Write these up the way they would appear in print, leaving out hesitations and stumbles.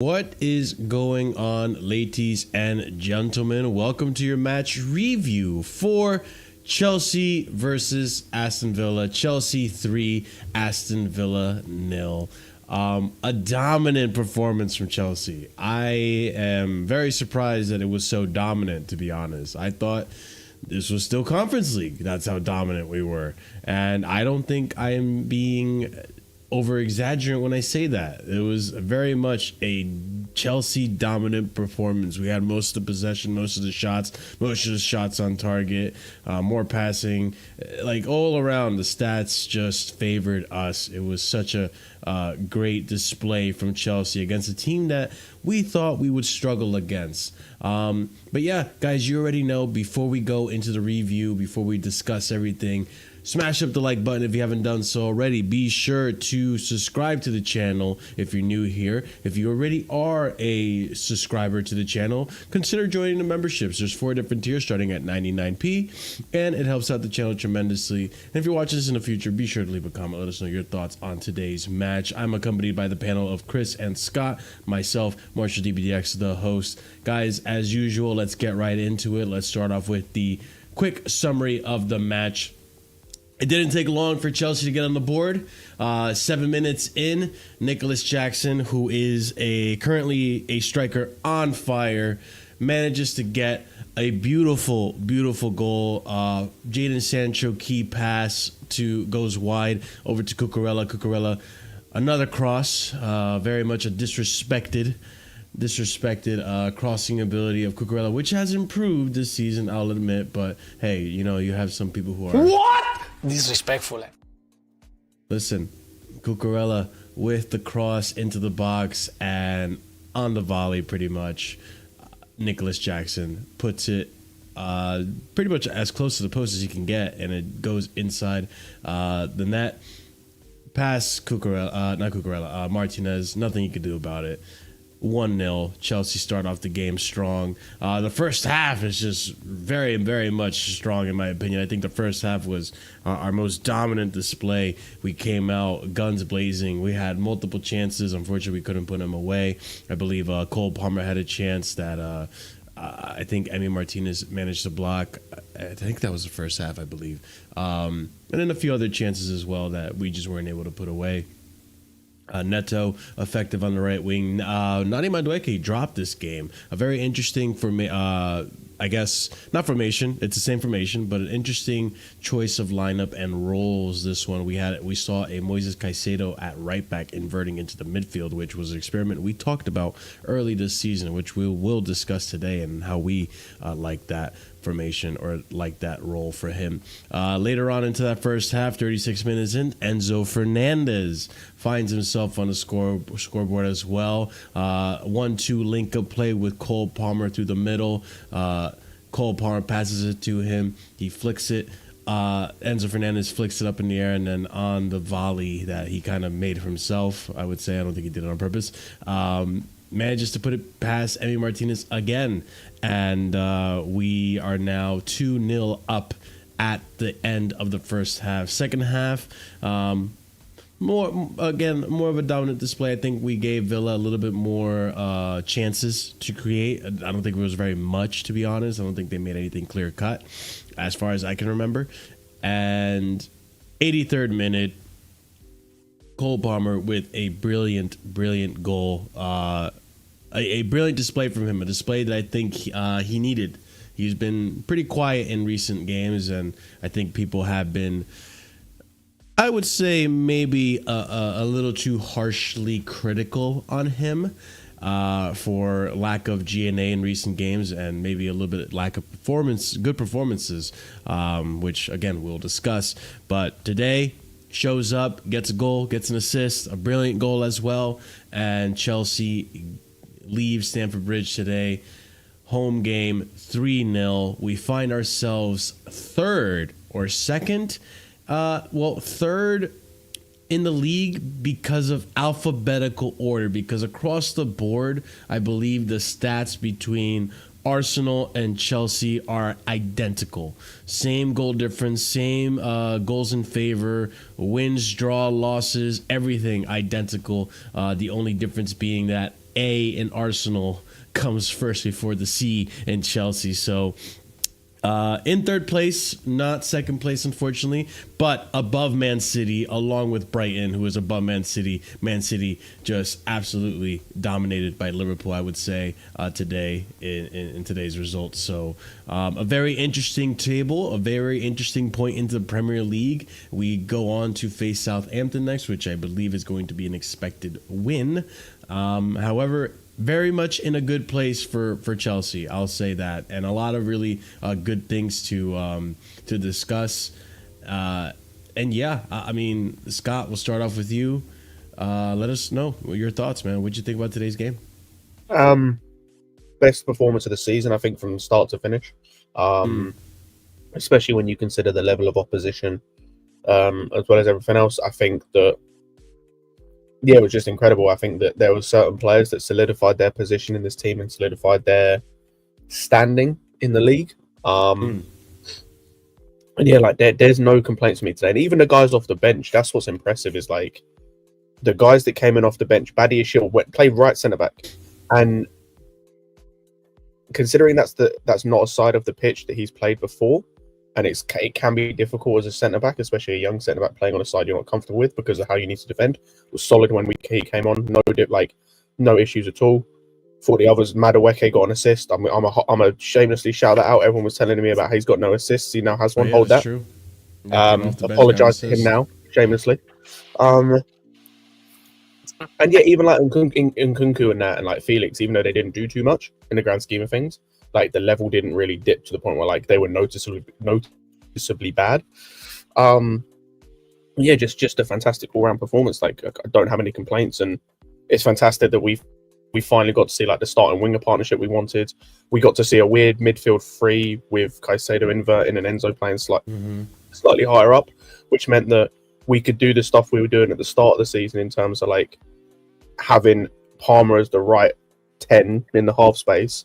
What is going on, ladies and gentlemen? Welcome to your match review for Chelsea versus Aston Villa. Chelsea 3, Aston Villa 0. A dominant performance from Chelsea. I am very surprised that it was so dominant, to be honest. I thought this was still Conference League. That's how dominant we were. And I don't think I am being over exaggerant when I say that. It was very much a Chelsea dominant performance. We had most of the possession, most of the shots on target, more passing, like all around the stats just favored us. It was such a great display from Chelsea against a team that we thought we would struggle against. But yeah, guys, you already know, before we go into the review, before we discuss everything, smash up the like button if you haven't done so already. Be sure to subscribe to the channel if you're new here. If you already are a subscriber to the channel, consider joining the memberships. There's 4 different tiers starting at 99p, and it helps out the channel tremendously. And if you're watching this in the future, be sure to leave a comment. Let us know your thoughts on today's match. I'm accompanied by the panel of Chris and Scott, myself, Marshall DBDX, the host. Guys, as usual, let's get right into it. Let's start off with the quick summary of the match. It didn't take long for Chelsea to get on the board. 7 minutes in, Nicholas Jackson, who is currently a striker on fire, manages to get a beautiful, beautiful goal. Jadon Sancho key pass goes wide over to Cucurella. Cucurella, another cross, very much a disrespected crossing ability of Cucurella, which has improved this season, I'll admit. But hey, you have some people who are disrespectful. Listen, Cucurella with the cross into the box, and on the volley, pretty much, Nicholas Jackson puts it pretty much as close to the post as he can get, and it goes inside the net. Pass Cucurella, Martinez, nothing you could do about it. 1-0. Chelsea start off the game strong. The first half is just very, very much strong in my opinion. I think the first half was our most dominant display. We came out guns blazing. We had multiple chances. Unfortunately, we couldn't put them away. I believe Cole Palmer had a chance that I think Emi Martinez managed to block. I think that was the first half, I believe. And then a few other chances as well that we just weren't able to put away. Netto effective on the right wing. Noni Madueke dropped this game. A very interesting I guess not formation. It's the same formation, but an interesting choice of lineup and roles. This one we saw a Moises Caicedo at right back inverting into the midfield, which was an experiment we talked about early this season, which we will discuss today and how we like that formation or like that role for him. Later on into that first half, 36 minutes in, Enzo Fernandez finds himself on the scoreboard as well. 1-2 link-up play with Cole Palmer through the middle. Cole Palmer passes it to him. He flicks it. Enzo Fernandez flicks it up in the air, and then on the volley that he kind of made for himself, I would say, I don't think he did it on purpose, manages to put it past Emi Martinez again, and we are now 2-0 up at the end of the first half. Second half, more of a dominant display. I think we gave Villa a little bit more chances to create. I don't think it was very much, to be honest. I don't think they made anything clear cut as far as I can remember. And 83rd minute, Cole Palmer with a brilliant goal. A brilliant display from him, a display that I think he needed. He's been pretty quiet in recent games, and I think people have been, I would say, maybe a little too harshly critical on him for lack of GNA in recent games, and maybe a little bit lack of good performances, which again we'll discuss. But today, shows up, gets a goal, gets an assist, a brilliant goal as well, and Chelsea leaves Stamford Bridge today. Home game 3-0. We find ourselves third or second. Third in the league because of alphabetical order, because across the board, I believe the stats between Arsenal and Chelsea are identical. Same goal difference, same goals in favor, wins, draw, losses, everything identical. The only difference being that A in Arsenal comes first before the C in Chelsea. So in third place, not second place, unfortunately, but above Man City, along with Brighton, who is above Man City. Man City just absolutely dominated by Liverpool, I would say, today in today's results. So a very interesting table, a very interesting point into the Premier League. We go on to face Southampton next, which I believe is going to be an expected win. However, very much in a good place for Chelsea, I'll say that, and a lot of really good things to discuss. And yeah, I mean, Scott, we'll start off with you. Let us know your thoughts, man. What'd you think about today's game? Best performance of the season, I think, from start to finish. Especially when you consider the level of opposition, as well as everything else. I think that, yeah, it was just incredible. I think that there were certain players that solidified their position in this team and solidified their standing in the league. And yeah, like there's no complaints from me today. And even the guys off the bench, that's what's impressive, is like the guys that came in off the bench. Badiashile played right centre back, and considering that's not a side of the pitch that he's played before, and it can be difficult as a centre back, especially a young centre back playing on a side you're not comfortable with because of how you need to defend. It was solid when he came on. No issues at all. For the others, Madueke got an assist. I'm a shamelessly shout that out. Everyone was telling me about how he's got no assists. He now has one. Hold that. True. Apologise to him now, shamelessly. And yeah, even like Nkunku and that, and like Felix, even though they didn't do too much in the grand scheme of things, like the level didn't really dip to the point where like they were noticeably bad. Yeah, just a fantastic all-round performance. Like, I don't have any complaints, and it's fantastic that we finally got to see like the starting winger partnership we wanted. We got to see a weird midfield three with Caicedo inverting and Enzo playing slightly higher up, which meant that we could do the stuff we were doing at the start of the season in terms of like having Palmer as the right 10 in the half space,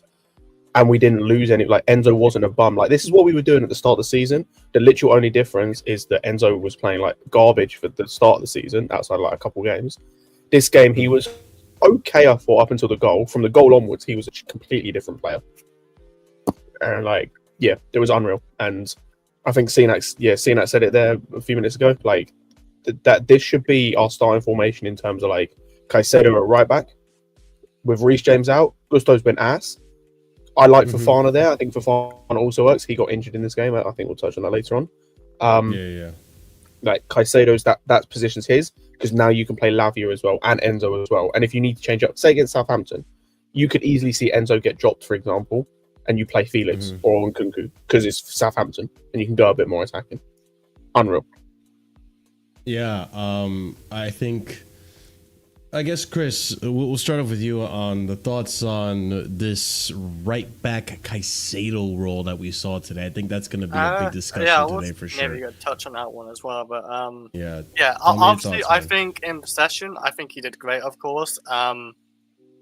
and we didn't lose any. Like, Enzo wasn't a bum. Like, this is what we were doing at the start of the season. The literal only difference is that Enzo was playing like garbage for the start of the season, outside like a couple games. This game, he was okay, I thought, up until the goal. From the goal onwards, he was a completely different player. And like, yeah, it was unreal. And I think Cenac said it there a few minutes ago. Like, that this should be our starting formation in terms of like Caicedo at right back with Reece James out. Gusto's been ass. I like Fofana there. I think Fofana also works. He got injured in this game. I think we'll touch on that later on. Like, Caicedo's that position's his, because now you can play Lavia as well and Enzo as well. And if you need to change up, say against Southampton, you could easily see Enzo get dropped, for example, and you play Felix or Nkunku because it's Southampton and you can go a bit more attacking. Unreal. Yeah, I guess, Chris, we'll start off with you on the thoughts on this right back Caicedo role that we saw today. I think that's going to be a big discussion today for sure. Maybe going to touch on that one as well, but yeah. Obviously, I think in possession, I think he did great. Of course,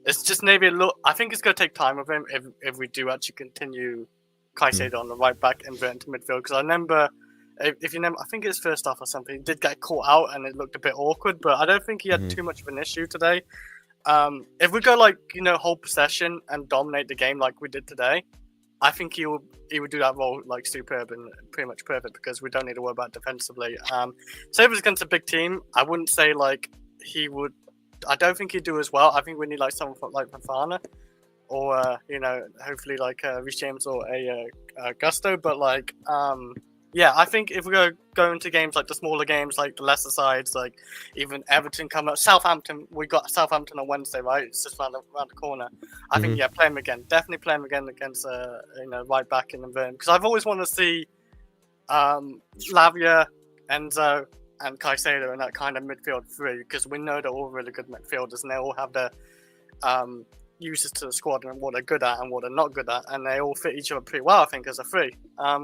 it's just maybe a little. I think it's going to take time with him if we do actually continue Caicedo on the right back and invert into midfield. Because I remember. If you remember, I think it's first half or something, he did get caught out and it looked a bit awkward, but I don't think he had too much of an issue today. If we go like, whole possession and dominate the game like we did today, I think he would do that role like superb and pretty much perfect, because we don't need to worry about defensively. So if it was against a big team, I wouldn't say like he would. I don't think he'd do as well. I think we need like someone like Fofana or hopefully like Reece James or a Gusto, but like yeah, I think if we go into games like the smaller games, like the lesser sides, like even Everton come up, Southampton, we got Southampton on Wednesday, right? It's just around the corner. I think, play him again. Definitely play him again against, right back in the room. Because I've always wanted to see Lavia, Enzo, and Caicedo in that kind of midfield three, because we know they're all really good midfielders and they all have their uses to the squad and what they're good at and what they're not good at, and they all fit each other pretty well, I think, as a three. I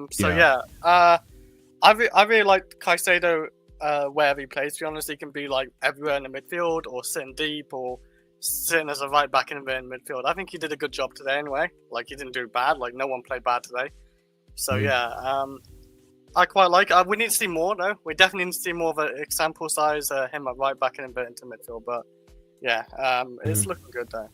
really like Caicedo wherever he plays, to be honest. He can be like everywhere in the midfield or sitting deep or sitting as a right back in the midfield. I think he did a good job today anyway. Like, he didn't do bad. Like, no one played bad today. So I quite like it. We need to see more though. We definitely need to see more of an example size him at right back and into midfield, but yeah, it's looking good though.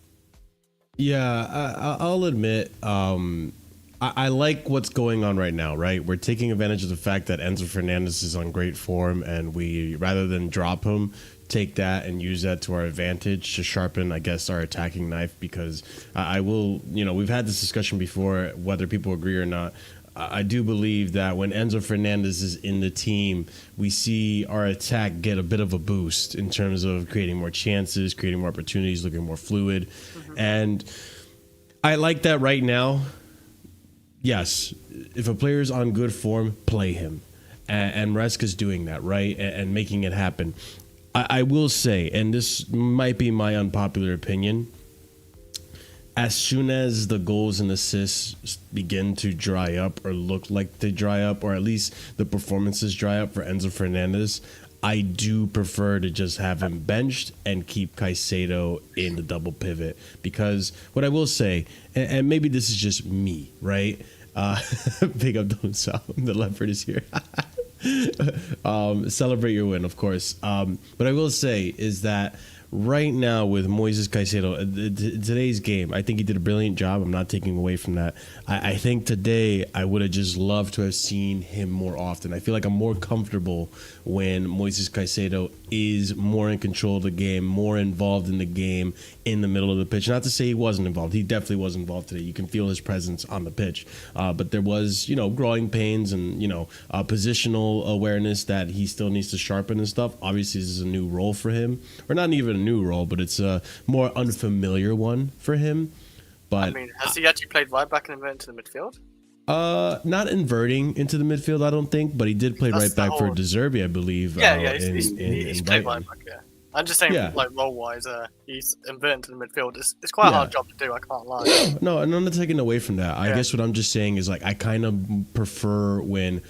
Yeah, I'll admit, I like what's going on right now, right? We're taking advantage of the fact that Enzo Fernandez is on great form, and we, rather than drop him, take that and use that to our advantage to sharpen, I guess, our attacking knife. Because I will, we've had this discussion before, whether people agree or not. I do believe that when Enzo Fernandez is in the team, we see our attack get a bit of a boost in terms of creating more chances, creating more opportunities, looking more fluid. And I like that right now. Yes, if a player's on good form, play him. And Maresca's doing that, right? And making it happen. I will say, and this might be my unpopular opinion, as soon as the goals and assists begin to dry up or look like they dry up, or at least the performances dry up for Enzo Fernandez, I do prefer to just have him benched and keep Caicedo in the double pivot. Because what I will say, and maybe this is just me, right? Big up Donso, the leopard is here. Celebrate your win, of course. But I will say is that right now with Moises Caicedo, today's game, I think he did a brilliant job. I'm not taking away from that. I think today I would have just loved to have seen him more often. I feel like I'm more comfortable when Moises Caicedo is more in control of the game, more involved in the game in the middle of the pitch. Not to say he wasn't involved. He definitely was involved today. You can feel his presence on the pitch. But there was, growing pains and, positional awareness that he still needs to sharpen and stuff. Obviously, this is a new role for him. Or not even a new role, but it's a more unfamiliar one for him. But has he actually played right back and inverted into the midfield? Not inverting into the midfield, I don't think, but he did play right back for De Zerbi, I believe. He's played right back. Yeah, I'm just saying, role wise, he's inverting to the midfield. It's quite a hard job to do. I can't lie. No, and I'm not taking away from that. I guess what I'm just saying is I kind of prefer when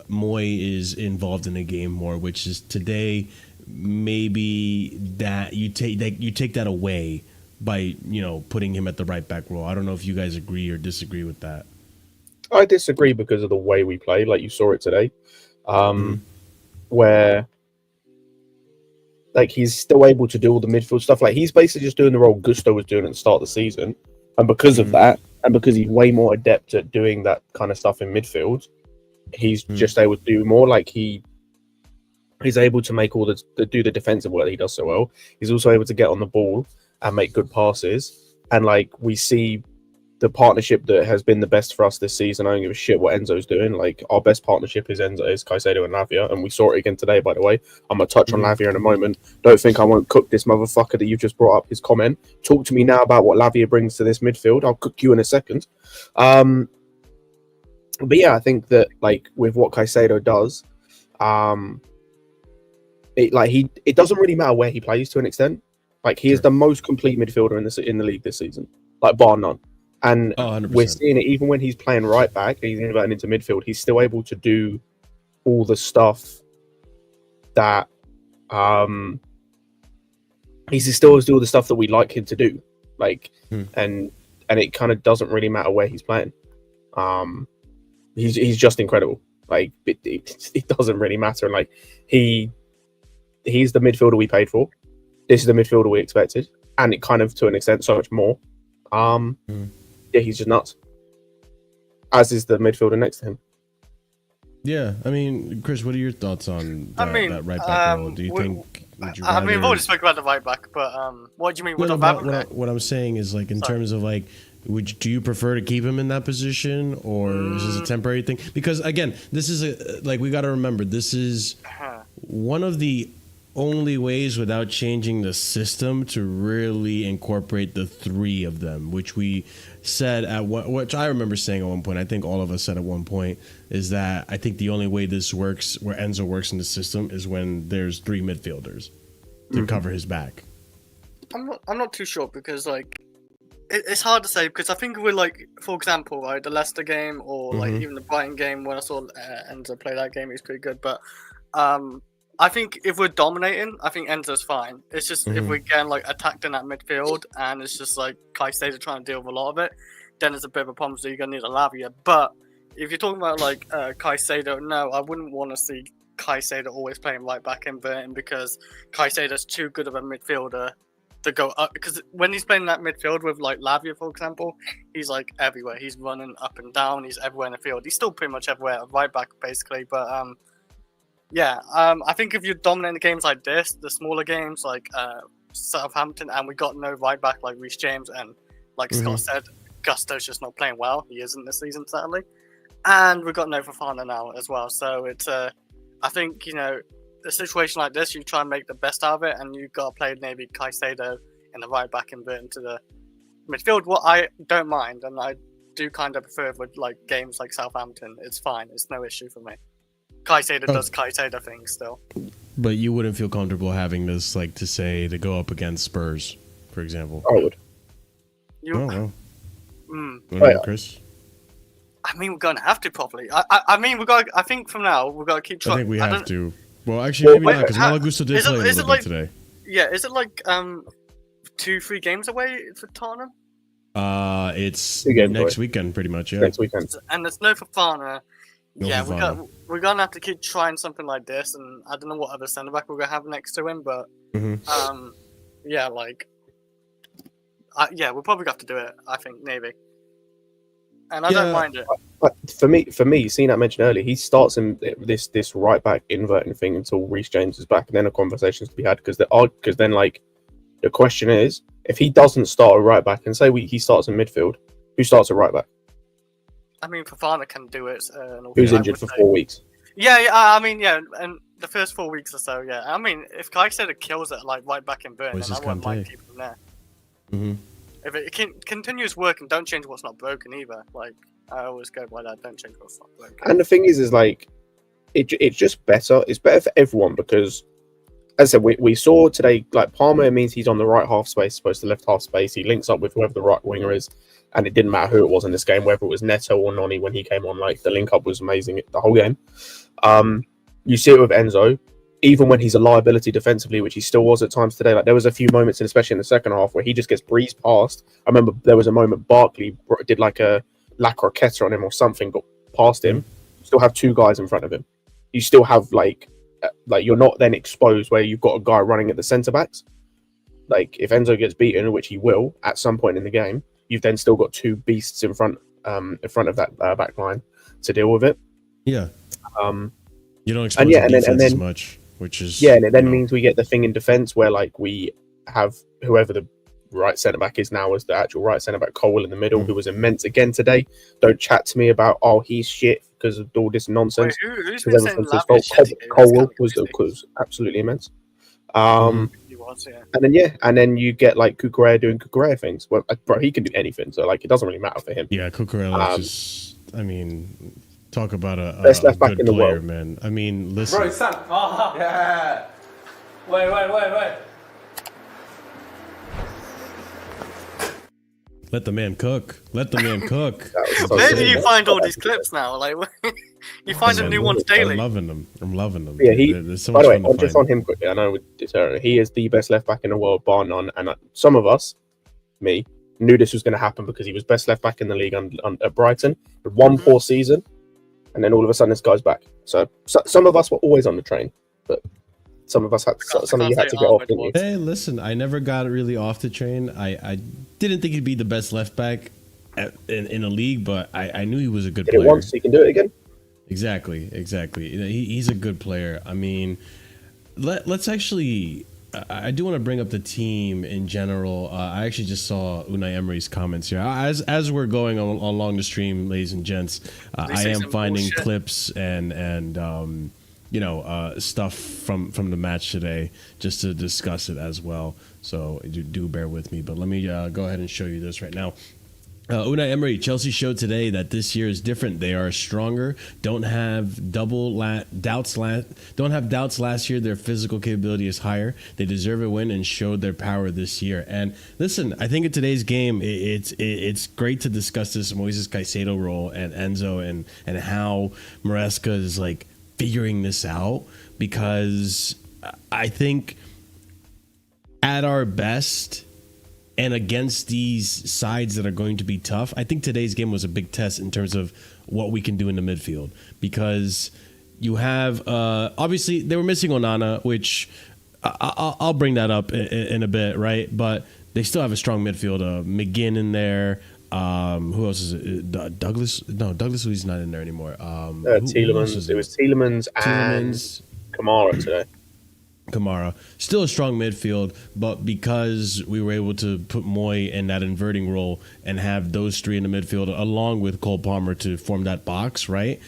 Moy is involved in the game more, which is today. Maybe that you take that away by putting him at the right back role. I don't know if you guys agree or disagree with that. I disagree because of the way we play, like you saw it today, where he's still able to do all the midfield stuff. Like he's basically just doing the role Gusto was doing at the start of the season, and because of that, and because he's way more adept at doing that kind of stuff in midfield, he's just able to do more. Like he's able to make all do the defensive work that he does so well. He's also able to get on the ball and make good passes. And we see the partnership that has been the best for us this season. I don't give a shit what Enzo's doing. Our best partnership is Caicedo and Lavia, and we saw it again today, by the way. I'm going to touch on Lavia in a moment. Don't think I won't cook this motherfucker that you've just brought up his comment. Talk to me now about what Lavia brings to this midfield. I'll cook you in a second. But yeah, I think that with what Caicedo does, it doesn't really matter where he plays to an extent. He is the most complete midfielder in the league this season, bar none. And we're seeing it even when he's playing right back, he's inverting into midfield. He's still able to do all the stuff that he's still able to do all the stuff that we like him to do. And it kind of doesn't really matter where he's playing. He's just incredible. It doesn't really matter. And he's the midfielder we paid for. This is the midfielder we expected, and it kind of, to an extent, so much more. Yeah, he's just nuts. As is the midfielder next to him. Yeah, I mean, Chris, what are your thoughts on that right back role? Do you think? We've already spoken about the right back, but what do you mean? What I'm saying is, in terms of do you prefer to keep him in that position, or is this a temporary thing? Because again, this is we got to remember, this is one of the only ways without changing the system to really incorporate the three of them, which we said which I remember saying at one point. I think all of us said at one point is that I think the only way this works, where Enzo works in the system, is when there's three midfielders to cover his back. I'm not too sure because it's hard to say because I think we're for example, the Leicester game or even the Brighton game when I saw Enzo play that game, he was pretty good. But I think if we're dominating, I think Enzo's fine. It's just if we're getting attacked in that midfield and it's just Caicedo trying to deal with a lot of it, then it's a bit of a problem. So you're gonna need a Lavia. But if you're talking about Caicedo, no, I wouldn't want to see Caicedo always playing right back inverting because Caicedo's too good of a midfielder to go up, because when he's playing that midfield with like Lavia, for example, he's like everywhere. He's running up and down. He's everywhere in the field. He's still pretty much everywhere, right back basically. But I think if you're dominating games like this, the smaller games like Southampton, and we got no right back like Reece James, and like Scott said, Gusto's just not playing well. He isn't this season, sadly. And we've got no Fofana now as well. So it's I think, a situation like this, you try and make the best out of it, and you've got to play maybe Caicedo in the right back and invert into the midfield. What I don't mind, and I do kind of prefer with like games like Southampton, it's fine. It's no issue for me. Caicedo does Caicedo things still. But you wouldn't feel comfortable having this, like, to go up against Spurs, for example. I would. Chris? I mean, we're going to have to probably. I think from now we've got to keep trying. I think we have to. Well, actually, maybe not, because Malagusto did play a little bit like, today. Yeah, is it like 2-3 games away for Tottenham? It's next weekend, pretty much. Yeah, next weekend. And there's no Fofana. No yeah, Fofana. we're gonna have to keep trying something like this, and I don't know what other centre back we're gonna have next to him, but we'll probably have to do it. I think maybe, and I don't mind it. But for me, seeing that mentioned earlier, he starts in this right back inverting thing until Reece James is back, and then a conversation's to be had because then like the question is, if he doesn't start a right back, and say he starts in midfield, who starts a right back? I mean, Fofana can do it. Who's injured for 4 weeks? And the first 4 weeks or so, yeah. I mean, if Caicedo kills it like right back in Burn, then I wouldn't mind keeping him there. If it continues working, don't change what's not broken either. Like, I always go by that. Don't change what's not broken. And the thing is like, it's just better. It's better for everyone because, as I said, we saw today, like Palmer means he's on the right half space, opposed to left half space. He links up with whoever the right winger is, and it didn't matter who it was in this game, whether it was Netto or Noni when he came on. Like the link up was amazing the whole game. You see it with Enzo, even when he's a liability defensively, which he still was at times today. Like there was a few moments, and especially in the second half, where he just gets breezed past. I remember there was a moment Barkley did like a La Croqueta on him or something, got past him. You still have two guys in front of him. You still have like you're not then exposed where you've got a guy running at the centre backs. Like if Enzo gets beaten, which he will at some point in the game, you've then still got two beasts in front of that back line to deal with it. Yeah. You don't expose the defense as much, which is and it then means we get the thing in defence where like we have whoever the right centre back is now as the actual right centre back, Colwill in the middle, who was immense again today. Don't chat to me about he's shit because of all this nonsense. Wait, who's been saying Colwill was absolutely immense. He was, yeah. And then you get like Cucurella doing Cucurella things. Well, bro, he can do anything, so like it doesn't really matter for him. Yeah, Cucurella just, I mean, talk about a best left back good in the player, world, man. I mean, listen. Bro, Sam. Yeah. Wait. Let the man cook. Let the man cook. Where do you find all these clips now? Like, you find the new ones daily. I'm loving them. Yeah, so by the way, fun to just find. on him quickly, I know he is the best left back in the world, bar none. And some of us, me, knew this was going to happen because he was best left back in the league at Brighton. With one poor season, and then all of a sudden this guy's back. So some of us were always on the train, but some of us had you had to get off, didn't you? Hey, listen, I never got really off the train. I didn't think he'd be the best left back in a league, but I knew he was a good Did player. it once, he can do it again. Exactly. He's a good player. I mean, let's actually. I do want to bring up the team in general. I actually just saw Unai Emery's comments here. As we're going along the stream, ladies and gents, I am finding clips and stuff from the match today just to discuss it as well. So do bear with me. But let me go ahead and show you this right now. Unai Emery, Chelsea showed today that this year is different. They are stronger. Don't have doubts last year. Their physical capability is higher. They deserve a win and showed their power this year. And listen, I think in today's game, it's great to discuss this Moises Caicedo role and Enzo and how Maresca is like figuring this out, because I think at our best, and against these sides that are going to be tough, I think today's game was a big test in terms of what we can do in the midfield. Because you have, obviously, they were missing Onana, which I'll bring that up in a bit, right? But they still have a strong midfield. McGinn in there. Who else is it? Douglas? No, Douglas Luiz's not in there anymore. Tielemans. It was Tielemans and Kamara today. Kamara. Still a strong midfield, but because we were able to put Moy in that inverting role and have those three in the midfield along with Cole Palmer to form that box, right?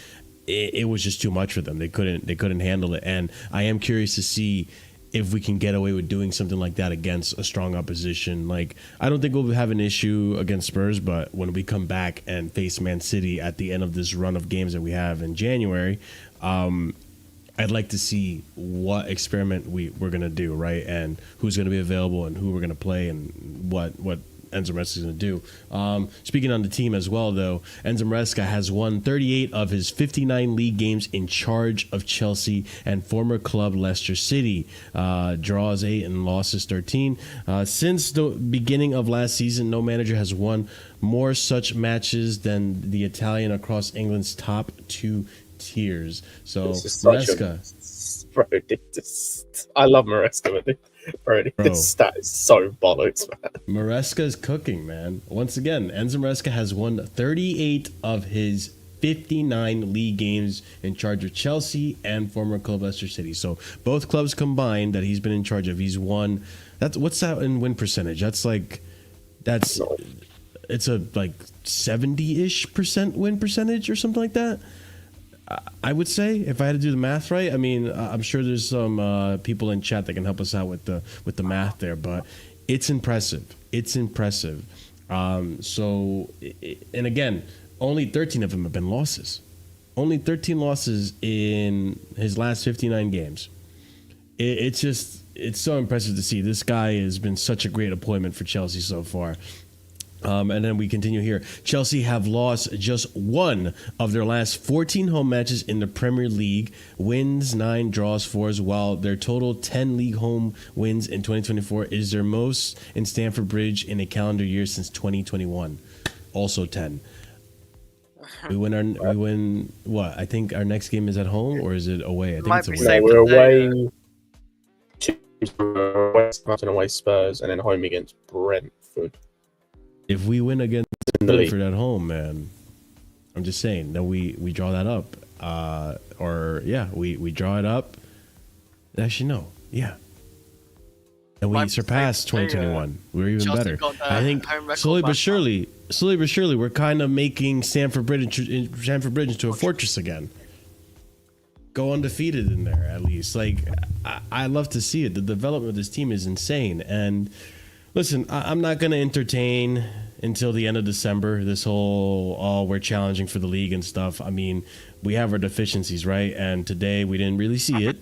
It was just too much for them. They couldn't handle it. And I am curious to see if we can get away with doing something like that against a strong opposition. Like, I don't think we'll have an issue against Spurs, but when we come back and face Man City at the end of this run of games that we have in January, I'd like to see what experiment we're going to do, right? And who's going to be available and who we're going to play and what Enzo Maresca is going to do. Speaking on the team as well, though, Enzo Maresca has won 38 of his 59 league games in charge of Chelsea and former club Leicester City. Draws 8 and losses 13. Since the beginning of last season, no manager has won more such matches than the Italian across England's top 2 tiers. So Maresca, I love Maresca, but this stat is so bollocks, man. Maresca is cooking, man. Once again, Enzo Maresca has won 38 of his 59 league games in charge of Chelsea and former club Leicester City. So both clubs combined that he's been in charge of, he's won. What's that in win percentage? It's a like 70-ish% win percentage or something like that. I would say, if I had to do the math right. I mean, I'm sure there's some people in chat that can help us out with the math there, but it's impressive. It's impressive. And again, only 13 of them have been losses. Only 13 losses in his last 59 games. It's so impressive to see. This guy has been such a great appointment for Chelsea so far. And then we continue here. Chelsea have lost just one of their last 14 home matches in the Premier League. Wins 9, draws 4, while their total 10 league home wins in 2024 is their most in Stamford Bridge in a calendar year since 2021. Also 10. We win what? I think our next game is at home, or is it away? I think it's away. No, we're away to Southampton, away Spurs, and then home against Brentford. If we win against Brentford at home, man, I'm just saying that we draw that up. We draw it up. Actually, no. Yeah. And we surpass 2021. We're even better. I think slowly but surely, we're kind of making Stamford Bridge into a fortress again. Go undefeated in there, at least. Like, I love to see it. The development of this team is insane. And listen, I'm not going to entertain until the end of December this whole, we're challenging for the league and stuff. I mean, we have our deficiencies, right? And today we didn't really see it.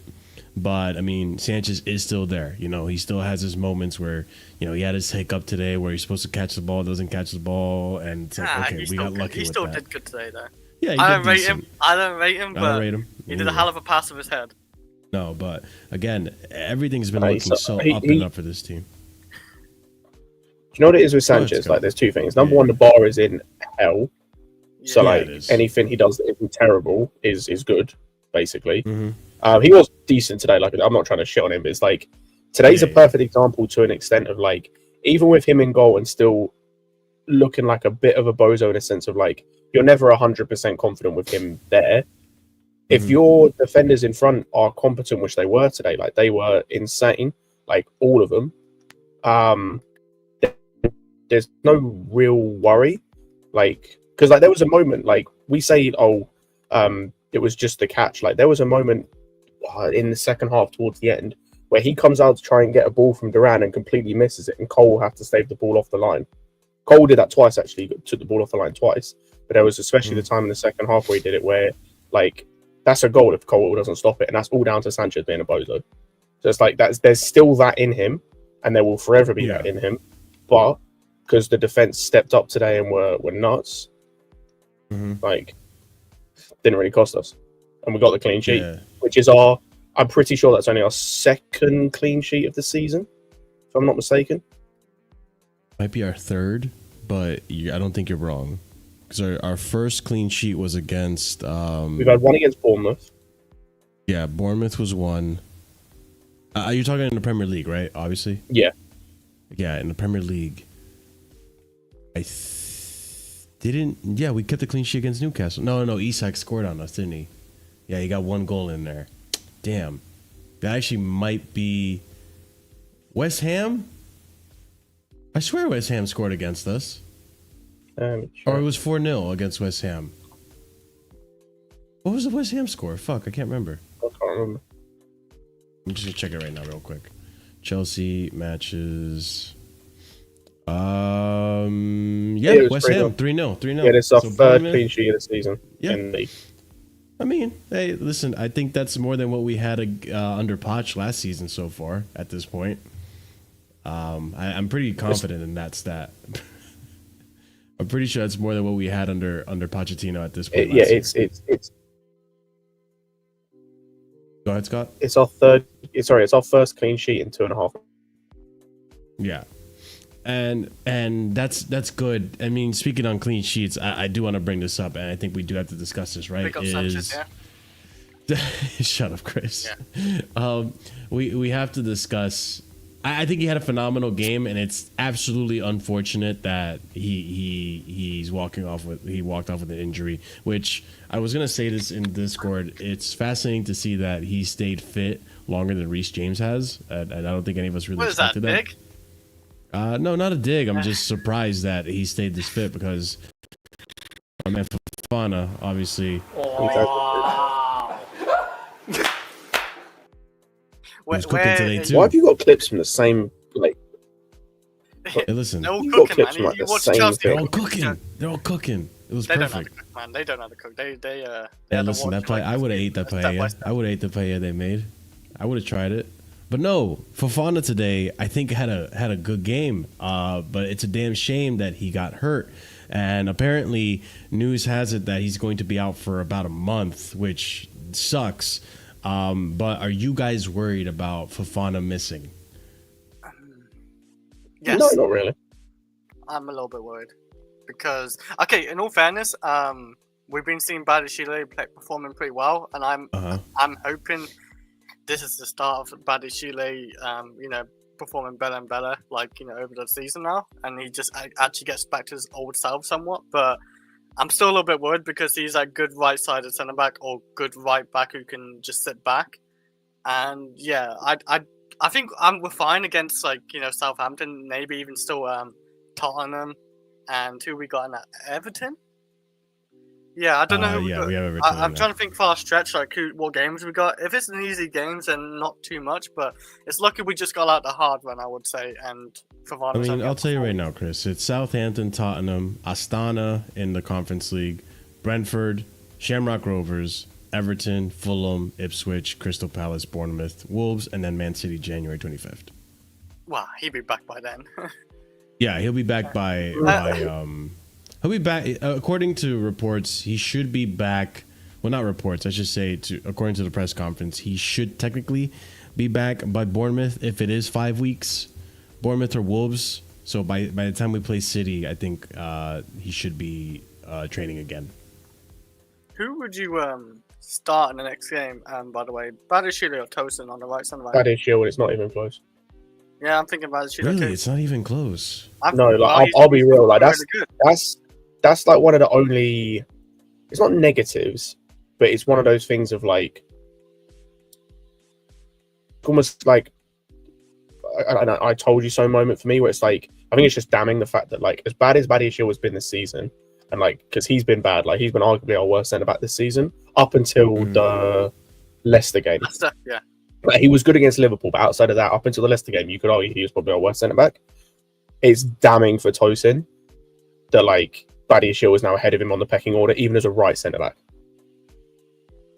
But, I mean, Sanchez is still there. You know, he still has his moments where, you know, he had his hiccup today where he's supposed to catch the ball, doesn't catch the ball. And it's like, okay, we got lucky with that. He still did good today, though. Yeah, I don't rate him, but he did a hell of a pass with his head. No, but, again, everything's been looking so up and up for this team. You know what it is with Sanchez? Like, there's two things. Number one, the bar is in hell. Yeah. So, anything he does that isn't terrible is good, basically. Mm-hmm. He was decent today. Like, I'm not trying to shit on him, but it's like, today's a perfect example to an extent of, like, even with him in goal and still looking like a bit of a bozo in a sense of, like, you're never 100% confident with him there. If your defenders in front are competent, which they were today, like, they were insane, like, all of them, there's no real worry, like, because like there was a moment, like we say, it was just the catch. Like there was a moment in the second half towards the end where he comes out to try and get a ball from Duran and completely misses it, and Cole will have to save the ball off the line. Cole did that twice actually, took the ball off the line twice, but there was especially the time in the second half where he did it where like that's a goal if Cole doesn't stop it, and that's all down to Sanchez being a bozo. So it's like there's still that in him, and there will forever be that in him, but because the defense stepped up today and were nuts, like, didn't really cost us. And we got the clean sheet, which is I'm pretty sure that's only our second clean sheet of the season, if I'm not mistaken. Might be our third, but I don't think you're wrong. Because our first clean sheet was against... We've had one against Bournemouth. Yeah, Bournemouth was one. Are you talking in the Premier League, right? Obviously. Yeah. Yeah, in the Premier League. Didn't. Yeah, we kept the clean sheet against Newcastle. No, Isak scored on us, didn't he? Yeah, he got 1 goal in there. Damn. That actually might be West Ham. I swear West Ham scored against us. Sure. Or it was 4-0 against West Ham. What was the West Ham score? Fuck, I can't remember. I can't remember. I'm just gonna check it right now real quick. Chelsea matches. Yeah, it was West Ham 3-0. 3-0. Yeah, it's our So third Bournemouth- clean sheet of the season. Yeah. In the league. I mean, hey, listen, I think that's more than what we had under Poch last season so far at this point. I'm pretty confident in that stat. I'm pretty sure that's more than what we had under Pochettino at this point. Yeah, last year. it's Go ahead, Scott. it's our third. It's our first clean sheet in 2.5. Yeah. And that's good. I mean, speaking on clean sheets, I do want to bring this up, and I think we do have to discuss this, right? Pick up Sanchez, yeah. Shut up, Chris. Yeah. We have to discuss. I think he had a phenomenal game, and it's absolutely unfortunate that he walked off with an injury. Which I was gonna say this in Discord. It's fascinating to see that he stayed fit longer than Reece James has, and I don't think any of us really What is that, expected that. big? No, not a dig. I'm just surprised that he stayed this fit because my man Fofana, obviously, Wow. was cooking today too. Why have you got clips from the same like? Hey, listen, They're all You got cooking, clips man. from, like, You the watch same Chelsea. thing. they're all cooking. They're all cooking. It was They don't know how to perfect. cook, man. They don't know how to cook. They Yeah, have to listen, watch, that I would have ate that step by paella. step. I would have ate the paella they made. I would have tried it. But no, Fofana today, I think had a good game. But it's a damn shame that he got hurt. And apparently, news has it that he's going to be out for about a month, which sucks. But are you guys worried about Fofana missing? Yes, No, not really. I'm a little bit worried because okay. In all fairness, we've been seeing Badiashile performing pretty well, and I'm hoping this is the start of Badiashile, performing better and better, over the season now, and he just actually gets back to his old self somewhat. But I'm still a little bit worried because he's a good right-sided centre back or good right back who can just sit back. And yeah, I think we're fine against Southampton, maybe even still Tottenham, and who we got in that Everton. Yeah, I don't know. Yeah, we have Everton. I'm trying to think fast stretch what games we got. If it's an easy games, then not too much. But it's lucky we just got out the hard run, I would say. And I mean, I'll tell you right now, Chris. It's Southampton, Tottenham, Astana in the Conference League, Brentford, Shamrock Rovers, Everton, Fulham, Ipswich, Crystal Palace, Bournemouth, Wolves, and then Man City, January 25th. Wow, he'll be back by then. Yeah, he'll be back by he'll be back according to reports. He should be back. Well, not reports. I should say according to the press conference, he should technically be back by Bournemouth if it is 5 weeks. Bournemouth or Wolves. So by the time we play City, I think he should be training again. Who would you start in the next game? By the way, Badiashile or Tosin on the right side? That is sure. It's not even close. Yeah, I'm thinking Badiashile. Really, it's not even close. No, like I'll be real. Like that's like one of the only. It's not negatives, but it's one of those things of like almost like I told you so moment for me where it's like I think it's just damning the fact that like as bad as Badiashile has been this season, and like because he's been bad, like he's been arguably our worst centre back this season up until the Leicester game. Yeah. Like, he was good against Liverpool, but outside of that, up until the Leicester game, you could argue he was probably our worst centre back. It's damning for Tosin that like Badiashile is now ahead of him on the pecking order, even as a right centre back.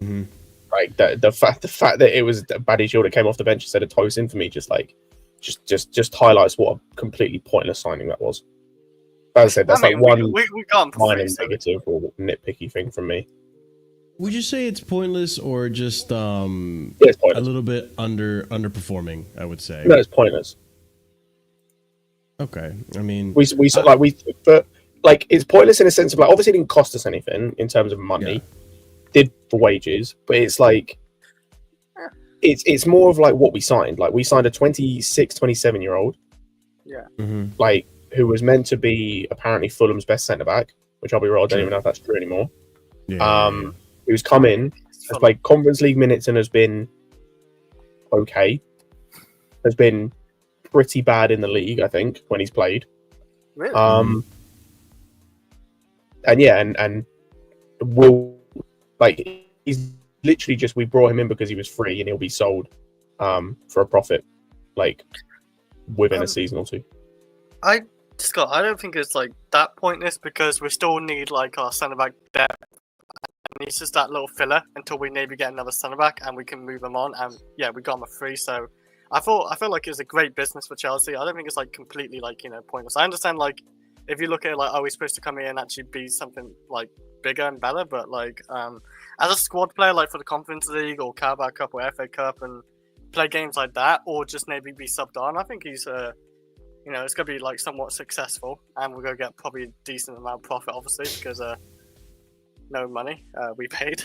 Mm-hmm. Like the fact that it was Badiashile that came off the bench instead of Tosin for me just highlights what a completely pointless signing that was. As I said, that's we got him for minor negative or nitpicky thing from me. Would you say it's pointless or just Yeah, it's pointless. a little bit underperforming? I would say. No, it's pointless. Okay, I mean, but it's pointless in a sense of like obviously it didn't cost us anything in terms of money. Yeah. Did for wages, but it's like it's more of like what we signed. Like we signed a 26, 27-year-old, like who was meant to be apparently Fulham's best centre back, which I'll be real, I don't even know if that's true anymore. Who's come in, has played Conference League minutes and has been okay. Has been pretty bad in the league, I think, when he's played. Really? And will, like, he's literally just, we brought him in because he was free and he'll be sold for a profit, like, within a season or two. Scott, I don't think it's like that pointless because we still need like our centre back depth. And it's just that little filler until we maybe get another centre back and we can move him on. And yeah, we got him a free. So I feel like it was a great business for Chelsea. I don't think it's like completely like, you know, pointless. I understand like if you look at it like, oh, he's supposed to come here and actually be something like bigger and better. But like as a squad player, like for the Conference League or Carabao Cup or FA Cup and play games like that, or just maybe be subbed on, I think he's you know, it's going to be like somewhat successful and we're going to get probably a decent amount of profit, obviously, because no money we paid.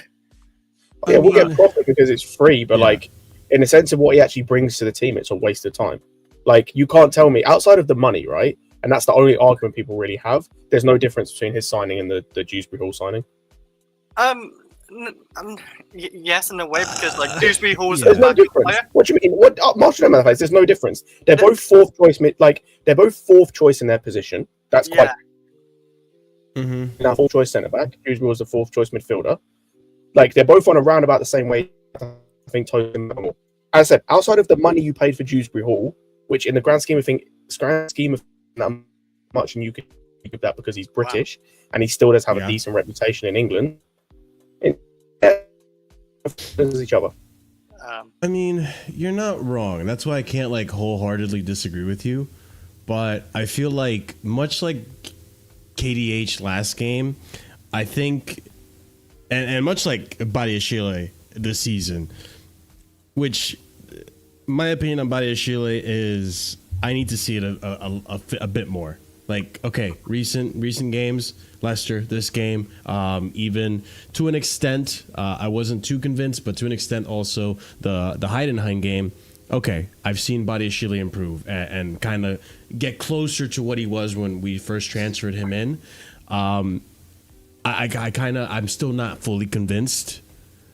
Yeah, we'll get profit because it's free, but like in the sense of what he actually brings to the team, it's a waste of time. Like you can't tell me outside of the money, right? And that's the only argument people really have. There's no difference between his signing and the Dewsbury Hall signing. Yes, in a way, because like Dewsbury Hall's there's no difference. What do you mean? What Marshall and Matthews, there's no difference. They're both fourth choice they're both fourth choice in their position. That's quite now fourth choice centre back. Dewsbury was the fourth choice midfielder. Like they're both on around about the same way. I think Tosin. As I said, outside of the money you paid for Dewsbury Hall, which in the grand scheme of that much, and you could give that because he's British and he still does have a decent reputation in England. Each other. I mean, you're not wrong. That's why I can't like wholeheartedly disagree with you. But I feel like much like KDH last game, I think, and much like Badiashile this season, which my opinion on Badiashile is I need to see it a bit more. Like, okay, recent games, Leicester, this game, even to an extent, I wasn't too convinced, but to an extent also the Heidenheim game, okay, I've seen Badiashile improve and kind of get closer to what he was when we first transferred him in. I'm still not fully convinced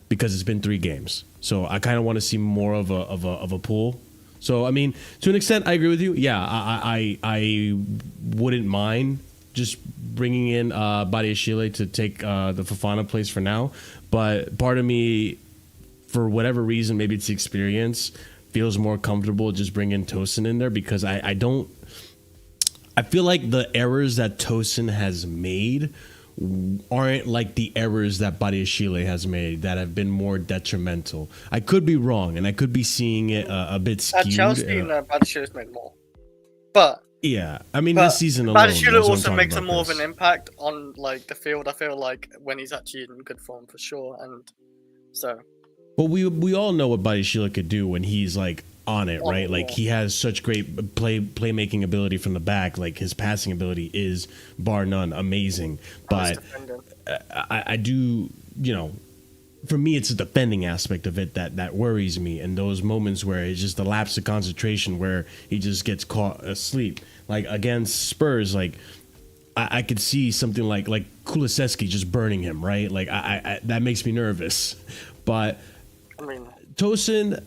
because it's been 3 games. So I kind of want to see more of a pool. So, I mean, to an extent, I agree with you. Yeah, I wouldn't mind just bringing in Badiashile to take the Fofana place for now. But part of me, for whatever reason, maybe it's the experience, feels more comfortable just bringing Tosin in there because I feel like the errors that Tosin has made aren't like the errors that Badiashile has made that have been more detrimental. I could be wrong, and I could be seeing it a bit skewed. At Chelsea, Badiashile's made more. But yeah, I mean, this season alone, Badiashile also makes a more of an impact on like the field. I feel like when he's actually in good form for sure, and so. Well, we all know what Badiashile could do when he's like on it, right? Like he has such great playmaking ability from the back. Like his passing ability is bar none amazing. But I do, you know, for me it's the defending aspect of it that worries me. And those moments where it's just the lapse of concentration where he just gets caught asleep. Like against Spurs, like I could see something like Kulusevski just burning him, right? Like I that makes me nervous. But I mean, Tosin,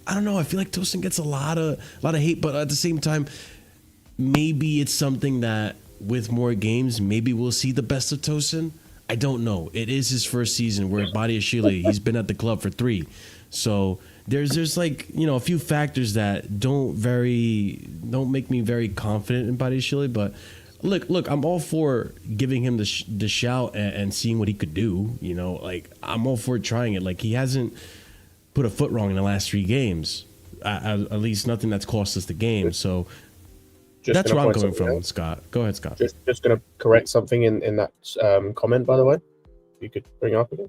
I don't know. I feel like Tosin gets a lot of hate, but at the same time, maybe it's something that with more games, maybe we'll see the best of Tosin. I don't know. It is his first season. Where Badiashile, he's been at the club for 3, so there's like, you know, a few factors that don't make me very confident in Badiashile. But look, I'm all for giving him the shout and seeing what he could do. You know, like I'm all for trying it. Like he hasn't put a foot wrong in the last 3 games. At least nothing that's cost us the game. So that's where I'm coming from, Scott. Go ahead, Scott. Just going to correct something in that comment, by the way. If you could bring it up again.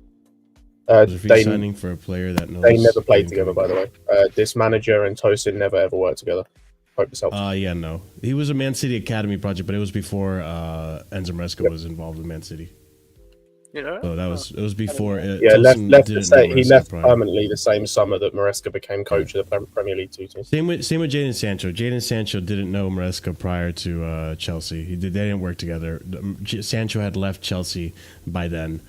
They signing for a player that knows. They never played together, by the way. This manager and Tosin never ever worked together. Hope this helps. Yeah, no. He was a Man City Academy project, but it was before Enzo Maresca was involved with Man City. You know? So it was before. Yeah, Tosin left didn't to know say he Maresca left prior. permanently the same summer that Maresca became coach of the Premier League 2 team. Same with Jadon Sancho. Jadon Sancho didn't know Maresca prior to Chelsea. They didn't work together. Sancho had left Chelsea by then.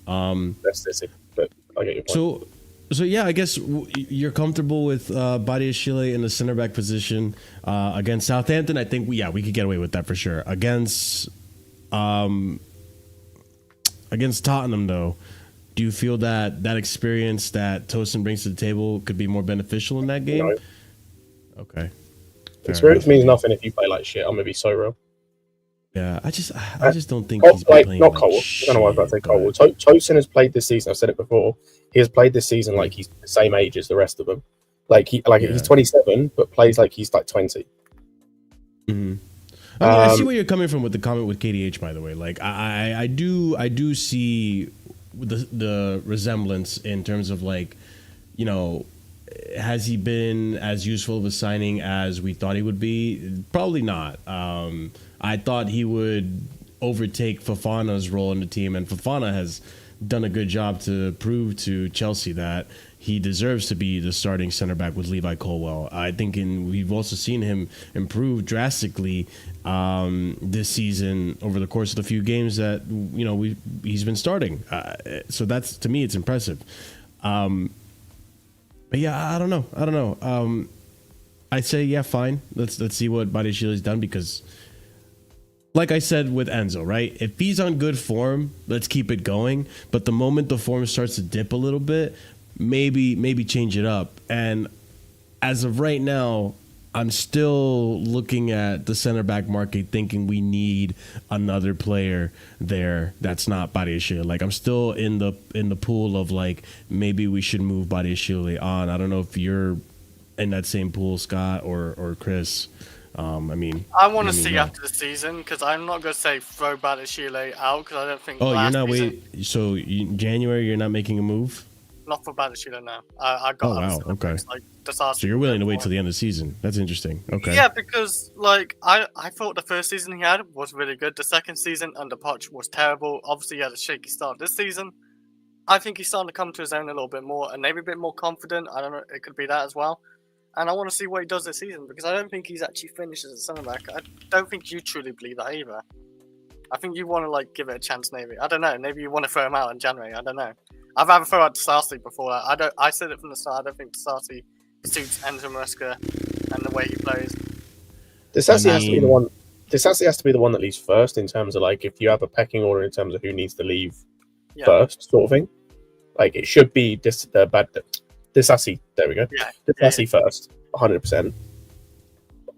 That's it, but I get your point. So yeah, I guess you're comfortable with Badiashile in the center back position against Southampton. I think we could get away with that for sure. Against Tottenham, though, do you feel that experience that Tosin brings to the table could be more beneficial in that game? No. Okay. Experience means nothing if you play like shit. I'm gonna be so real. Yeah, I just don't think he's been playing not like Colwill. I don't know why I was about to say Colwill. Tosin has played this season. I've said it before. He has played this season like he's the same age as the rest of them. He's 27, but plays like he's like 20. Mm-hmm. I mean, I see where you're coming from with the comment with KDH. By the way, like I do see the resemblance in terms of like, you know, has he been as useful of a signing as we thought he would be? Probably not. I thought he would overtake Fofana's role in the team, and Fofana has done a good job to prove to Chelsea that he deserves to be the starting center back with Levi Colwill. I think we've also seen him improve drastically this season over the course of the few games that he's been starting. So that's, to me, it's impressive. But yeah, I don't know. I'd say yeah, fine. Let's see what Badiashile's done, because, like I said with Enzo, right? If he's on good form, let's keep it going. But the moment the form starts to dip a little bit, maybe change it up. And as of right now, I'm still looking at the center back market, thinking we need another player there that's not Badiashile. Like, I'm still in the pool of like, maybe we should move Badiashile on. I don't know if you're in that same pool, Scott or Chris. I want to see after the season, because I'm not going to say throw Badiashile out, because I don't think. Oh, you're not waiting. So January, you're not making a move? Not for Badiashile now. I got. Oh wow. Okay. Like, so you're willing to wait till the end of the season? That's interesting. Okay. Yeah, because like I thought the first season he had was really good. The second season under Poch was terrible. Obviously, he had a shaky start this season. I think he's starting to come to his own a little bit more, and maybe a bit more confident. I don't know. It could be that as well. And I want to see what he does this season, because I don't think he's actually finished as a centre back. I don't think you truly believe that either. I think you want to like give it a chance. Maybe, I don't know. Maybe you want to throw him out in January. I don't know. I've ever thrown out Sarcasm before. I said it from the start. I don't think Sarcasm suits Enzo Maresca and the way he plays. Disassi has to be the one. Disassi has to be the one that leaves first, in terms of like, if you have a pecking order in terms of who needs to leave first, sort of thing. Like, it should be Disassi. There we go. Yeah. Disassi first, 100%.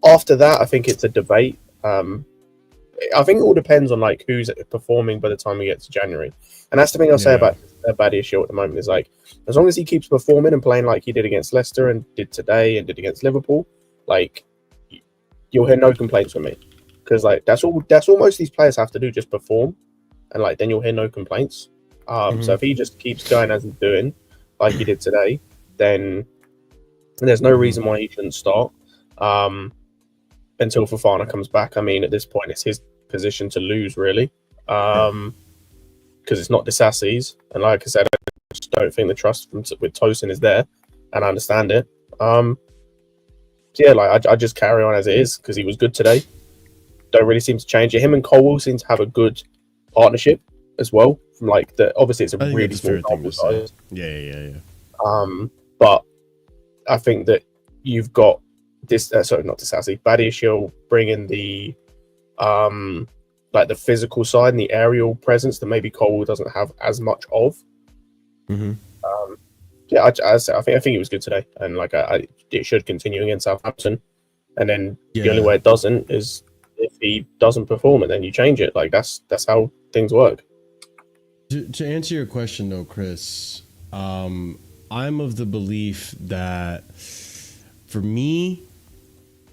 After that, I think it's a debate. I think it all depends on like who's performing by the time we get to January. And that's the thing I'll say about Badiashile at the moment, is like, as long as he keeps performing and playing like he did against Leicester and did today and did against Liverpool, like, you'll hear no complaints from me, because like that's all most these players have to do, just perform, and like then you'll hear no complaints. So if he just keeps going as he's doing, like he did today, then there's no reason why he shouldn't start until Fofana comes back. I mean, at this point, it's his position to lose, really, because it's not Disassi's. And like I said, I just don't think the trust with Tosin is there, and I understand it. So yeah, like I just carry on as it is, because he was good today. Don't really seem to change it. Him and Colwill seem to have a good partnership as well. From like obviously it's a really small sample size. Yeah. But I think that you've got this. Sorry, not Disassi. Badiashile bringing the like the physical side and the aerial presence that maybe Colwill doesn't have as much of. Yeah, I think it was good today, and like it should continue against Southampton. And then the only way it doesn't is if he doesn't perform, and then you change it. Like that's how things work. To answer your question though, Chris, I'm of the belief that for me,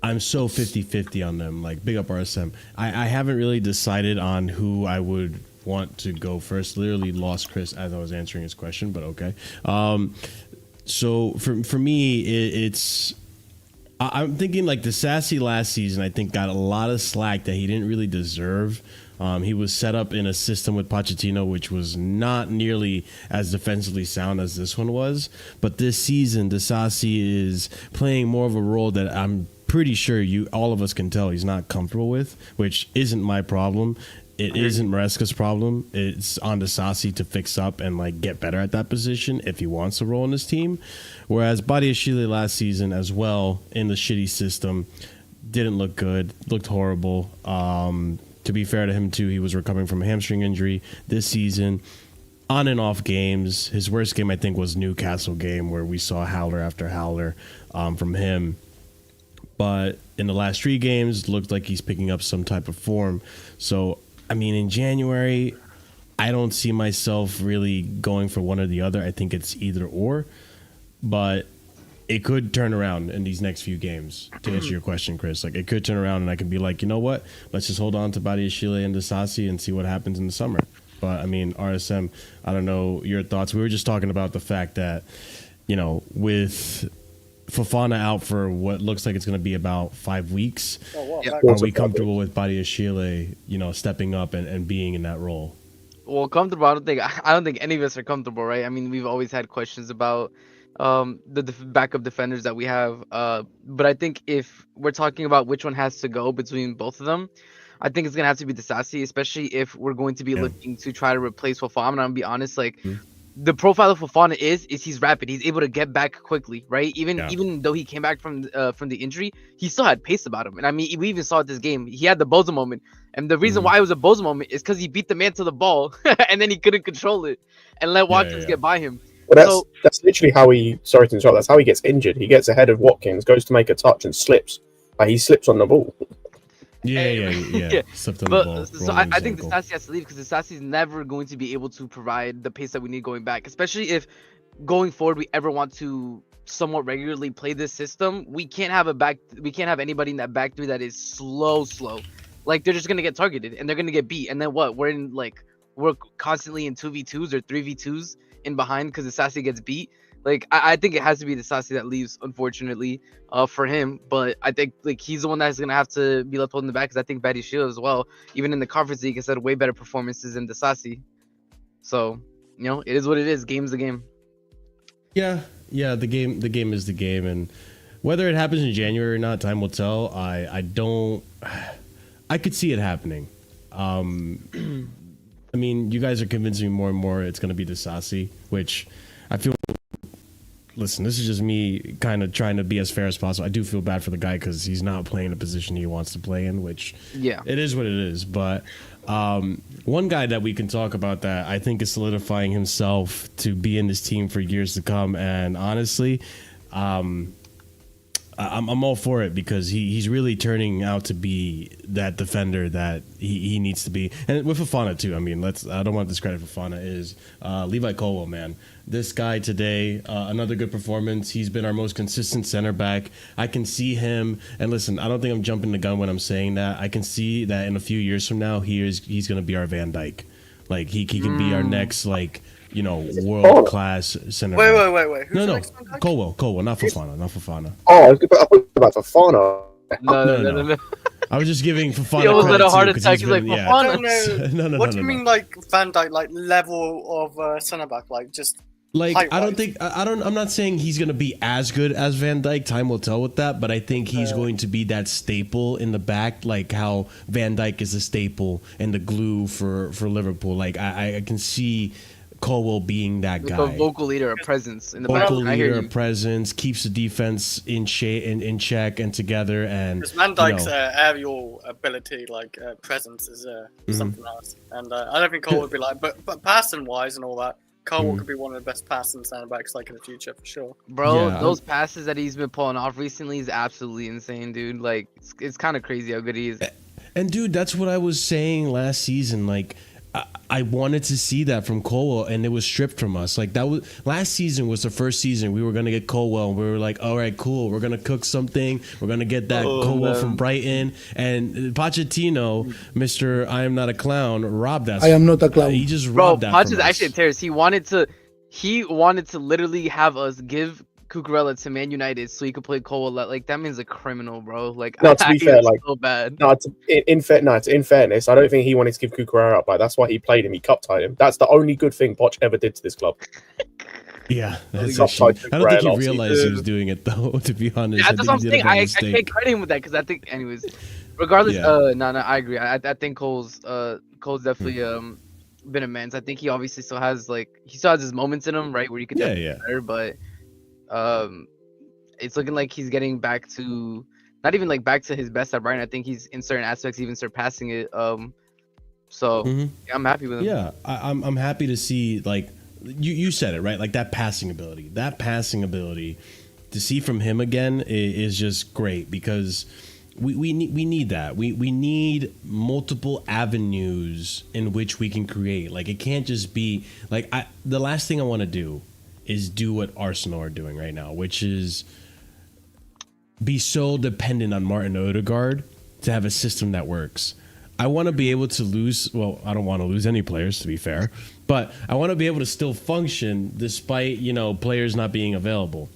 I'm so 50-50 on them. Like, big up RSM. I haven't really decided on who I would want to go first. Literally lost Chris as I was answering his question, but okay. So for me, it's I'm thinking like the Sassy last season, I think got a lot of slack that he didn't really deserve He was set up in a system with Pochettino, which was not nearly as defensively sound as this one was. But this season, Disasi is playing more of a role that I'm pretty sure all of us can tell he's not comfortable with, which isn't my problem. It isn't Maresca's problem. It's on Disasi to fix up and like get better at that position if he wants to roll in his team. Whereas Badiashile last season as well in the shitty system didn't look good, looked horrible. To be fair to him too, he was recovering from a hamstring injury this season. On and off games. His worst game I think was Newcastle game where we saw howler after howler from him. But in the last 3 games, looked like he's picking up some type of form. So I mean, in January, I don't see myself really going for one or the other. I think it's either or, but it could turn around in these next few games. To answer your question, Chris, like it could turn around, and I could be like, you know what? Let's just hold on to Badiashile and Disasi and see what happens in the summer. But I mean, RSM, I don't know your thoughts. We were just talking about the fact that, you know, with Fofana out for what looks like it's going to be about 5 weeks. Are we comfortable with Badiashile, you know, stepping up and being in that role? Well, comfortable. I don't think any of us are comfortable, right? I mean, we've always had questions about the backup defenders that we have. But I think if we're talking about which one has to go between both of them, I think it's gonna have to be Disasi, especially if we're going to be looking to try to replace Fofana. I'm gonna be honest, like. The profile of Fofana is he's rapid. He's able to get back quickly, right? Even though he came back from the injury, he still had pace about him. And I mean, we even saw it this game. He had the Boza moment, and the reason why it was a Boza moment is because he beat the man to the ball, and then he couldn't control it and let Watkins get by him. Well, that's literally how he. Sorry to interrupt. That's how he gets injured. He gets ahead of Watkins, goes to make a touch, and slips. Like he slips on the ball. Yeah. But so I think Disasi has to leave because Disasi is never going to be able to provide the pace that we need going back, especially if going forward we ever want to somewhat regularly play this system. We can't have anybody in that back three that is slow. Like they're just gonna get targeted and they're gonna get beat. And then what? We're constantly in 2v2s or 3v2s in behind because Disasi gets beat. Like I think it has to be Disasi that leaves, unfortunately, for him. But I think like he's the one that's gonna have to be left holding the back because I think Badiashile as well, even in the conference league, has had way better performances than Disasi. So you know, it is what it is. Game's the game. Yeah. The game is the game, and whether it happens in January or not, time will tell. I could see it happening. I mean, you guys are convincing me more and more it's gonna be Disasi, which I feel. Listen, this is just me kind of trying to be as fair as possible. I do feel bad for the guy because he's not playing the position he wants to play in, which it is what it is. But one guy that we can talk about that I think is solidifying himself to be in this team for years to come. And honestly, I'm all for it because he's really turning out to be that defender that he needs to be. And with Fofana too. I mean, I don't want to discredit Fofana. Is Levi Colwill, man. This guy today, another good performance. He's been our most consistent center back. I can see him, and listen, I don't think I'm jumping the gun when I'm saying that. I can see that in a few years from now, he's going to be our Van Dijk. Like he can be our next world class center. Wait. Who's No. Colwill, not Fofana. Oh, I thought about Fofana. No. I was just giving Fofana. He almost had a heart attack. He's like, Fofana. No. What do you mean, like Van Dijk, like level of centre back, like just? Like I'm not saying he's gonna be as good as Van Dijk. Time will tell with that, but I think he's going to be that staple in the back, like how Van Dijk is a staple and the glue for Liverpool. Like I can see Colwill being that guy. A vocal leader, a presence in the back. Vocal leader, a presence, keeps the defense in check and together. And Van Dijk's aerial ability, presence, is something else. And I don't think Colwill would be like, but passing wise and all that. Colwill could be one of the best passing center backs in the future for sure. Bro, those passes that he's been pulling off recently is absolutely insane, dude. Like it's kind of crazy how good he is. And dude, that's what I was saying last season. Like I wanted to see that from Colwill, and it was stripped from us. Like that was last season was the first season we were gonna get Colwill, and we were like, all right, cool, we're gonna cook something. We're gonna get that Colwill from Brighton, and Pochettino, Mr. I am not a clown, robbed us. I am not a clown. He just robbed that. Poch is actually a terrorist. He wanted to literally have us give Cucurella to Man United so he could play Colwill. Like that man's a criminal, bro. Like No, to be fair, is like so bad. no, in fairness, I don't think he wanted to give Cucurella up. Like that's why he played him. He cup tied him. That's the only good thing Poch ever did to this club. Yeah, that's Cup a shame. tied I don't think he Cucurella, realized he was doing it though. To be honest, Yeah, I that's think what I'm he did saying. it by I mistake. can't credit him with that because I think, anyways, regardless. Yeah. No, I agree. I think Cole's definitely been immense. I think he obviously still has his moments in him, right, where he could definitely Yeah. be better, but it's looking like he's getting back to not even like back to his best at Brighton. I think he's in certain aspects even surpassing it. So yeah, I'm happy with him. Yeah, I'm happy to see, like you said it right, like that passing ability to see from him again is just great, because we need that. We need multiple avenues in which we can create. Like it can't just be like the last thing I want to do is do what Arsenal are doing right now, which is be so dependent on Martin Odegaard to have a system that works. I want to be able to lose. Well, I don't want to lose any players, to be fair, but I want to be able to still function despite players not being available.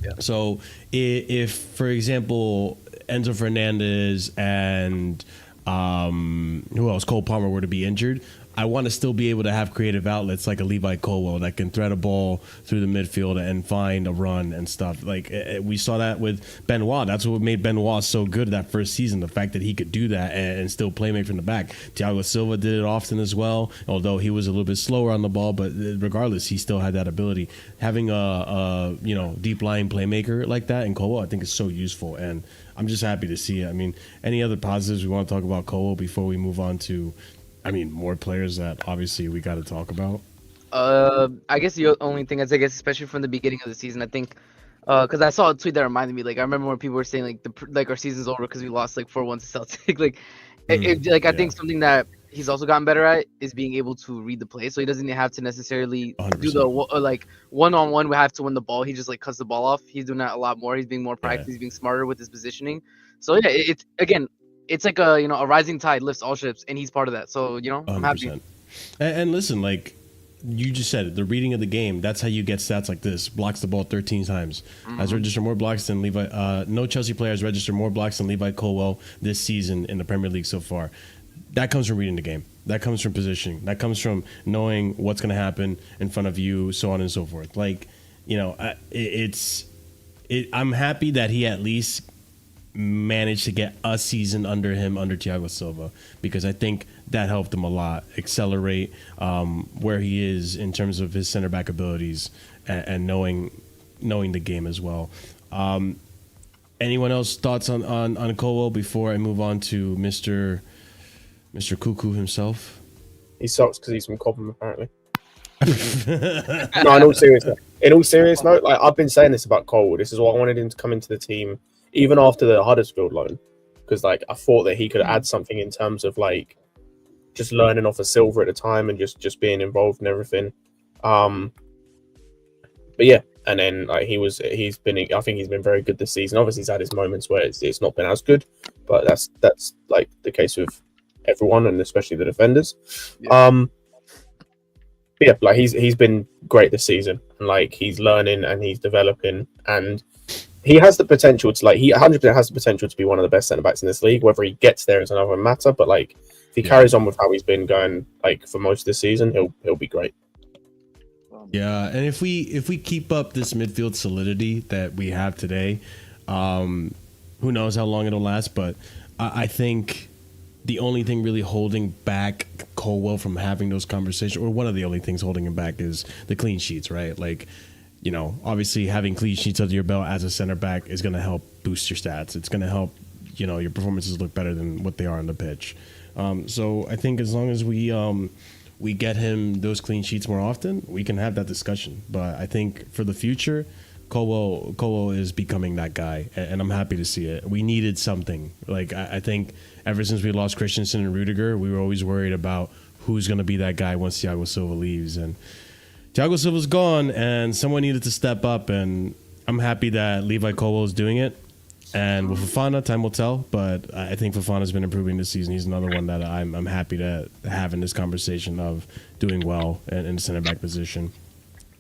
Yeah. So if for example, Enzo Fernandez and who else, Cole Palmer, were to be injured, I want to still be able to have creative outlets like a Levi Colwill that can thread a ball through the midfield and find a run and stuff. Like we saw that with Benoit. That's what made Benoit so good that first season, the fact that he could do that and still play make from the back. Thiago Silva did it often as well, although he was a little bit slower on the ball, but regardless, he still had that ability. Having a deep lying playmaker like that in Colwill, I think is so useful, and I'm just happy to see it. I mean, any other positives we want to talk about Colwill before we move on to more players that obviously we got to talk about? I guess the only thing is, especially from the beginning of the season, I think, because I saw a tweet that reminded me. Like, I remember when people were saying our season's over because we lost 4-1 to Celtic. I think something that he's also gotten better at is being able to read the play. So he doesn't have to necessarily 100%. do the one-on-one. We have to win the ball. He just cuts the ball off. He's doing that a lot more. He's being more proactive. He's being smarter with his positioning. So yeah, it's like a rising tide lifts all ships, and he's part of that. So I'm happy. And listen, like you just said it, the reading of the game. That's how you get stats like this. Blocks the ball 13 times. Has registered more blocks than Levi. No Chelsea player has registered more blocks than Levi Colwill this season in the Premier League so far. That comes from reading the game. That comes from positioning. That comes from knowing what's going to happen in front of you, so on and so forth. I'm happy that he at least managed to get a season under Thiago Silva, because I think that helped him a lot accelerate where he is in terms of his center back abilities and knowing the game as well. Anyone else thoughts on Colwill before I move on to Mr. Cuckoo himself? He sucks because he's from Cobham, apparently. No, in all seriousness, no. Like I've been saying this about Colwill. This is why I wanted him to come into the team, even after the Huddersfield loan, because I thought that he could add something in terms of just learning off of Silva at the time and just being involved in everything. But yeah, and then I think he's been very good this season. Obviously, he's had his moments where it's not been as good, but that's the case with everyone, and especially the defenders. Yeah. But yeah, he's been great this season, and he's learning and he's developing, and he has the potential to he 100% has the potential to be one of the best centre backs in this league. Whether he gets there is another matter, but if he carries on with how he's been going for most of the season, he'll be great. Yeah, and if we keep up this midfield solidity that we have today, who knows how long it'll last, but I think the only thing really holding back Colwill from having those conversations, or one of the only things holding him back, is the clean sheets, right? Obviously having clean sheets under your belt as a center back is going to help boost your stats. It's going to help, your performances look better than what they are on the pitch. So I think as long as we get him those clean sheets more often, we can have that discussion. But I think for the future, Colwill is becoming that guy, and I'm happy to see it. We needed something. I think ever since we lost Christensen and Rudiger, we were always worried about who's going to be that guy once Thiago Silva leaves. And Thiago Silva's gone, and someone needed to step up, and I'm happy that Levi Colwill is doing it. And with Fofana, time will tell, but I think Fofana's been improving this season. He's another one that I'm happy to have in this conversation of doing well in the center back position.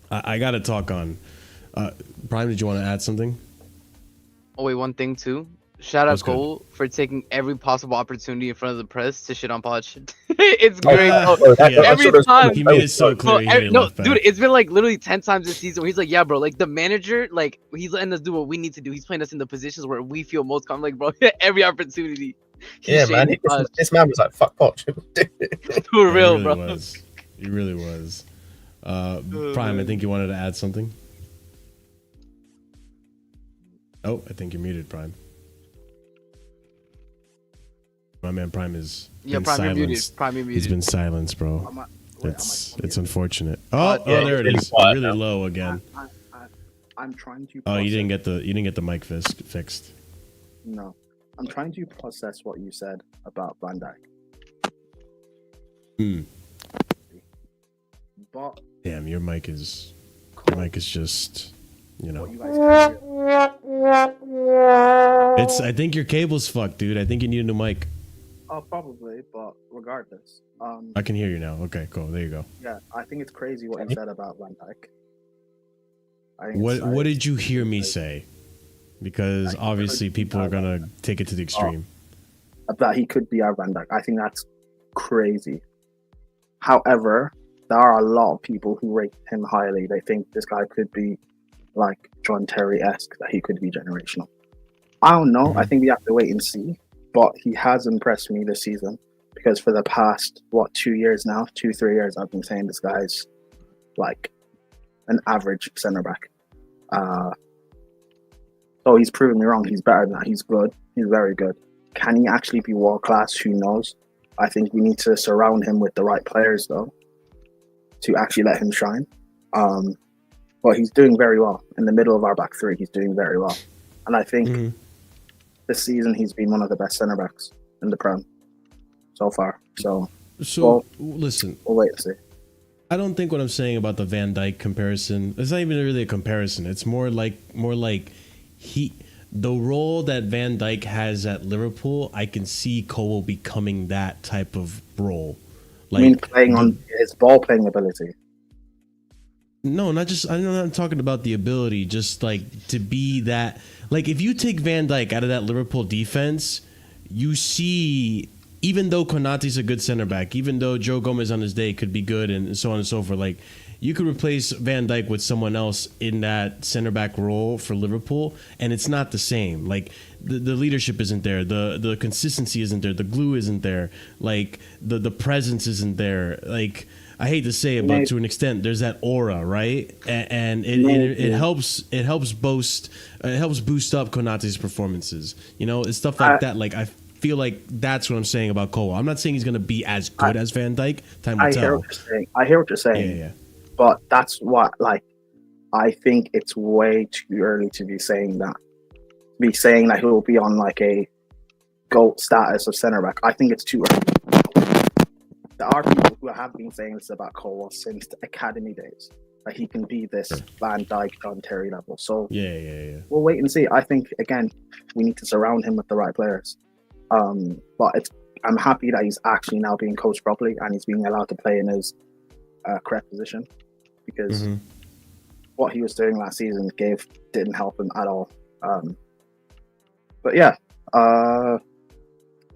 I got to talk on Prime, did you want to add something? Oh wait, one thing too. Shout out That's good. Cole for taking every possible opportunity in front of the press to shit on Poch. It's great. Yeah. bro. Yeah. Every time. He made it so clear. he hated No, left back. dude, it's been like literally 10 times this season where he's like, yeah, bro, like the manager, like he's letting us do what we need to do. He's playing us in the positions where we feel most comfortable. Like, bro, every opportunity. Yeah, man. This man was like, fuck Poch. For real, he really bro. Was. He really was. Prime, I think you wanted to add something. Oh, I think you're muted, Prime. My man Prime is Yeah, been Prime, you're muted. silenced. Prime, you're He's muted. been silenced, bro. It's unfortunate. Oh, yeah, there it really is. quiet Really now. low again. I'm trying to. Oh, you didn't process- get the mic fixed. No, I'm trying to process what you said about Van Dijk. Hmm. But Damn, your mic is just, you know. what you guys can hear. It's. I think your cable's fucked, dude. I think you need a new mic. Oh, probably, but regardless, I can hear you now. Okay, cool. There you go. yeah, I think it's crazy what you said about Van Dijk. I think What did you hear me say? Because Like, obviously people are gonna take it to the extreme. that he could be our Van Dijk? I think that's crazy. However, there are a lot of people who rate him highly. They think this guy could be like John Terry-esque, that he could be generational. I don't know. I think we have to wait and see. But he has impressed me this season because for the past, 2 years now, 3 years, I've been saying this guy's like an average centre back. So he's proven me wrong. He's better than that. He's good. He's very good. Can he actually be world class? Who knows? I think we need to surround him with the right players though to actually let him shine. But he's doing very well in the middle of our back three. He's doing very well, and I think this season he's been one of the best centre backs in the Prem so far. So listen, we'll wait and see. I don't think what I'm saying about the Van Dijk comparison, it's not even really a comparison. It's more like the role that Van Dijk has at Liverpool, I can see Colwill becoming that type of role. I mean, playing on his ball playing ability. No, not just. I'm not talking about the ability. Just like to be that. Like if you take Van Dijk out of that Liverpool defense, you see. Even though Konate's a good center back, even though Joe Gomez on his day could be good and so on and so forth, like you could replace Van Dijk with someone else in that center back role for Liverpool, and it's not the same. Like the leadership isn't there, the consistency isn't there, the glue isn't there, like the presence isn't there. Like I hate to say it, but to an extent, there's that aura, right? And it helps boost up Konate's performances. You know, it's stuff like that. Like I feel like that's what I'm saying about Cole. I'm not saying he's going to be as good as Van Dijk. Time will tell. I hear what you're saying. Yeah. But that's what, like, I think it's way too early to be saying that. Be saying that he'll be on like a GOAT status of centre back. I think it's too early. There are people who have been saying this about Cole since the academy days. That he can be this Van Dijk, John Terry level. So Yeah. we'll wait and see. I think again we need to surround him with the right players. But I'm happy that he's actually now being coached properly and he's being allowed to play in his correct position, because what he was doing last season didn't help him at all. But yeah, and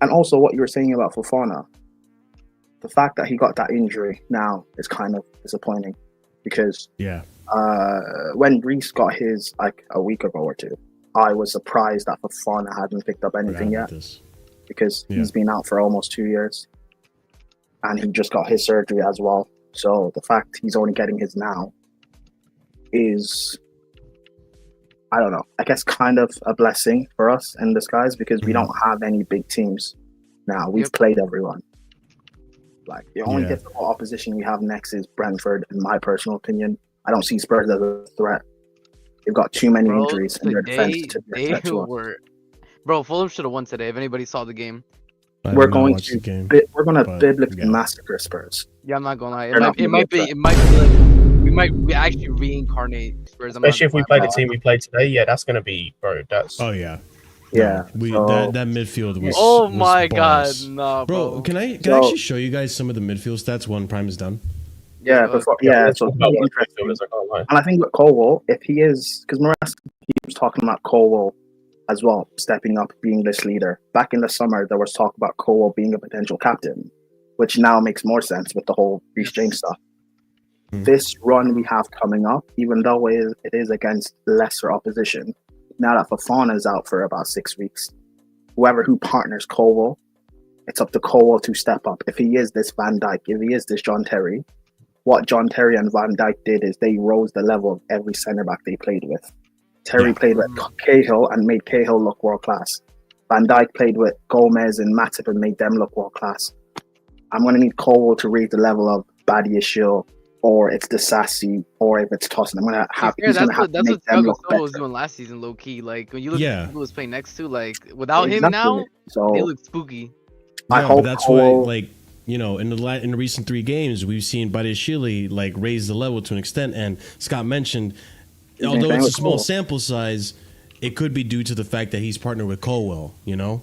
also what you were saying about Fofana, the fact that he got that injury now is kind of disappointing, because when Reece got his like a week ago or two, I was surprised that Fofana hadn't picked up anything yet. Because he's been out for almost 2 years and he just got his surgery as well. So the fact he's only getting his now is, I don't know, I guess kind of a blessing for us in disguise, because we don't have any big teams now. We've played everyone. Like the only difficult opposition we have next is Brentford, in my personal opinion. I don't see Spurs as a threat. They've got too many injuries in their defense to be a threat to us. Bro, Fulham should have won today. If anybody saw the game, we're going to biblically massacre Spurs. Yeah, I'm not gonna lie. It might be like we actually reincarnate Spurs. Especially if we play the team we played today. Yeah, that's gonna be, bro. That's yeah. That midfield was. Oh was my balls. god, no, bro. Can I actually show you guys some of the midfield stats one Prime is done? Yeah, let's so talk about it's one of the interesting. midfielders, I can't lie. And I think with Colwill, if he is, because Maresca keeps talking about Colwill as well, stepping up, being this leader. Back in the summer, there was talk about Colwill being a potential captain, which now makes more sense with the whole Reece James stuff. This run we have coming up, even though it is against lesser opposition, now that Fofana is out for about 6 weeks, who partners Colwill, it's up to Colwill to step up. If he is this Van Dijk, if he is this John Terry, what John Terry and Van Dijk did is they rose the level of every centre back they played with. Terry played with Cahill and made Cahill look world class. Van Dijk played with Gomez and Matip and made them look world class. I'm going to need Colwill to raise the level of Badiashile, or it's the Sassy, or if it's Tosin. I'm going to have. Yeah, that's what Thiago was doing last season, low key. Like when you look at who was playing next to, like without him now, they look spooky. I hope that's Colwill, why, like, you know, in the recent 3 games, we've seen Badiashile like raise the level to an extent. And Scott mentioned, although it's a small sample size, it could be due to the fact that he's partnered with Colwill, you know?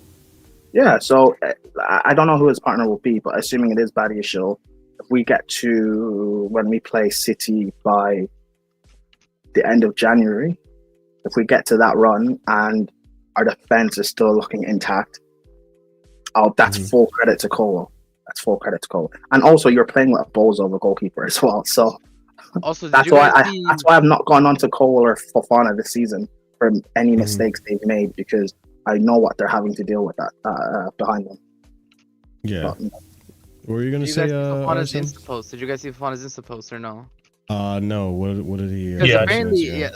Yeah, so I don't know who his partner will be, but assuming it is Badiashile, if we get to when we play City by the end of January, if we get to that run and our defense is still looking intact, that's full credit to Colwill. That's full credit to Colwill. And also, you're playing with a bozo goalkeeper as well, so also that's why I've not gone on to Colwill or Fofana this season for any mistakes they've made, because I know what they're having to deal with that behind them. Yeah. But, what were you gonna say? Fofana's Insta post. Did you guys see Fofana's Insta post or no? No. What did he?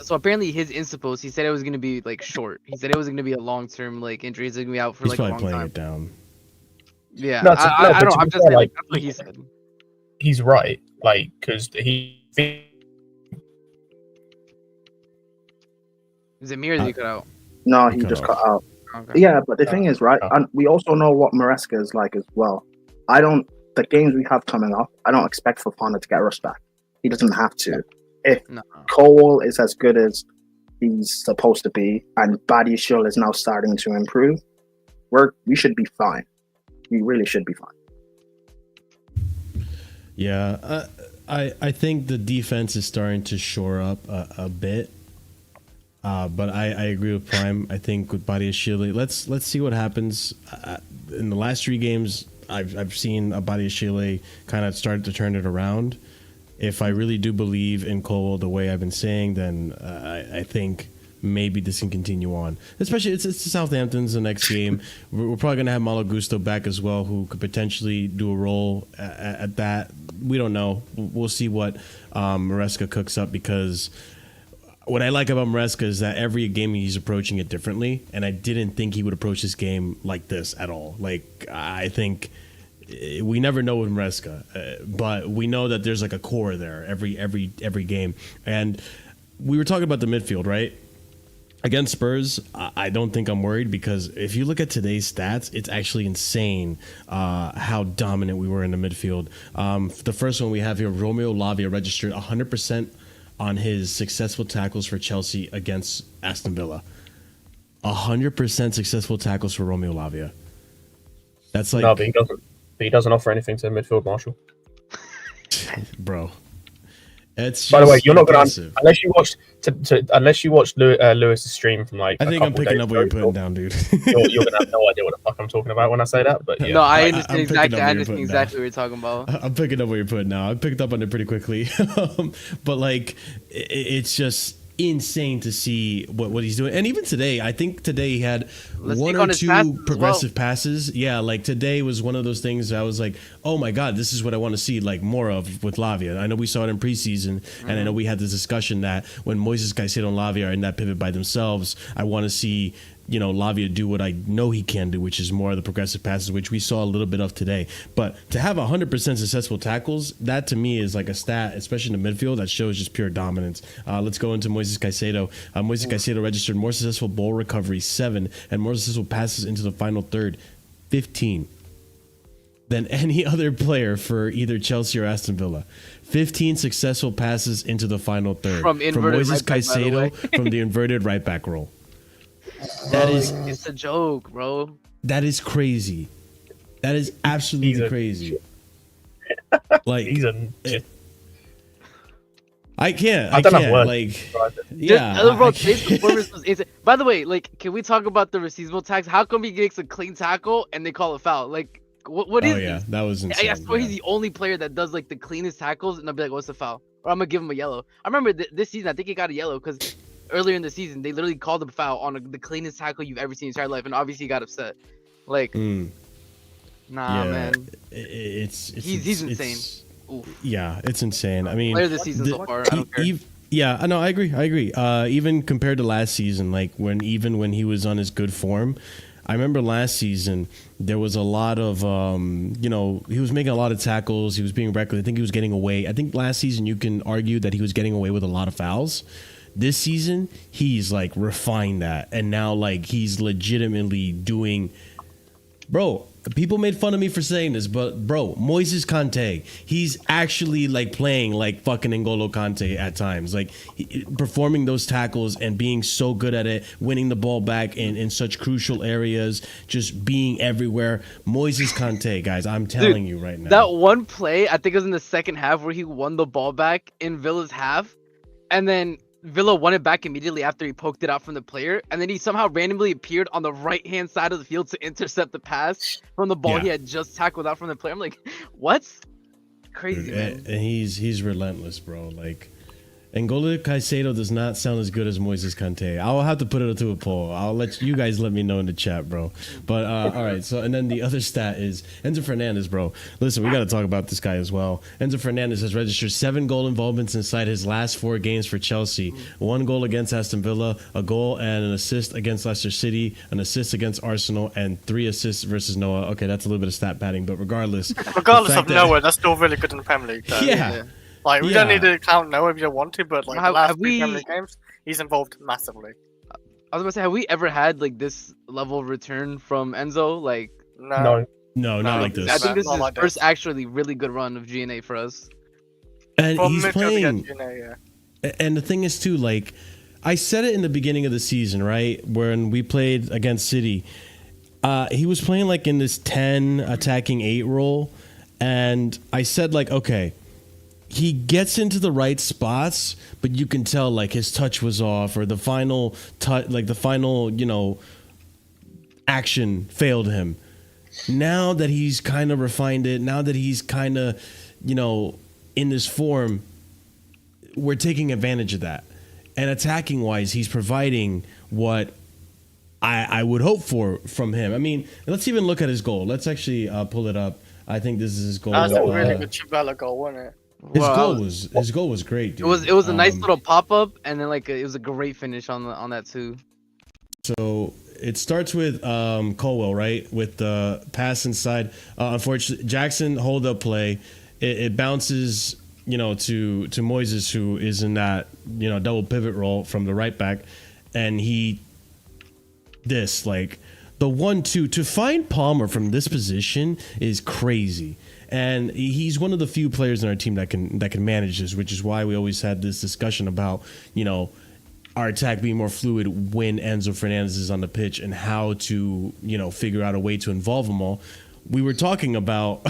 So apparently his Insta post, he said it was gonna be like short. He said it was gonna be a long term like injury. He's gonna be out for like a long time. He's probably playing it down. Yeah, I don't know. I'm just saying, like, that's what he said. He's right, like, because he. Is it me or did he cut out? No, he just cut out. Okay. Yeah, but the thing is, right, and we also know what Maresca is like as well. The games we have coming up, I don't expect Fofana to get rushed back. He doesn't have to. If Colwill is as good as he's supposed to be, and Badiashile is now starting to improve, we should be fine. We really should be fine. Yeah, I think the defense is starting to shore up a bit. But I agree with Prime. I think with Badiashile, let's see what happens. In the last 3 games, I've seen a Badiashile kind of start to turn it around. If I really do believe in Colwill the way I've been saying, then I think maybe this can continue on. Especially it's Southampton's the next game. We're probably gonna have Malo Gusto back as well, who could potentially do a role at that. We don't know. We'll see what Maresca cooks up, because what I like about Maresca is that every game he's approaching it differently, and I didn't think he would approach this game like this at all. Like, I think we never know with Maresca, but we know that there's like a core there every game. And we were talking about the midfield, right? Against Spurs, I don't think I'm worried, because if you look at today's stats, it's actually insane how dominant we were in the midfield. The first one we have here, Romeo Lavia registered 100% on his successful tackles for Chelsea against Aston Villa. 100% successful tackles for Romeo Lavia. That's like... No, but he doesn't offer anything to the midfield, Marshall. Bro. It's By the way, you're not going to... Unless you watched Lewis's stream from like... I think I'm picking up what you're putting down, dude. you're going to have no idea what the fuck I'm talking about when I say that, but yeah. No, I understand exactly what you're talking about. I'm picking up what you're putting now. I picked up on it pretty quickly. But like, it's just insane to see what he's doing. And even today, I think today he had one or two progressive passes. Yeah, like today was one of those things I was like, oh my God, this is what I want to see like more of with Lavia. I know we saw it in preseason, and I know we had this discussion that when Moises Caicedo and Lavia are in that pivot by themselves, I want to see, you know, Lavia do what I know he can do, which is more of the progressive passes, which we saw a little bit of today. But to have 100% successful tackles, that to me is like a stat, especially in the midfield, that shows just pure dominance. Let's go into Moises Caicedo. Moises Caicedo registered more successful ball recovery, 7, and more successful passes into the final third, 15, than any other player for either Chelsea or Aston Villa. 15 successful passes into the final third from Moises Caicedo from the inverted right back role. It's a joke, bro. That is crazy. That is absolutely crazy. Like I can't. I don't have can't. words. Like, Yeah, yeah. bro, today's performance was insane. By the way, like, can we talk about the receivable tags? How come he makes a clean tackle and they call a foul? Like, what is yeah, this? that was insane. I swear yeah. he's the only player that does like the cleanest tackles, and I'll be like, "What's the foul?" Or I'm gonna give him a yellow. I remember this season, I think he got a yellow because earlier in the season they literally called him a foul on the cleanest tackle you've ever seen in your entire life, and obviously he got upset. Like, nah, Yeah, man, It's he's insane. it's- Oof. yeah, it's insane. I mean, Player this season so far. I don't care. yeah, I know. I agree. Even compared to last season, like when he was on his good form, I remember last season there was a lot of he was making a lot of tackles. He was being reckless. I think he was getting away. I think last season you can argue that he was getting away with a lot of fouls. This season he's like refined that, and now like he's legitimately doing. Bro, people made fun of me for saying this, but bro, Moises Kante, he's actually like playing like fucking N'Golo Kante at times, like performing those tackles and being so good at it, winning the ball back in such crucial areas, just being everywhere. Moises Kante, guys, I'm telling you right now. That one play, I think it was in the second half where he won the ball back in Villa's half, and then Villa won it back immediately after he poked it out from the player, and then he somehow randomly appeared on the right-hand side of the field to intercept the pass from the ball he had just tackled out from the player. I'm like, what? Crazy, man. And he's relentless, bro. Like, N'Golo Caicedo does not sound as good as Moises Kante. I'll have to put it to a poll. I'll let you guys let me know in the chat, bro. But all right. So and then the other stat is Enzo Fernandez, bro. Listen, we got to talk about this guy as well. Enzo Fernandez has registered 7 goal involvements inside his last 4 games for Chelsea. 1 goal against Aston Villa, a goal and an assist against Leicester City, an assist against Arsenal, and 3 assists versus Noah. Okay, that's a little bit of stat padding, but regardless Regardless of Noah, that's still really good in the Premier League. Though. Yeah. Like, we don't need to count Noah if you don't want to, but like the last 3 Premier League games, he's involved massively. I was gonna say, have we ever had like this level of return from Enzo? Like, No, not like this. I think this is his like first this. actually really good run of GNA for us. And From he's midfield playing. against United, And the thing is, too, like, I said it in the beginning of the season, right? When we played against City. He was playing, like, in this 10 attacking 8 role. And I said, like, okay, he gets into the right spots, but you can tell, like, his touch was off or the final touch, like, the final, action failed him. Now that he's kind of refined it, now that he's kind of, in this form, we're taking advantage of that. And attacking wise, he's providing what I would hope for from him. I mean, let's even look at his goal. Let's actually pull it up. I think this is his goal. That was a really good Chibella goal, wasn't it? His goal was great, dude. It was a nice little pop up, and then like it was a great finish on that too. So it starts with Colwill, right, with the pass inside. Unfortunately, Jackson hold up play. It bounces, to Moises, who is in that double pivot role from the right back, and the 1-2 to find Palmer from this position is crazy. And he's one of the few players in our team that can manage this, which is why we always had this discussion about, our attack being more fluid when Enzo Fernandez is on the pitch and how to, figure out a way to involve them all. We were talking about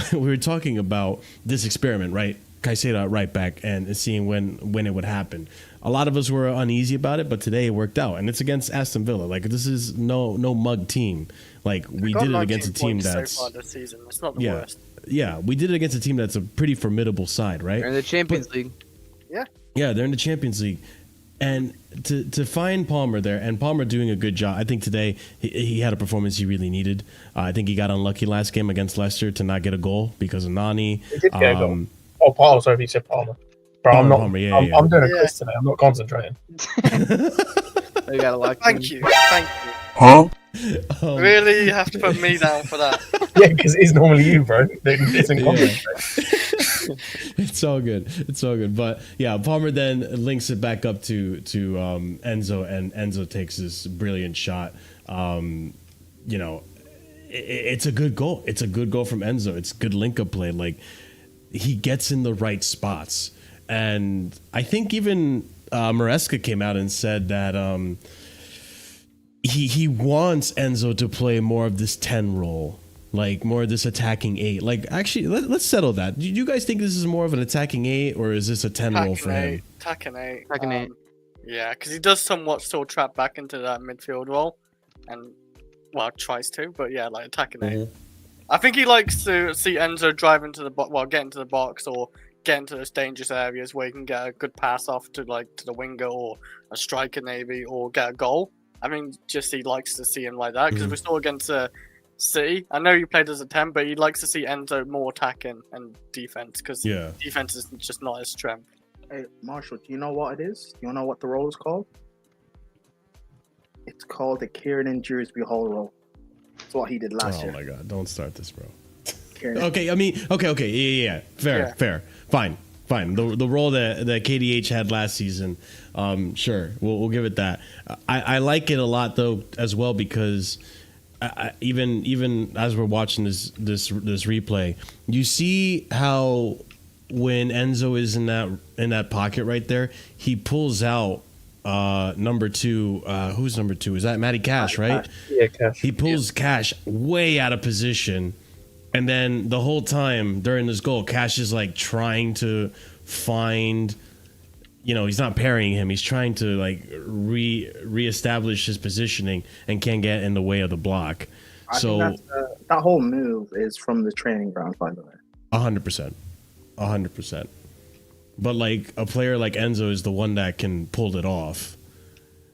this experiment, right? Caicedo at right back and seeing when it would happen. A lot of us were uneasy about it, but today it worked out, and it's against Aston Villa. Like, this is no mug team. Like, we did it against a team that's so far this season. It's not the worst. Yeah, we did it against a team that's a pretty formidable side, right? They're in the Champions League. Yeah, they're in the Champions League. And to find Palmer there, and Palmer doing a good job. I think today he had a performance he really needed. I think he got unlucky last game against Leicester to not get a goal because of Noni. He did get a goal. Oh, Palmer, sorry if you said Palmer. Bro, I'm not. Palmer, I'm doing a quiz today. I'm not concentrating. They got a lot. Thank you. Huh? Really, you have to put me down for that. Yeah, because it's normally you, bro. It's in It's all good. But yeah, Palmer then links it back up to Enzo, and Enzo takes this brilliant shot. It's a good goal. It's a good goal from Enzo. It's good link-up play. Like, he gets in the right spots. And I think even Maresca came out and said that he wants Enzo to play more of this 10 role. like more of this attacking 8? Like, actually, let's settle that. Do you guys think this is more of an attacking 8, or is this a 10 role for him? Attacking 8. Attacking 8. Yeah, because he does somewhat still trap back into that midfield role, and well, tries to, but yeah, like attacking 8. I think he likes to see Enzo drive into the get into the box or get into those dangerous areas where he can get a good pass off to the winger or a striker maybe, or get a goal. I mean, just he likes to see him like that because we saw against City. I know he played as a 10, but he likes to see Enzo more attacking and defense because defense is just not his strength. Hey, Marshall, do you know what it is? Do you know what the role is called? It's called the Kieran Dewsbury Hall role. That's what he did last year. Oh my God! Don't start this, bro. Kieran. Okay, I mean, okay, yeah. Fair, fine. The role that KDH had last season, sure, we'll give it that. I like it a lot though as well because even as we're watching this replay, you see how when Enzo is in that pocket right there, he pulls out number 2. Who's number 2? Is that Matty Cash, right? Yeah, Cash. He pulls Cash way out of position. And then the whole time during this goal, Cash is like trying to find, he's not parrying him. He's trying to like reestablish his positioning and can't get in the way of the block. I think that whole move is from the training ground, by the way. 100%. But like a player like Enzo is the one that can pull it off.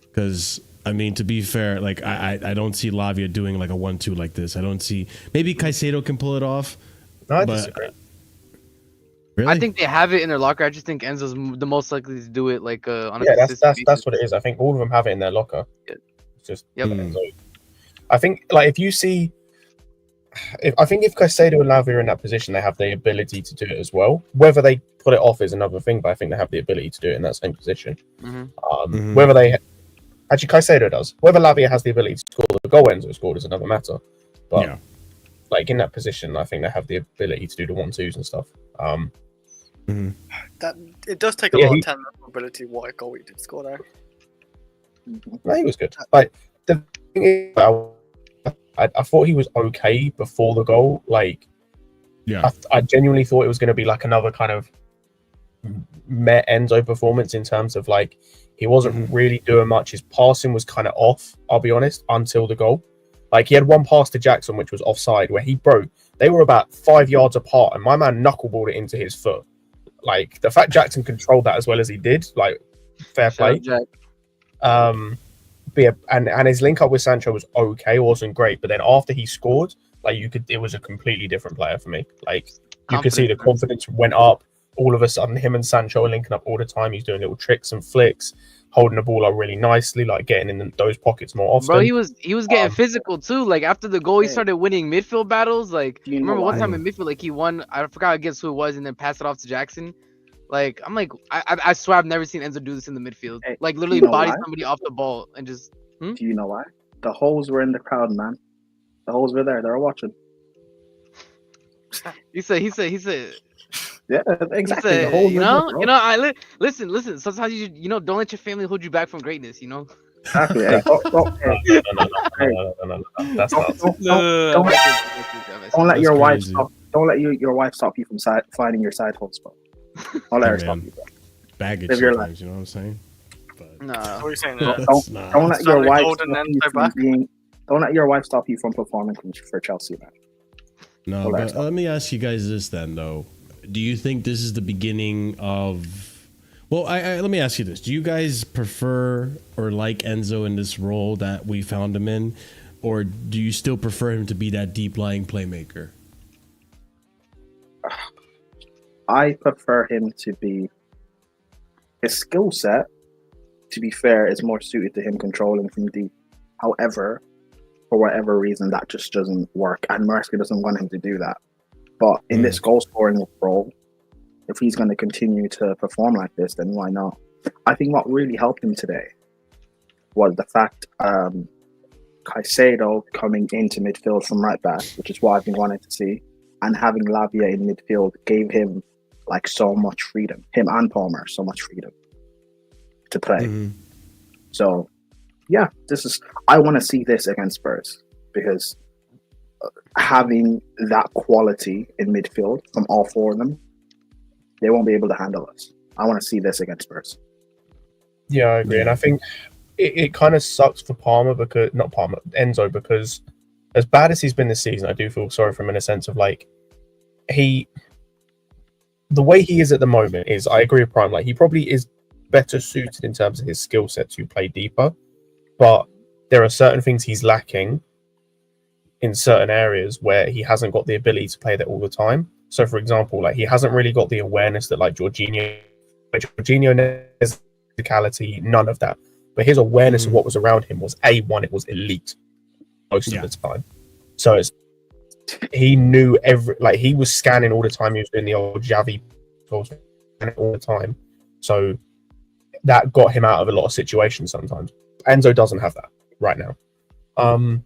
Because I mean, to be fair, like I don't see Lavia doing like a 1-2 like this. I don't see. Maybe Caicedo can pull it off. No, I disagree. Really? I think they have it in their locker. I just think Enzo's the most likely to do it like on a that's what it is. I think all of them have it in their locker. Yeah. It's just Enzo. I think like if you see. I think if Caicedo and Lavia are in that position, they have the ability to do it as well. Whether they put it off is another thing, but I think they have the ability to do it in that same position. Whether they actually Caicedo does. Whether Lavia has the ability to score the goal Enzo scored is another matter. But like in that position, I think they have the ability to do the 1-2s and stuff. That it does take a lot of technical ability. What a goal he did score there. No, he was good. Like the thing is, I thought he was okay before the goal. Like, I genuinely thought it was going to be like another kind of Met Enzo performance in terms of like he wasn't really doing much. His passing was kind of off, I'll be honest, until the goal. Like he had one pass to Jackson which was offside where he broke. They were about 5 yards apart and my man knuckleballed it into his foot. Like the fact Jackson controlled that as well as he did, like fair play. But yeah, and his link up with Sancho was okay, wasn't great. But then after he scored, like it was a completely different player for me. Like you could see the confidence went up. All of a sudden, him and Sancho are linking up all the time. He's doing little tricks and flicks, holding the ball up really nicely, like getting in those pockets more often. Bro, he was getting physical too. Like after the goal, he started winning midfield battles. Like remember one time in midfield, like he won. I forgot against who it was, and then passed it off to Jackson. Like I'm like, I swear I've never seen Enzo do this in the midfield. Hey, like literally body somebody off the ball and just. Do you know why? The hoes were in the crowd, man. The hoes were there. They were watching. He said. Yeah, exactly. Said, listen. Sometimes don't let your family hold you back from greatness. Exactly. Hey, don't let your wife stop. Don't let your wife stop you from finding your side hole spot. Don't let her stop you. Baggage sometimes, you know what I'm saying? No. What are you saying? Don't let your wife stop you from being. Don't let your wife stop you from performing for Chelsea, man. No, but let me ask you guys this then, though. Do you think this is the beginning of? Well, let me ask you this: do you guys prefer or like Enzo in this role that we found him in, or do you still prefer him to be that deep lying playmaker? I prefer him to be. His skill set, to be fair, is more suited to him controlling from deep. However, for whatever reason, that just doesn't work, and Maresca doesn't want him to do that. But in this goal-scoring role, if he's going to continue to perform like this, then why not? I think what really helped him today was the fact Caicedo coming into midfield from right back, which is what I've been wanting to see, and having Lavia in midfield gave him like so much freedom. Him and Palmer, so much freedom to play. So, yeah, I want to see this against Spurs because having that quality in midfield from all four of them, they won't be able to handle us. I want to see this against Spurs. Yeah, I agree. And I think it kind of sucks for Enzo, because as bad as he's been this season, I do feel sorry for him in a sense of like, the way he is at the moment is, I agree with Prime, like he probably is better suited in terms of his skill set to play deeper, but there are certain things he's lacking in certain areas where he hasn't got the ability to play that all the time. So for example, like he hasn't really got the awareness that like Jorginho has physicality, none of that. But his awareness of what was around him was A1, it was elite most of the time. So he knew he was scanning all the time. He was doing the old Javi all the time. So that got him out of a lot of situations sometimes. Enzo doesn't have that right now. And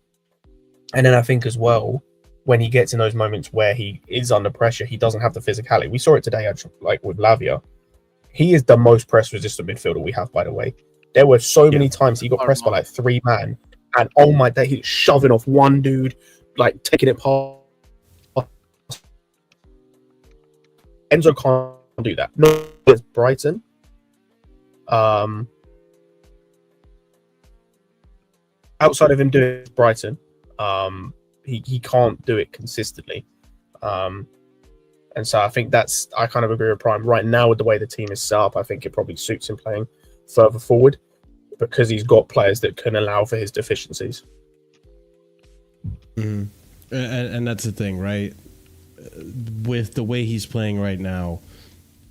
then I think as well, when he gets in those moments where he is under pressure, he doesn't have the physicality. We saw it today, actually, like with Lavia. He is the most press-resistant midfielder we have, by the way. There were so many times he got pressed by like 3 man, and oh my day, he's shoving off one dude, like taking it past. Enzo can't do that. No, it's Brighton. Outside of him doing Brighton, he can't do it consistently. And so I think I kind of agree with Prime. Right now, with the way the team is set up, I think it probably suits him playing further forward because he's got players that can allow for his deficiencies. And that's the thing, right? With the way he's playing right now,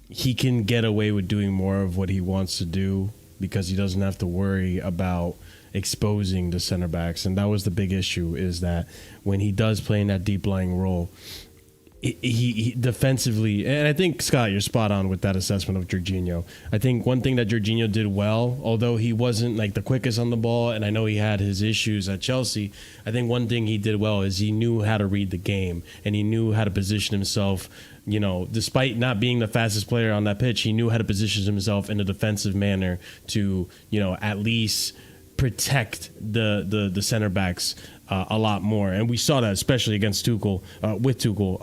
he can get away with doing more of what he wants to do because he doesn't have to worry about exposing the center backs. And that was the big issue, is that when he does play in that deep lying role, he defensively, and I think, Scott, you're spot on with that assessment of Jorginho. I think one thing that Jorginho did well, although he wasn't like the quickest on the ball, and I know he had his issues at Chelsea, I think one thing he did well is he knew how to read the game, and he knew how to position himself. You know, despite not being the fastest player on that pitch, he knew how to position himself in a defensive manner to, you know, at least protect the center backs a lot more. And we saw that especially against Tuchel, with Tuchel,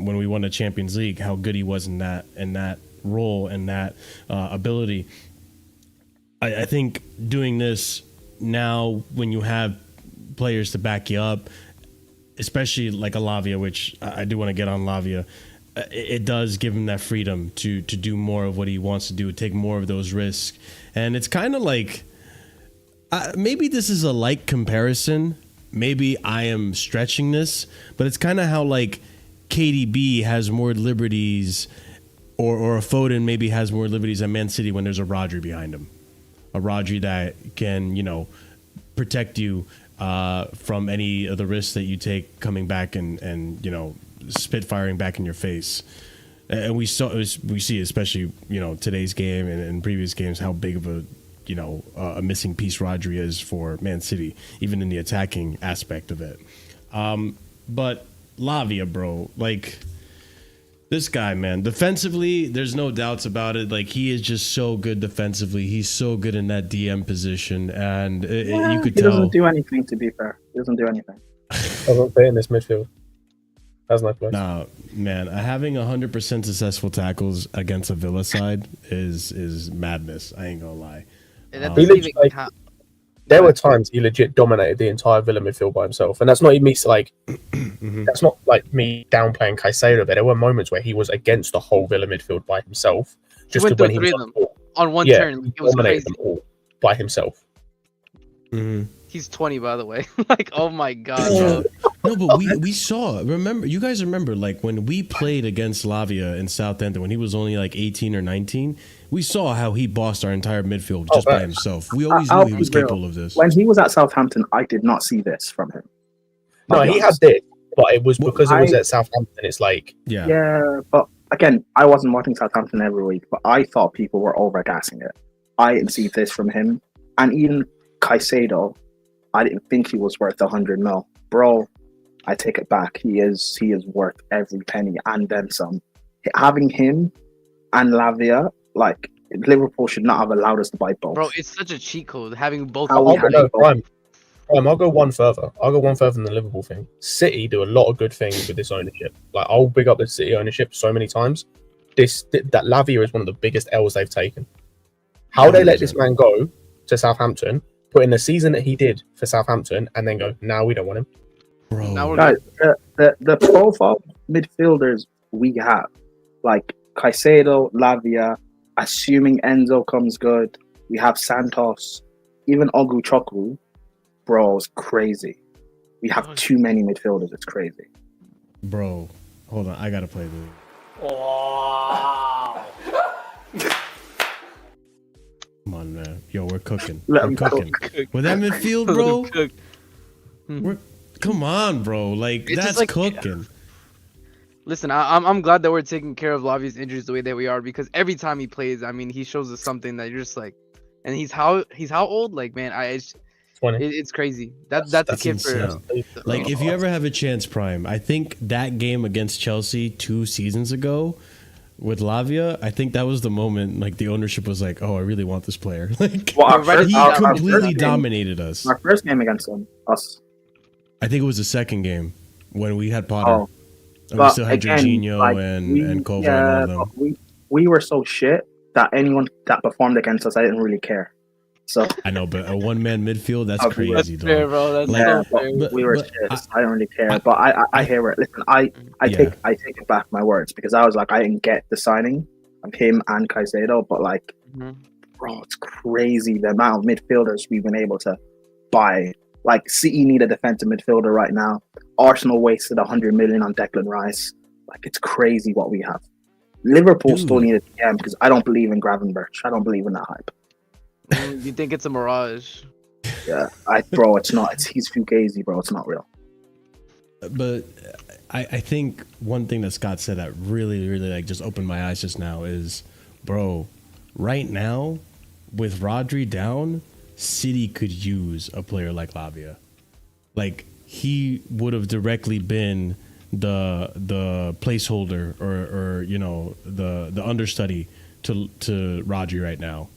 when we won the Champions League, how good he was in that role and that ability. I think doing this now when you have players to back you up, especially like a Lavia, which I do want to get on Lavia, it does give him that freedom to do more of what he wants to do, take more of those risks. And it's kind of like, maybe this is a like comparison. Maybe I am stretching this, but it's kind of how like KDB has more liberties, or a Foden maybe has more liberties at Man City when there's a Rodri behind him. A Rodri that can, you know, protect you from any of the risks that you take coming back and you know, spitfiring back in your face. And we see, especially, you know, today's game and previous games, how big of a, you know, a missing piece Rodri is for Man City, even in the attacking aspect of it. But Lavia, bro, like this guy, man, defensively, there's no doubts about it. Like, he is just so good defensively. He's so good in that DM position, and you could tell. He doesn't do anything, to be fair. He doesn't do anything. Doesn't play in this midfield. That's my place. Nah, man, having 100% successful tackles against a Villa side is madness. I ain't gonna lie. There were times he legit dominated the entire Villa midfield by himself, and that's not even me. Like, that's not like me downplaying Caicedo. But there were moments where he was against the whole Villa midfield by himself. Just when he was on one turn, he dominated them all by himself. He's 20, by the way. Like, oh my god. No, but we saw. Remember, you guys remember, like when we played against Lavia in Southampton when he was only like 18 or 19. We saw how he bossed our entire midfield just by himself. We always knew he was capable of this. When he was at Southampton, I did not see this from him. No, he had this, but it was because it was at Southampton. It's like yeah, but again, I wasn't watching Southampton every week, but I thought people were overgassing it. I didn't see this from him, and even Caicedo, I didn't think he was worth 100 mil, bro. I take it back. He is worth every penny and then some. Having him and Lavia, like, Liverpool should not have allowed us to buy both. Bro, it's such a cheat code having both. Prime. I'll go one further. I'll go one further than the Liverpool thing. City do a lot of good things with this ownership. Like, I'll big up the City ownership so many times. That Lavia is one of the biggest L's they've taken. How they let this man go to Southampton, put in the season that he did for Southampton, and then go, now we don't want him. Bro. Guys, the profile midfielders we have, like Caicedo, Lavia, assuming Enzo comes good, we have Santos, even Ogu Chukwu, bro, it's crazy. We have too many midfielders, it's crazy. Bro, hold on, I gotta play this. Wow. Come on, man. Yo, we're cooking. Let We're him cooking. cook. With that midfield, bro. Cook. Come on, bro. Like, It's that's just like- cooking. Listen, I'm glad that we're taking care of Lavia's injuries the way that we are, because every time he plays, I mean, he shows us something that you're just like, and he's how old? Like, man, it's 20. it's crazy. That's a kid insane. for Like, if you ever have a chance, Prime, I think that game against Chelsea 2 seasons ago with Lavia, I think that was the moment, like, the ownership was like, oh, I really want this player. Like, Well, he our completely first game- dominated us. Our first game against us. I think it was the second game when we had Potter. Oh, And we but still had again, Jorginho like, and Colwill yeah, and all of but them. we were so shit that anyone that performed against us, I didn't really care. So I know, but a one-man midfield, that's Okay, that's crazy, fair, dog. bro. That's Like, so yeah, fair. but we were but shit. I don't really care. But I hear it. Listen, I take it back my words, because I was like, I didn't get the signing of him and Caicedo, but like, Mhm. bro, it's crazy the amount of midfielders we've been able to buy. Like, City need a defensive midfielder right now. Arsenal wasted 100 million on Declan Rice. Like, it's crazy what we have. Liverpool still Dude. need a DM, because I don't believe in Gravenberch. I don't believe in that hype. You think it's a mirage? Yeah, bro, it's not. He's fugazi, bro. It's not real. But I think one thing that Scott said that really, really like just opened my eyes just now is, bro, right now with Rodri down, City could use a player like Lavia. Like, he would have directly been the placeholder or you know the understudy to Rodri right now.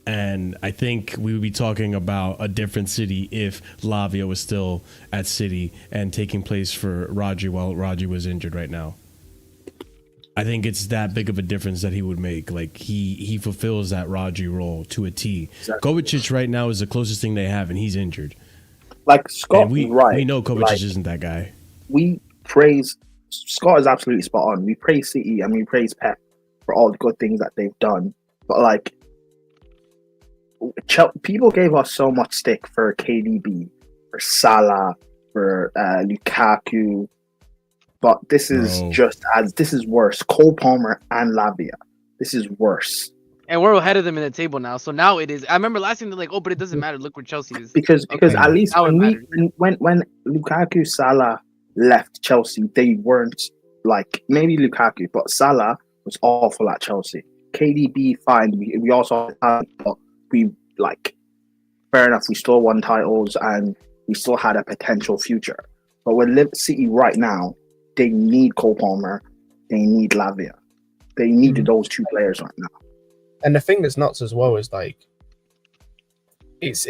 And I think we would be talking about a different City if Lavia was still at City and taking place for Rodri while Rodri was injured right now. I think it's that big of a difference that he would make. Like, he fulfills that Rodri role to a T. Exactly. Kovacic right now is the closest thing they have, and he's injured. Like, Scott, And we know Kovacic like, isn't that guy. we praise Scott is absolutely spot on. We praise City and we praise Pep for all the good things that they've done. But like, people gave us so much stick for KDB, for Salah, for Lukaku, but this is this is worse. Cole Palmer and Lavia, this is worse. And we're ahead of them in the table now. So now it is. I remember last time they're like, oh, but it doesn't matter. Look where Chelsea is. Because Okay. at least Now it matters. when Lukaku, Salah left Chelsea, they weren't like, maybe Lukaku, but Salah was awful at Chelsea. KDB, fine. We also had, but we like, fair enough. We still won titles and we still had a potential future. But with City right now, they need Cole Palmer, they need Lavia, they needed those two players right now. And the thing that's nuts as well is like, it's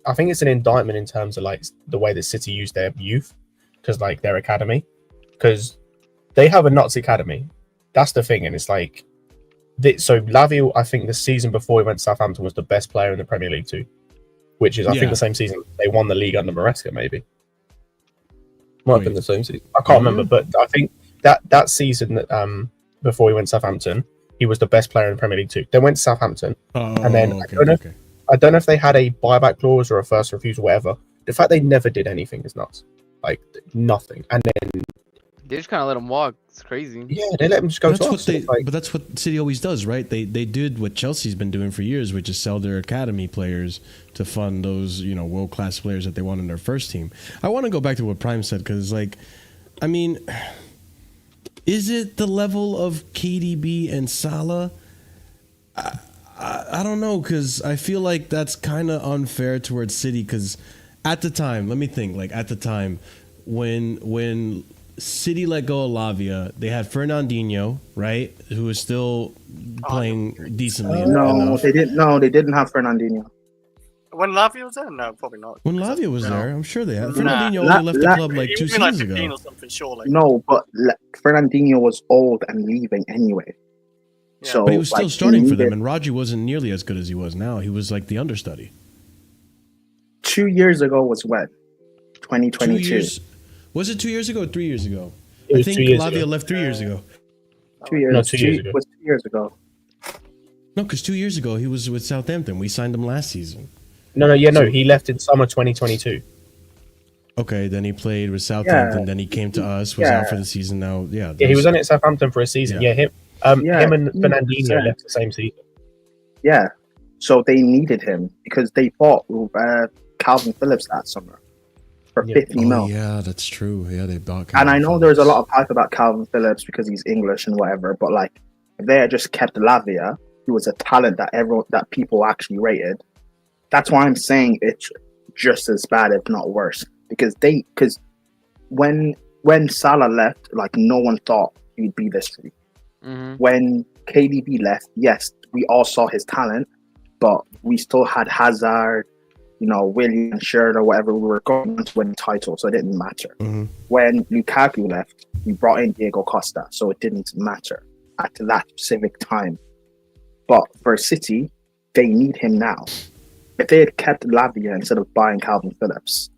I think it's an indictment in terms of like the way that City use their youth, because like their academy, because they have a nuts academy. That's the thing, and it's like, so Lavia, I think the season before he went to Southampton was the best player in the Premier League too, which is I think the same season they won the league under Maresca, maybe. Might have been the same season. I can't remember, but I think that season that before he went to Southampton, he was the best player in the Premier League too. They went to Southampton, and then I don't know if they had a buyback clause or a first refusal, whatever. The fact they never did anything is nuts, like nothing. And then They just kind of let him walk. It's crazy. yeah, they let him just go. But that's what City always does, right? They did what Chelsea's been doing for years, which is sell their academy players to fund those, you know, world class players that they want in their first team. I want to go back to what Prime said, because, like, I mean, is it the level of KDB and Salah? I don't know, because I feel like that's kind of unfair towards City, because at the time, let me think, like at the time when City let go of Lavia, they had Fernandinho, right, who was still playing decently. No, enough. they didn't. No, they didn't have Fernandinho. when Lavia was there? No, probably not. When Lavia was there, I'm sure they had. Nah. Fernandinho only left the club like 2 Even like seasons 15 ago. or something, surely. No, but Fernandinho was old and leaving anyway. Yeah. So, But he was still like, starting for them, needed- and Rodri wasn't nearly as good as he was now. He was like the understudy. 2 years ago was when? 2022. 2 years. Was it 2 years ago or 3 years ago? It I was think 2 years Lavia ago. left 3 years ago. 2 years. No, 2 years ago. It was 2 years ago. No, because 2 years ago he was with Southampton. We signed him last season. No, he left in summer 2022. Okay, then he played with Southampton. Yeah. Then he came to us. Was out for the season. Now, Yeah, he was only at Southampton for a season. Yeah. Yeah, him and Fernandinho 100%. left the same season. Yeah. So they needed him because they bought Calvin Phillips that summer for 50 mil. Oh, yeah, that's true. Yeah, they bought. And I know Calvin there's a Phillips. lot of hype about Calvin Phillips because he's English and whatever, but like if they had just kept Lavia, who was a talent that people actually rated, that's why I'm saying it's just as bad, if not worse. Because when Salah left, like no one thought he'd be this free. Mm-hmm. When KDB left, yes, we all saw his talent, but we still had Hazard, William Shirt or whatever. We were going on to win the title, so it didn't matter. Mhm. When Lukaku left, we brought in Diego Costa, so it didn't matter at that specific time. But for City, they need him now. If they had kept Lavia instead of buying Calvin Phillips,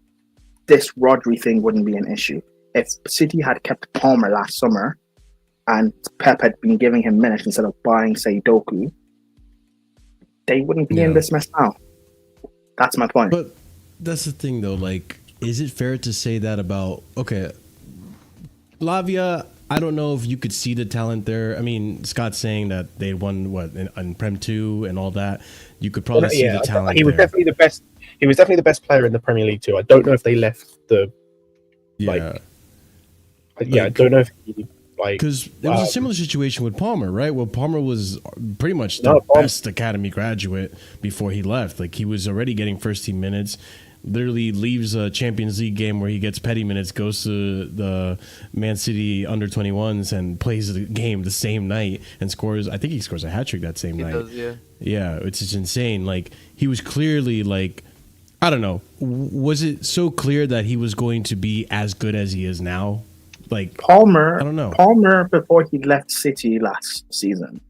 this Rodri thing wouldn't be an issue. If City had kept Palmer last summer and Pep had been giving him minutes instead of buying, say, Doku, they wouldn't be in this mess now. That's my point. But that's the thing, though. Like, is it fair to say that about Lavia? I don't know if you could see the talent there. I mean, Scott's saying that they won in Prem 2 and all that. You could probably see the talent. He was there. definitely the best. He was definitely the best player in the Premier League too. I don't know if they left the. Yeah. I don't know if he because there was a similar situation with Palmer, right? Well, Palmer was pretty much the Palmer- best academy graduate before he left. Like, he was already getting first team minutes. Literally leaves a Champions League game where he gets petty minutes, goes to the Man City under 21s and plays the game the same night and scores. I think he scores a hat trick that same night. Does, yeah. Yeah, it's just insane. Like, he was clearly like, I don't know. Was it so clear that he was going to be as good as he is now? Like, Palmer, I don't know. Palmer, before he left City last season,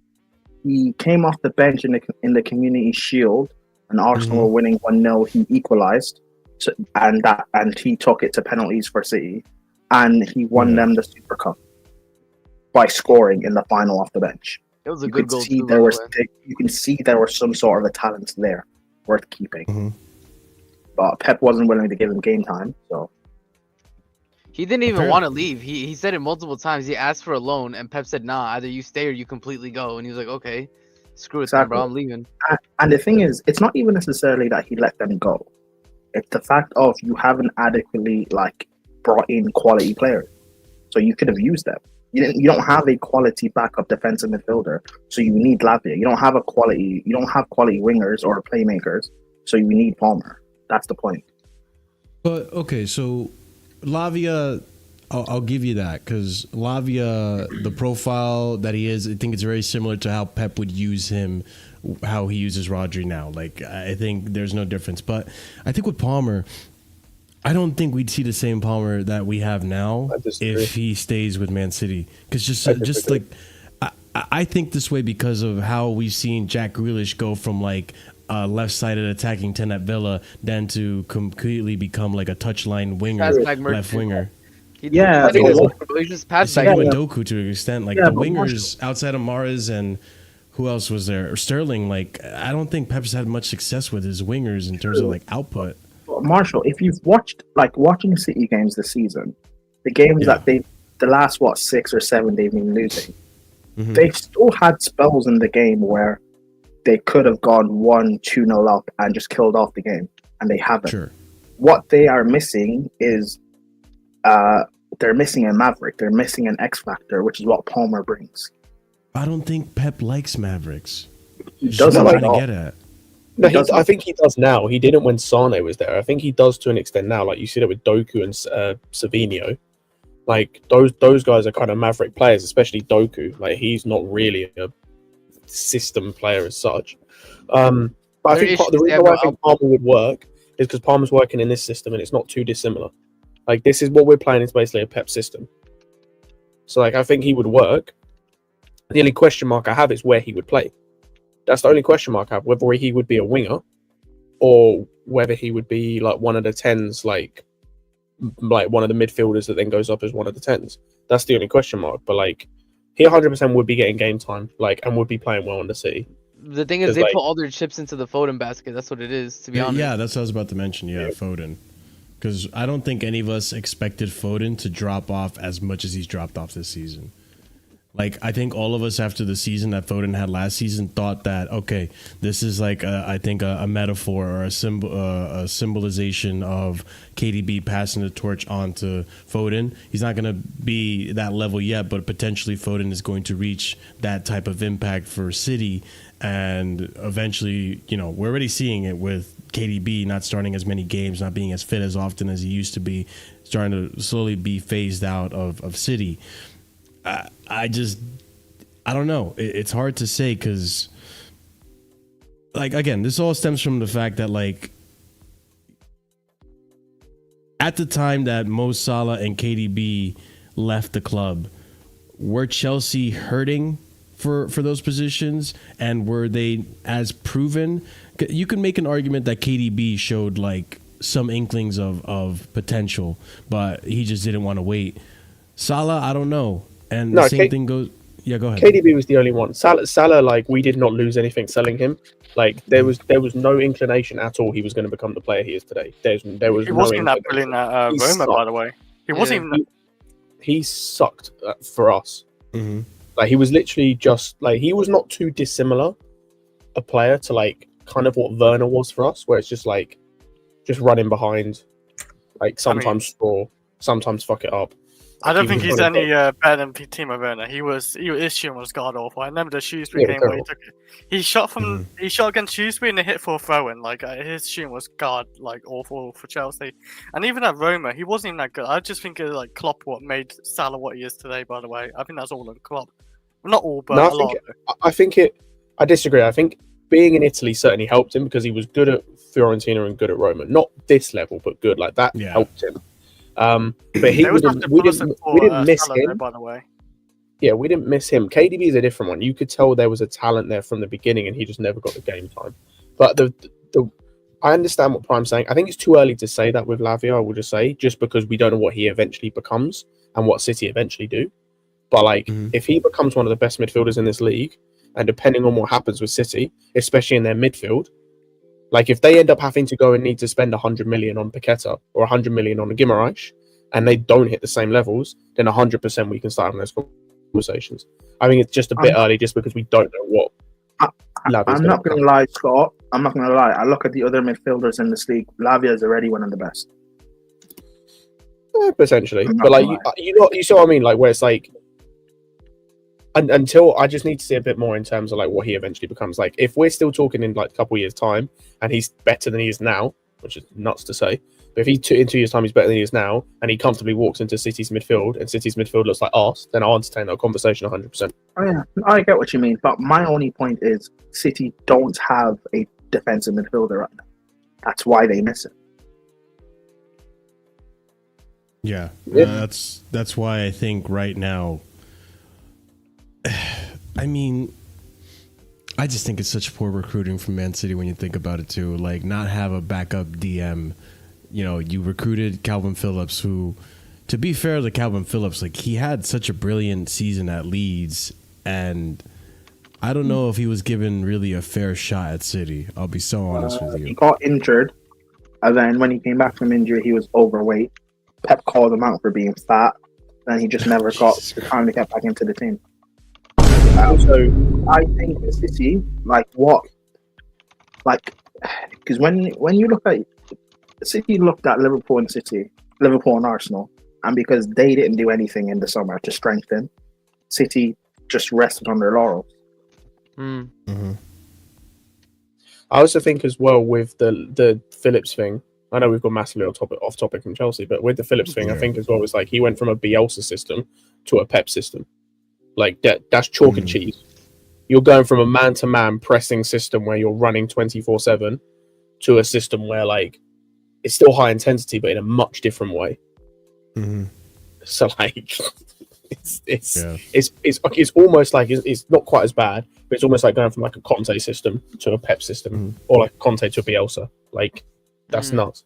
he came off the bench in the Community Shield, and Arsenal were winning 1-0. He equalised, and he took it to penalties for City, and he won them the Super Cup by scoring in the final off the bench. It was a You good could goal see too. there by was the way. you can see there was some sort of a talent there worth keeping, Mhm. but Pep wasn't willing to give him game time, so. He didn't even Apparently- want to leave. He said it multiple times. He asked for a loan, and Pep said, "Nah, either you stay or you completely go." And he was like, "Okay, screw it, then, bro. I'm leaving." And the thing is, it's not even necessarily that he let them go. It's the fact of you haven't adequately brought in quality players, so you could have used them. You don't have a quality backup defensive midfielder, so you need Lavia. You don't have quality wingers or playmakers, so you need Palmer. That's the point. But okay, so Lavia, I'll give you that, because Lavia, the profile that he is, I think it's very similar to how Pep would use him, how he uses Rodri now. Like, I think there's no difference. But I think with Palmer, I don't think we'd see the same Palmer that we have now if he stays with Man City. Because just like, I think this way because of how we've seen Jack Grealish go from like left-sided attacking 10 at Villa, then to completely become like a touchline winger, Pass back left winger. Yeah, I think but he's just passed Same back. with Doku to an extent. Like, Yeah, the but wingers outside of Mares and who else was there? Or Sterling. Like, I don't think Pep's had much success with his wingers in terms of like output. Marshall, if you've watching City games this season, the games that the last 6 or 7 they've been losing, they've still had spells in the game where they could have gone 1-2-0 up and just killed off the game, and they haven't. Sure. What they are missing is they're missing a maverick. They're missing an X factor, which is what Palmer brings. I don't think Pep likes Mavericks. He Just doesn't what I'm like trying all. to get at. No, I think he does now. He didn't when Sane was there. I think he does to an extent now. Like, you see that with Doku and Savinho. Like, those guys are kind of maverick players, especially Doku. Like, he's not really a system player as such. But I think the reason why I think Palmer would work is because Palmer's working in this system and it's not too dissimilar. Like, this is what we're playing is basically a Pep system. So, like, I think he would work. The only question mark I have is where he would play. That's the only question mark I have, whether he would be a winger or whether he would be like one of the 10s, like one of the midfielders that then goes up as one of the 10s. That's the only question mark. But like, he 100% would be getting game time, like, and would be playing well in the City. The thing is, they put all their chips into the Foden basket. That's what it is, to be honest. Yeah, that's what I was about to mention. Yeah, Foden. Because I don't think any of us expected Foden to drop off as much as he's dropped off this season. Like, I think all of us after the season that Foden had last season thought that, okay, this is like, I think a metaphor or a symbolization of KDB passing the torch on to Foden. He's not going to be that level yet, but potentially Foden is going to reach that type of impact for City. And eventually, you know, we're already seeing it with KDB not starting as many games, not being as fit as often as he used to be, starting to slowly be phased out of City. I don't know. It's hard to say because, like, again, this all stems from the fact that, like, at the time that Mo Salah and KDB left the club, were Chelsea hurting for those positions, and were they as proven? You can make an argument that KDB showed like some inklings of potential, but he just didn't want to wait. Salah, I don't know. And the same thing goes. Yeah, go ahead. KDB was the only one. Salah, like, we did not lose anything selling him. Like, there was no inclination at all he was going to become the player he is today. There was. He wasn't that brilliant at Roma, by the way. He wasn't even. He sucked for us. Mm-hmm. Like, he was literally just like, he was not too dissimilar a player to like kind of what Werner was for us, where it's just like just running behind, like sometimes score, sometimes fuck it up. I don't think he's any better than Timo Werner. His shooting was god awful. I remember the Shrewsbury game where he took it. He shot against Shrewsbury and they hit for a throw in. Like, his shooting was awful for Chelsea. And even at Roma, he wasn't even that good. I just think it like Klopp what made Salah what he is today. By the way, I think that's all on Klopp. Not all, but a lot. I disagree. I think being in Italy certainly helped him because he was good at Fiorentina and good at Roma. Not this level, but good. Like, that helped him. But we didn't miss him. By the way, yeah, we didn't miss him. KDB is a different one. You could tell there was a talent there from the beginning, and he just never got the game time. But I understand what Prime's saying. I think it's too early to say that with Lavia. I will just say, just because we don't know what he eventually becomes and what City eventually do. But like, if he becomes one of the best midfielders in this league, and depending on what happens with City, especially in their midfield. Like, if they end up having to go and need to spend 100 million on Paqueta or 100 million on a Guimaraes, and they don't hit the same levels, then 100% we can start having those conversations. I think it's just a bit early just because we don't know what. I'm not going to lie, Scott. I'm not going to lie. I look at the other midfielders in this league. Lavia is already one of the best. Yeah, potentially. But like, you see what I mean? Like, where it's like, until I just need to see a bit more in terms of like what he eventually becomes. Like, if we're still talking in like a couple of years' time and he's better than he is now, which is nuts to say, but if in 2 years' time he's better than he is now and he comfortably walks into City's midfield and City's midfield looks like arse, then I'll entertain that conversation 100%. Oh yeah, I get what you mean, but my only point is City don't have a defensive midfielder right now. That's why they miss it. Yeah, that's why I think right now. I mean, I just think it's such poor recruiting from Man City when you think about it too. Like, not have a backup DM. You know, you recruited Calvin Phillips, who, to be fair to Calvin Phillips, like, he had such a brilliant season at Leeds, and I don't know if he was given really a fair shot at City. I'll be so honest with you. He got injured, and then when he came back from injury, he was overweight. Pep called him out for being fat, and he just never got the time to get back into the team. So I think City, because when you look at City, looked at Liverpool and Arsenal, and because they didn't do anything in the summer to strengthen, City just rested on their laurels. Mm-hmm. I also think as well with the Phillips thing. I know we've gone massively off topic from Chelsea, but with the Phillips thing, I think as well, it's like he went from a Bielsa system to a Pep system. Like, that's chalk and cheese. you're going from a man-to-man pressing system where you're running 24/7 to a system where like it's still high intensity, but in a much different way. Mm-hmm. So like, it's almost like it's not quite as bad, but it's almost like going from like a Conte system to a Pep system, or like Conte to a Bielsa. Like, that's nuts.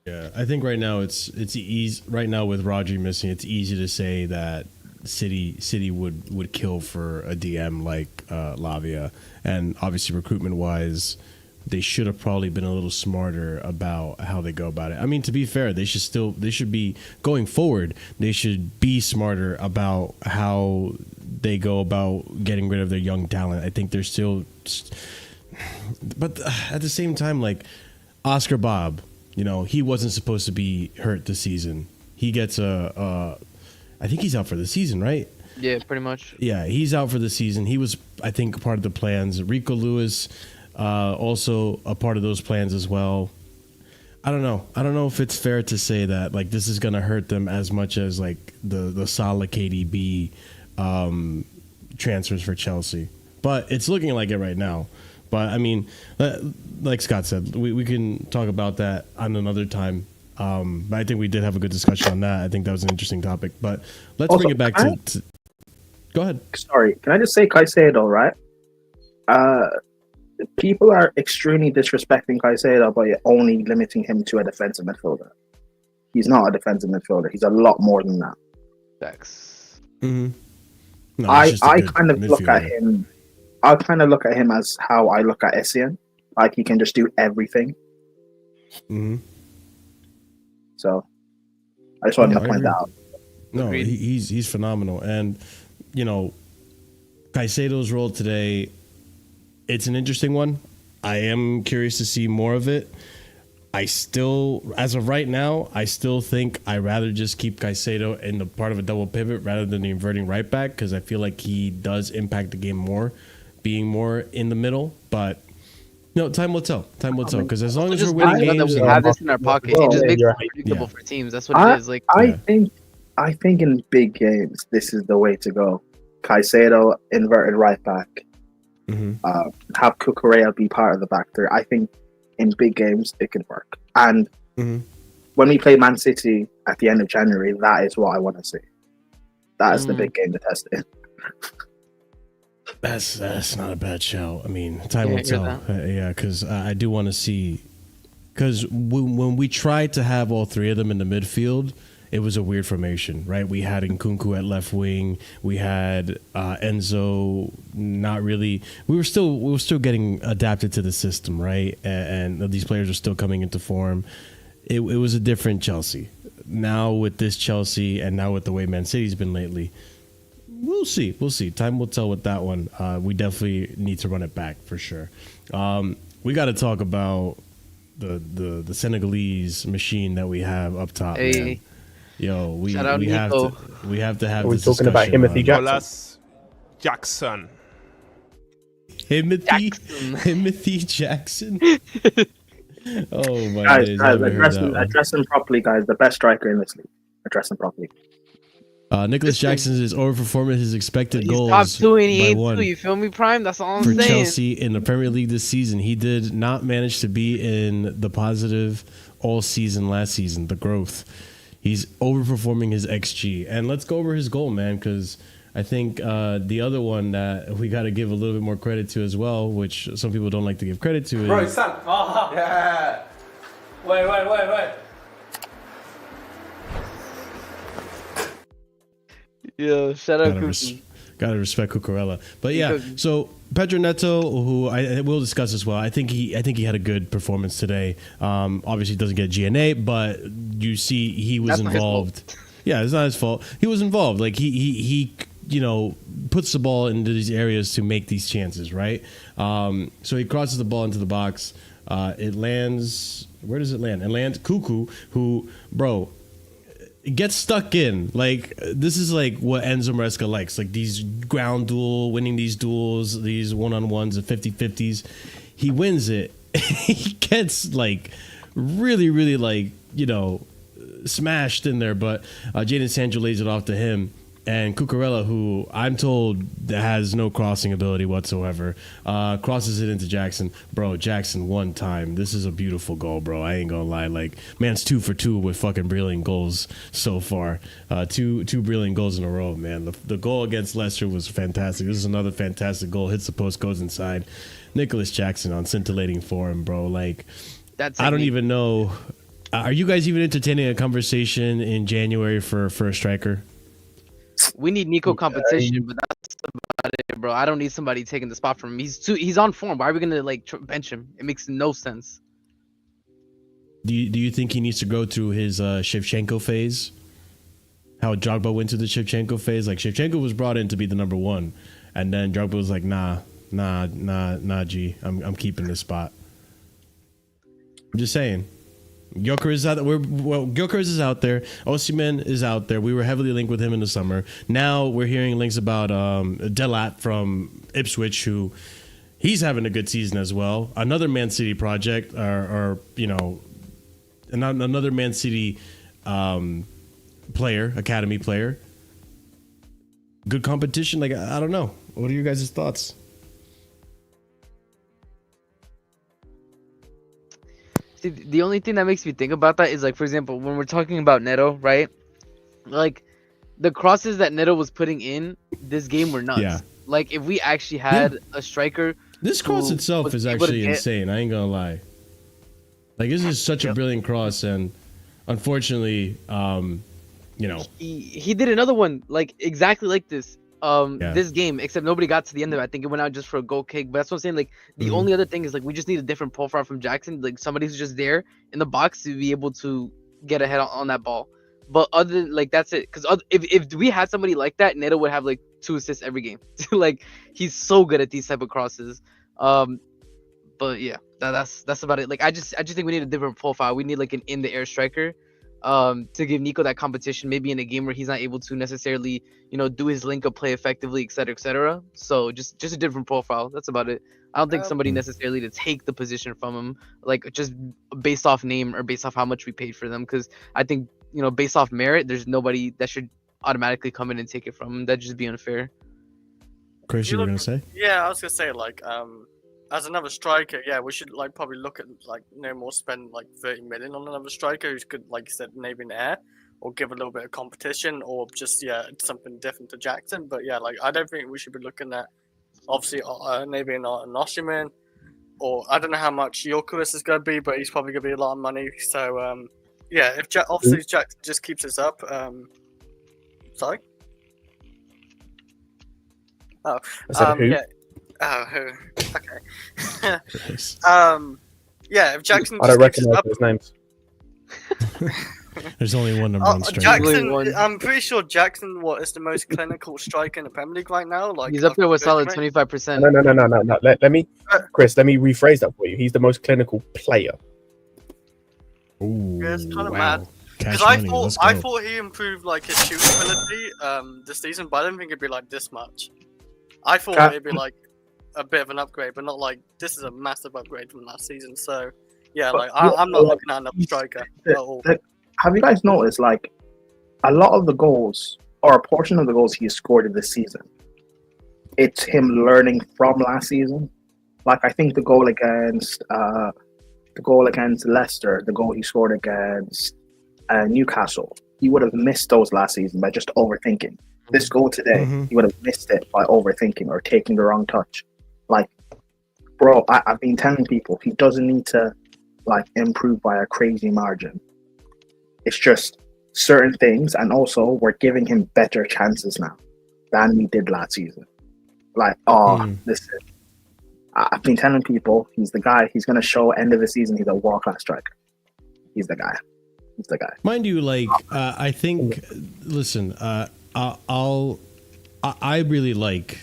Yeah, I think right now it's easy. Right now with Rodri missing, it's easy to say that City would kill for a DM like Lavia, and obviously recruitment wise, they should have probably been a little smarter about how they go about it. I mean, to be fair, they should be going forward. They should be smarter about how they go about getting rid of their young talent. I think they're still, but at the same time, like Oscar Bob, you know, he wasn't supposed to be hurt this season. He gets I think he's out for the season, right? Yeah, pretty much. Yeah, he's out for the season. He was, I think, part of the plans. Rico Lewis, also a part of those plans as well. I don't know if it's fair to say that like this is gonna hurt them as much as like the Salah KDB transfers for Chelsea, but it's looking like it right now. But I mean, like Scott said, we can talk about that on another time. But I think we did have a good discussion on that. I think that was an interesting topic. But let's Also, bring it back to. Go ahead. Sorry, can I just say Caicedo, right? People are extremely disrespecting Caicedo by only limiting him to a defensive midfielder. He's not a defensive midfielder. He's a lot more than that. Facts. Mm-hmm. No, I kind of look at him. I kind of look at him as how I look at Essien. Like he can just do everything. Mm-hmm. So I just wanted to point that out. No, he's phenomenal, and you know, Caicedo's role today, it's an interesting one. I am curious to see more of it. I still, as of right now, I still think I'd rather just keep Caicedo in the part of a double pivot rather than the inverting right back, because I feel like he does impact the game more, being more in the middle. But no, time will tell. Time will tell. Because as long as we're winning games, we have this in our pocket. It just makes it predictable for teams. That's what it is. Like I think in big games, this is the way to go. Caicedo inverted right back. Have Cucurella be part of the back three. I think in big games it can work. And when we play Man City at the end of January, that is what I want to see. That is the big game to test it. That's not a bad shout. I mean, time will tell. Yeah, because I do want to see. Because when we tried to have all three of them in the midfield, it was a weird formation, right? We had Nkunku at left wing. We had Enzo. Not really. We were still getting adapted to the system, right? And these players are still coming into form. It was a different Chelsea. Now with this Chelsea, and now with the way Man City's been lately, we'll see. Time will tell with that one. We definitely need to run it back for sure. We got to talk about the Senegalese machine that we have up top. Hey. Man. Yo, we have Nico. to have. Are we this talking about discussion Timothy on- Jackson? Timothy Jackson. Oh my Guys, days! address him properly, guys. The best striker in this league. Address him properly. Nicholas Jackson is overperforming his expected goals. Top two and he by ain't one two. You feel me, Prime? That's all I'm for saying. Chelsea in the Premier League this season. He did not manage to be in the positive all season last season. The growth. He's overperforming his XG. And let's go over his goal, man, because I think the other one that we got to give a little bit more credit to as well, which some people don't like to give credit to, is... Bro, it's up. Oh, yeah. Wait. Yeah, shout out Cookie. Gotta respect Cucurella. But yeah, so Pedro Neto, who I will discuss as well, I think he had a good performance today. Obviously doesn't get GNA, but you see he was involved. Yeah, it's not his fault. He was involved. Like he you know, puts the ball into these areas to make these chances, right? So he crosses the ball into the box. It lands. Where does it land? It lands Cuckoo, who, bro, gets stuck in. Like, this is like what Enzo Maresca likes, like these ground duel, winning these duels, these one-on-ones and 50-50s. He wins it. He gets like really like, you know, smashed in there, but Jadon Sancho lays it off to him, and Cucurella, who I'm told has no crossing ability whatsoever, crosses it into Jackson. Bro, Jackson one time. This is a beautiful goal, bro. I ain't gonna lie. Like, man's 2 for 2 with fucking brilliant goals so far. Two brilliant goals in a row, man. The goal against Leicester was fantastic. This is another fantastic goal. Hits the post, goes inside. Nicholas Jackson on scintillating form, bro. Like, I don't even know. Are you guys even entertaining a conversation in January for a striker? We need Nico competition, but that's about it, bro. I don't need somebody taking the spot from him. He's on form. Why are we gonna like bench him? It makes no sense. Do you think he needs to go through his Shevchenko phase? How Drogba went through the Shevchenko phase? Like, Shevchenko was brought in to be the number 1, and then Drogba was like, nah, G, I'm keeping this spot. I'm just saying. Gyökeres is out there. Gyökeres is out there. Osimhen is out there. We were heavily linked with him in the summer. Now we're hearing links about Delat from Ipswich, who he's having a good season as well. Another Man City project, or you know, another Man City player, academy player. Good competition. Like, I don't know. What are your guys' thoughts? See, the only thing that makes me think about that is, like, for example, when we're talking about Neto, right? Like, the crosses that Neto was putting in this game were nuts. Yeah. Like, if we actually had a striker, this cross itself is actually insane. I ain't gonna lie. Like, this is such a brilliant cross, and unfortunately, you know, he did another one like exactly like this. This game, except nobody got to the end of it. I think it went out just for a goal kick. But that's what I'm saying. Like, the only other thing is, like, we just need a different profile from Jackson. Like, somebody who's just there in the box to be able to get ahead on that ball. But other than, like, that's it. Because if we had somebody like that, Neto would have like 2 assists every game. Like, he's so good at these type of crosses. But yeah, that's about it. Like, I just think we need a different profile. We need like an in the air striker. To give Nico that competition, maybe in a game where he's not able to necessarily, you know, do his link up play effectively, etc., etc. So just a different profile. That's about it. I don't think somebody necessarily to take the position from him, like, just based off name or based off how much we paid for them. Because I think, you know, based off merit, there's nobody that should automatically come in and take it from him. That'd just be unfair. Chris, you were gonna say? Yeah, I was gonna say, like, as another striker, yeah, we should like probably look at like no more spend like 30 million on another striker who's good, like you said, maybe in the air, or give a little bit of competition, or just something different to Jackson. But yeah, like, I don't think we should be looking at obviously maybe an Osimhen, or I don't know how much Gyökeres is going to be, but he's probably going to be a lot of money. So yeah, if obviously Jack just keeps this up, sorry. Oh, yeah. Oh, okay. Yeah, if Jackson. I don't recognize those names. There's only one number on striker. Jackson, I'm pretty sure Jackson is the most clinical striker in the Premier League right now. Like, he's up there with solid 25%. No. Let me, Chris. Let me rephrase that for you. He's the most clinical player. Ooh, yeah, it's kind of wow. mad. Because I thought he improved like his shooting ability this season, but I don't think it'd be like this much. I thought it'd be like a bit of an upgrade, but not like this is a massive upgrade from last season. So yeah, like I'm not looking at another striker at all. Have you guys noticed, like, a lot of the goals, or a portion of the goals he scored in this season, it's him learning from last season? Like, I think the goal against Leicester, the goal he scored against Newcastle, he would have missed those last season by just overthinking. This goal today, he would have missed it by overthinking or taking the wrong touch. Like, bro, I've been telling people he doesn't need to, like, improve by a crazy margin. It's just certain things, and also we're giving him better chances now than we did last season. Like, listen, I've been telling people he's the guy. He's going to show end of the season he's a world-class striker. He's the guy. He's the guy. Mind you, like, I think, listen, I really like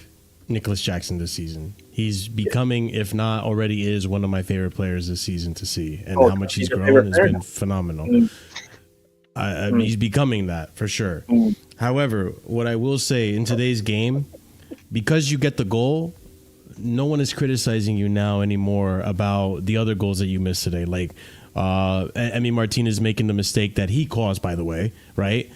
Nicholas Jackson this season. He's becoming, if not already is, one of my favorite players this season to see, and how much he's grown has been phenomenal. He's becoming that for sure. However, what I will say in today's game, because you get the goal, no one is criticizing you now anymore about the other goals that you missed today. Like, Emi Martinez making the mistake that he caused, by the way, right?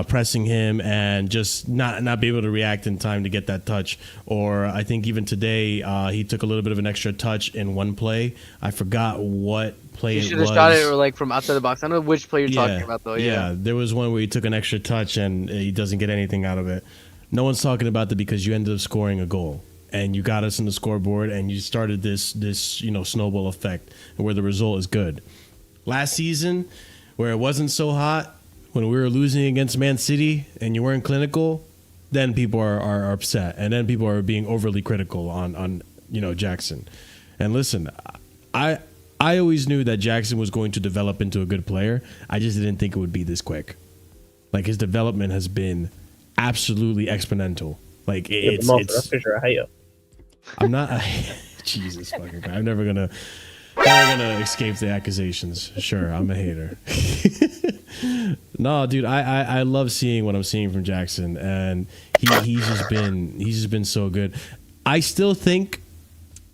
Pressing him and just not be able to react in time to get that touch. Or I think even today he took a little bit of an extra touch in one play. I forgot what play it was. You should have shot it or like from outside the box. I don't know which play you're talking about though. Yeah, there was one where he took an extra touch and he doesn't get anything out of it. No one's talking about that because you ended up scoring a goal. And you got us in the scoreboard, and you started this snowball effect, where the result is good. Last season, where it wasn't so hot, when we were losing against Man City, and you weren't clinical, then people are upset, and then people are being overly critical on Jackson. And listen, I always knew that Jackson was going to develop into a good player. I just didn't think it would be this quick. Like, his development has been absolutely exponential. Like, it's that's because you're a hater. I'm not. Jesus fucking Christ. I'm never gonna escape the accusations. Sure, I'm a hater. No, dude, I love seeing what I'm seeing from Jackson, and he's just been so good. I still think,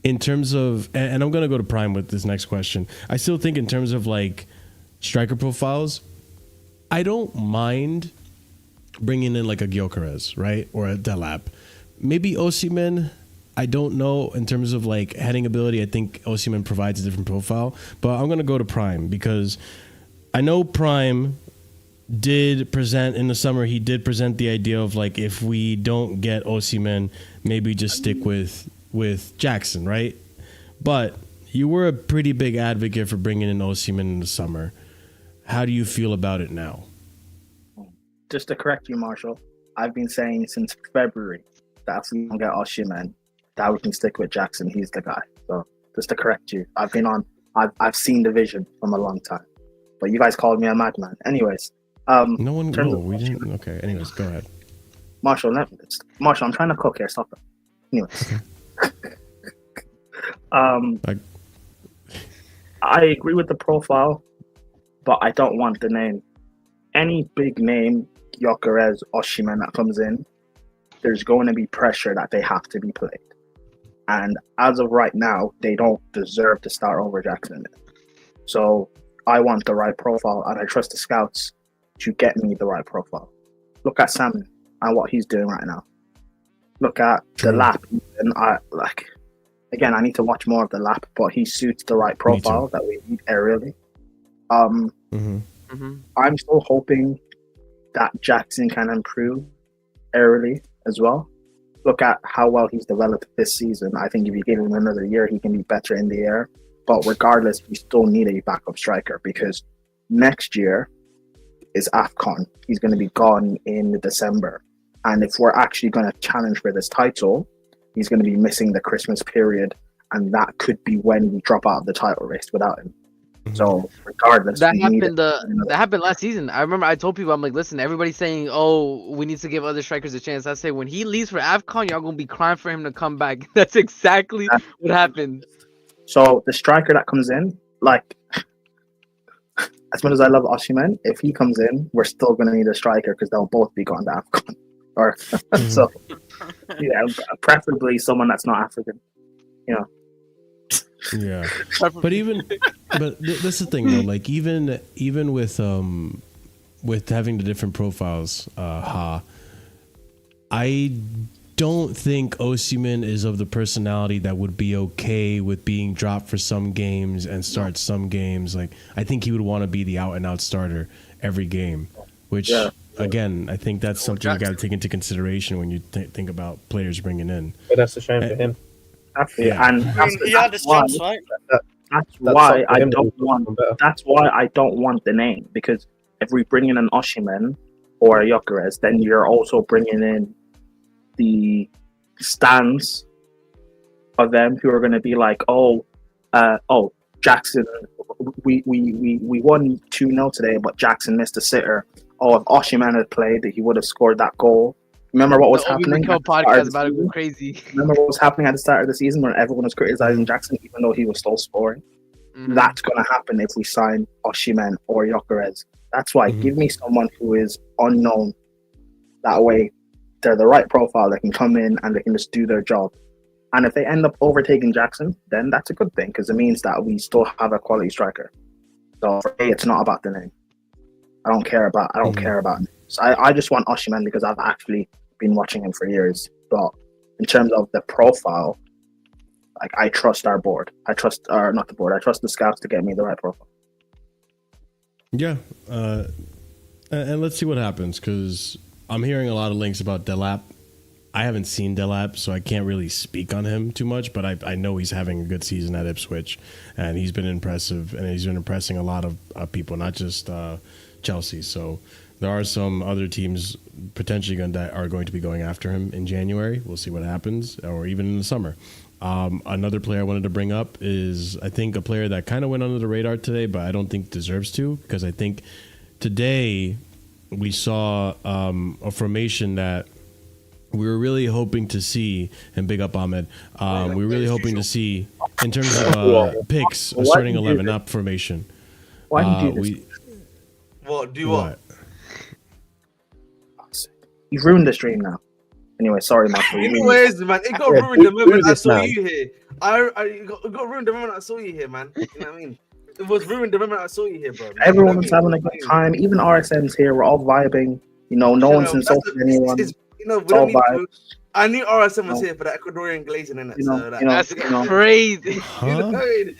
in terms of, and I'm gonna go to Prime with this next question. I still think in terms of like striker profiles, I don't mind bringing in like a Gyökeres, right, or a Delap, maybe Osimhen. I don't know in terms of like heading ability. I think Osimhen provides a different profile, but I'm going to go to Prime because I know Prime did present in the summer. He did present the idea of like, if we don't get Osimhen, maybe just stick with Jackson, right? But you were a pretty big advocate for bringing in Osimhen in the summer. How do you feel about it now? Just to correct you, Marshall, I've been saying since February that if we don't get Osimhen, that we can stick with Jackson. He's the guy. So just to correct you, I've seen the vision from a long time, but you guys called me a madman. Anyways, we didn't. Okay. Anyways, go ahead. Marshall, I'm trying to cook here. Stop it. Anyways, I agree with the profile, but I don't want the name. Any big name, Gyökeres, Osimhen that comes in, there's going to be pressure that they have to be played. And as of right now, they don't deserve to start over Jackson. So I want the right profile, and I trust the scouts to get me the right profile. Look at Salmon and what he's doing right now. Look at the lap. And I need to watch more of the lap, but he suits the right profile that we need aerially. I'm still hoping that Jackson can improve aerially as well. Look at how well he's developed this season. I think if you give him another year, he can be better in the air. But regardless, we still need a backup striker because next year is AFCON. He's going to be gone in December. And if we're actually going to challenge for this title, he's going to be missing the Christmas period. And that could be when we drop out of the title race without him. So regardless, that happened last season. I remember I told people, I'm like, listen, everybody's saying, oh, we need to give other strikers a chance. I say, when he leaves for AFCON, y'all gonna be crying for him to come back. That's exactly what happened. So the striker that comes in, like, as much as I love Osimhen, if he comes in, we're still gonna need a striker because they'll both be gone to AFCON. Or so, yeah, preferably someone that's not African. Yeah, but that's the thing though. Like even with having the different profiles, I don't think Osimhen is of the personality that would be okay with being dropped for some games and start some games. Like I think he would want to be the out and out starter every game, which again I think that's something you got to take into consideration when you think about players bringing in. But that's a shame for him. Yeah, and he had his chance, right? That's why I don't want the name, because if we bring in an Osimhen or a Gyökeres, then you're also bringing in the stands of them who are going to be like, Jackson, we won 2-0 today, but Jackson missed a sitter. Oh, if Osimhen had played, he would have scored that goal. Remember what was happening? Podcast about it crazy. Remember what was happening at the start of the season when everyone was criticizing Jackson, even though he was still scoring. That's going to happen if we sign Osimhen or Gyökeres. That's why give me someone who is unknown. That way, they're the right profile. They can come in and they can just do their job. And if they end up overtaking Jackson, then that's a good thing because it means that we still have a quality striker. So for me, it's not about the name. I don't care about names. I just want Osimhen because I've actually been watching him for years. But in terms of the profile, like I trust our board. I trust not the board. I trust the scouts to get me the right profile. Yeah, and let's see what happens because I'm hearing a lot of links about Delap. I haven't seen Delap, so I can't really speak on him too much, but I know he's having a good season at Ipswich, and he's been impressive, and he's been impressing a lot of people, not just Chelsea. So there are some other teams potentially that are going to be going after him in January. We'll see what happens, or even in the summer. Another player I wanted to bring up is, I think, a player that kind of went under the radar today, but I don't think deserves to, because I think today we saw a formation that we were really hoping to see, and big up Ahmed. We were really hoping to see in terms of picks, a starting 11, not formation. Why did you do this? What? Do what? You've ruined the stream now. Anyway, sorry, Michael. Anyways, man, it got ruined the moment I saw you here. It got ruined the moment I saw you here, man. You know what I mean? It was ruined the moment I saw you here, bro. Everyone's having a good time. Even RSM's here. We're all vibing. You know, no one's insulting anyone. We don't need to. I knew RSM was here for that Ecuadorian glazing in it. That's crazy. You know what I mean?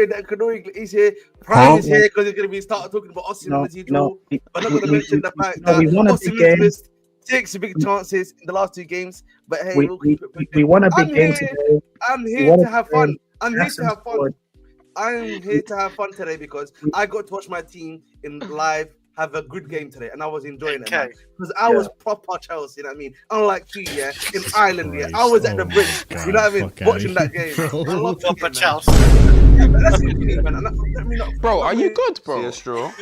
That Ecuadorian glaze here. Prime is here because he's going to be starting talking about Austin as usual. But not going to mention the fact that Austin has missed 6 big chances in the last 2 games. But hey, we won a big game today. I'm here to have fun. I'm here to have fun today because I got to watch my team in live have a good game today, and I was enjoying it because I was proper Chelsea. You know what I mean? Unlike you, in Ireland, I was at the bridge. You know what I mean? Watching that game. I love proper Chelsea. Bro, are you good, bro? Yeah, straw.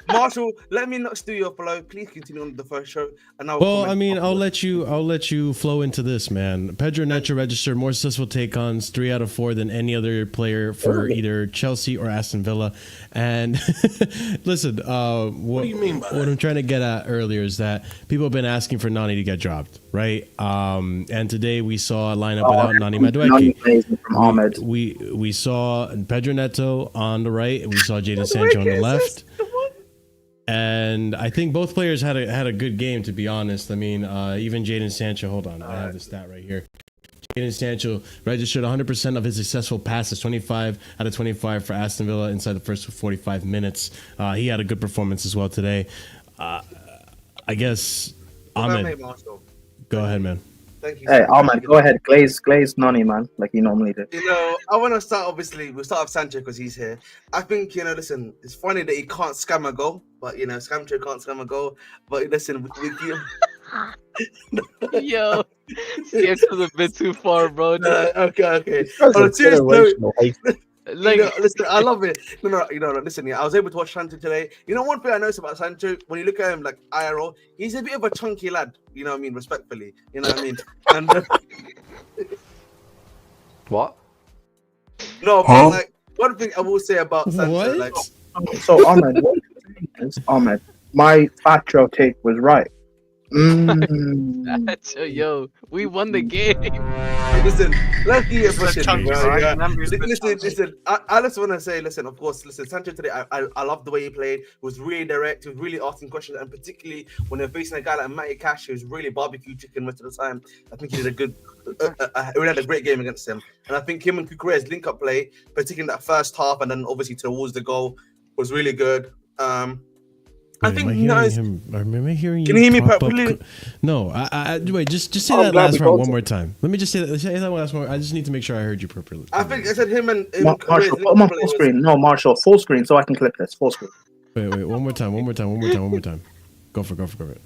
Marshall, let me not steal your flow. Please continue on the first show. And I'll let you flow into this, man. Pedro Neto registered more successful take-ons, 3 out of 4 than any other player for either Chelsea or Aston Villa. And listen, what do you mean by what I'm trying to get at earlier is that people have been asking for Noni to get dropped, right? And today we saw a lineup without Noni Madueke. We saw Pedro Neto on the right, we saw Jadon Sancho on the left. And I think both players had a good game, to be honest. I mean, even Jadon Sancho, hold on, I have the stat right here. Jadon Sancho registered 100% of his successful passes, 25 out of 25 for Aston Villa inside the first 45 minutes. He had a good performance as well today. I guess, Ahmed, go ahead, man. Thank you. Hey, Ahmed, go ahead. Glaze Noni, man, like you normally do. You know, I want to start, obviously, we'll start with Sancho because he's here. I think, listen, it's funny that he can't scam a goal, but, Sancho can't scam a goal. But, listen, we give... Yo, Sancho's a bit too far, bro. Okay. On a serious note, listen, I love it. Listen, I was able to watch Sancho today. One thing I noticed about Sancho, when you look at him like IRL, he's a bit of a chunky lad. You know what I mean? Respectfully, you know what I mean? And what? No, but like one thing I will say about Sancho, so Ahmed, my Fatro take was right. Yo, we won the game. Listen, let's get pushing. Listen. I just want to say, of course, Sancho today, I love the way he played. He was really direct. He was really asking questions, and particularly when they're facing a guy like Matty Cash, who was really barbecue chicken most of the time. I think he did a good, we had a great game against him. And I think him and Cucurella's link-up play, particularly in that first half, and then obviously towards the goal, was really good. I think am I hearing you? Can you hear me properly? No, wait. Just say that last part one more time. Let me just say that last one. I just need to make sure I heard you properly. I think I said him and Marshall. Put him on full screen. No, Marshall, full screen so I can clip this. Full screen. Wait. One more time. Go for it.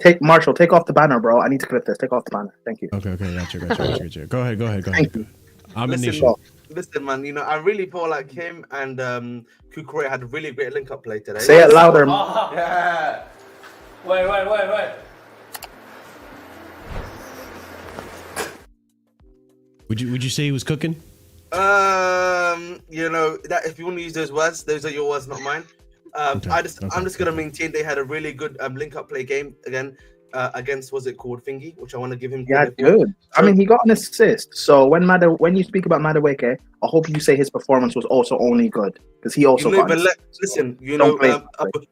Take off the banner, bro. I need to clip this. Take off the banner. Thank you. Okay. Gotcha. Go ahead. Thank you. Listen, man, I really feel like him and Cucurella had a really great link-up play today. Say it louder. Yeah. Wait. Would you say he was cooking? That if you want to use those words, those are your words, not mine. I'm just gonna maintain they had a really good link-up play game again. against what's it called Thingy, which I want to give him. Yeah, good. I mean, he got an assist. So when you speak about Madueke, I hope you say his performance was also only good because he also got. Listen,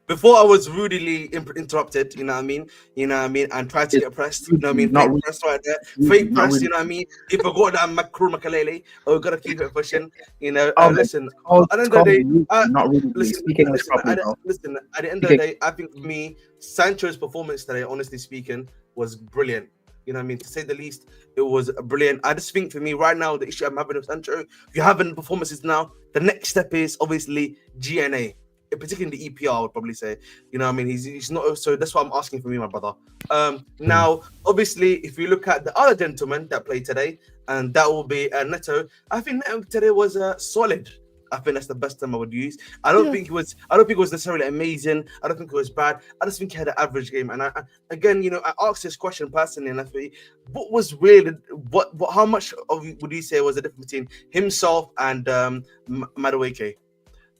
before I was rudely interrupted, you know what I mean, and tried to get pressed, you know what I mean, fake press right there, fake press, you know what I mean. He forgot that Macron Makalele. Oh, we gotta keep it pushing, you know. Listen, at the end of the day, not really listen. At the end of the day, I think for me, Sancho's performance today, honestly speaking, was brilliant. You know what I mean? To say the least, it was brilliant. I just think for me right now, the issue I'm having with Sancho, if you're having performances now, the next step is obviously GNA, particularly in the EPR, I would probably say. You know what I mean? He's not, so that's what I'm asking for me, my brother. Now, obviously, if you look at the other gentleman that played today, and that will be Netto, I think Netto today was solid. I think that's the best term I would use. I don't think it was necessarily amazing. I don't think it was bad. I just think he had an average game. And again, you know, I asked this question personally, and I think, what was really how much of would you say was the difference between himself and Madueke?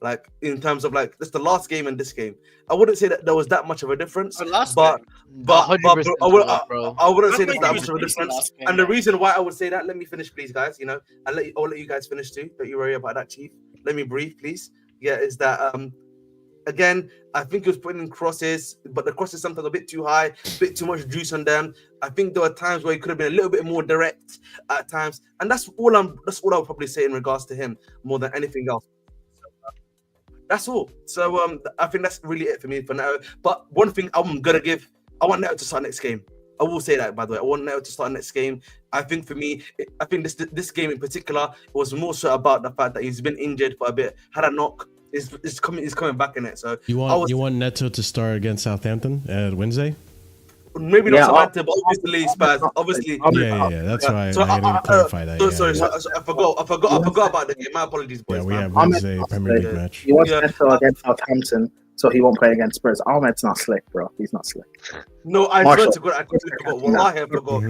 Like in terms of like just the last game and this game, I wouldn't say that there was that much of a difference. But I wouldn't say there's that much of a difference. And the reason why I would say that, let me finish, please, guys. You know, I'll let you guys finish too. Don't you worry about that, Chief. Let me breathe, please. Yeah, is that again, I think he was putting in crosses, but the crosses sometimes a bit too high, a bit too much juice on them. I think there were times where he could have been a little bit more direct at times, and that's all I would probably say in regards to him more than anything else. That's all. So I think that's really it for me for now. But one thing I'm gonna give, I want Netto to start next game. I will say that, by the way. I want Netto to start next game. I think for me, I think this game in particular was more so about the fact that he's been injured for a bit, had a knock. He's coming back in it. So you want Netto to start against Southampton at Wednesday? Maybe not Southampton, but obviously Spurs. Obviously, yeah. That's right. So, I didn't clarify that. Sorry, I forgot about the game. My apologies, boys. Yeah, we have Wednesday Premier League match. He wants Netto against Southampton, so he won't play against Spurs. Ahmed's not slick, bro. He's not slick. No, I swear to God, I completely forgot. Wallahi, I forgot.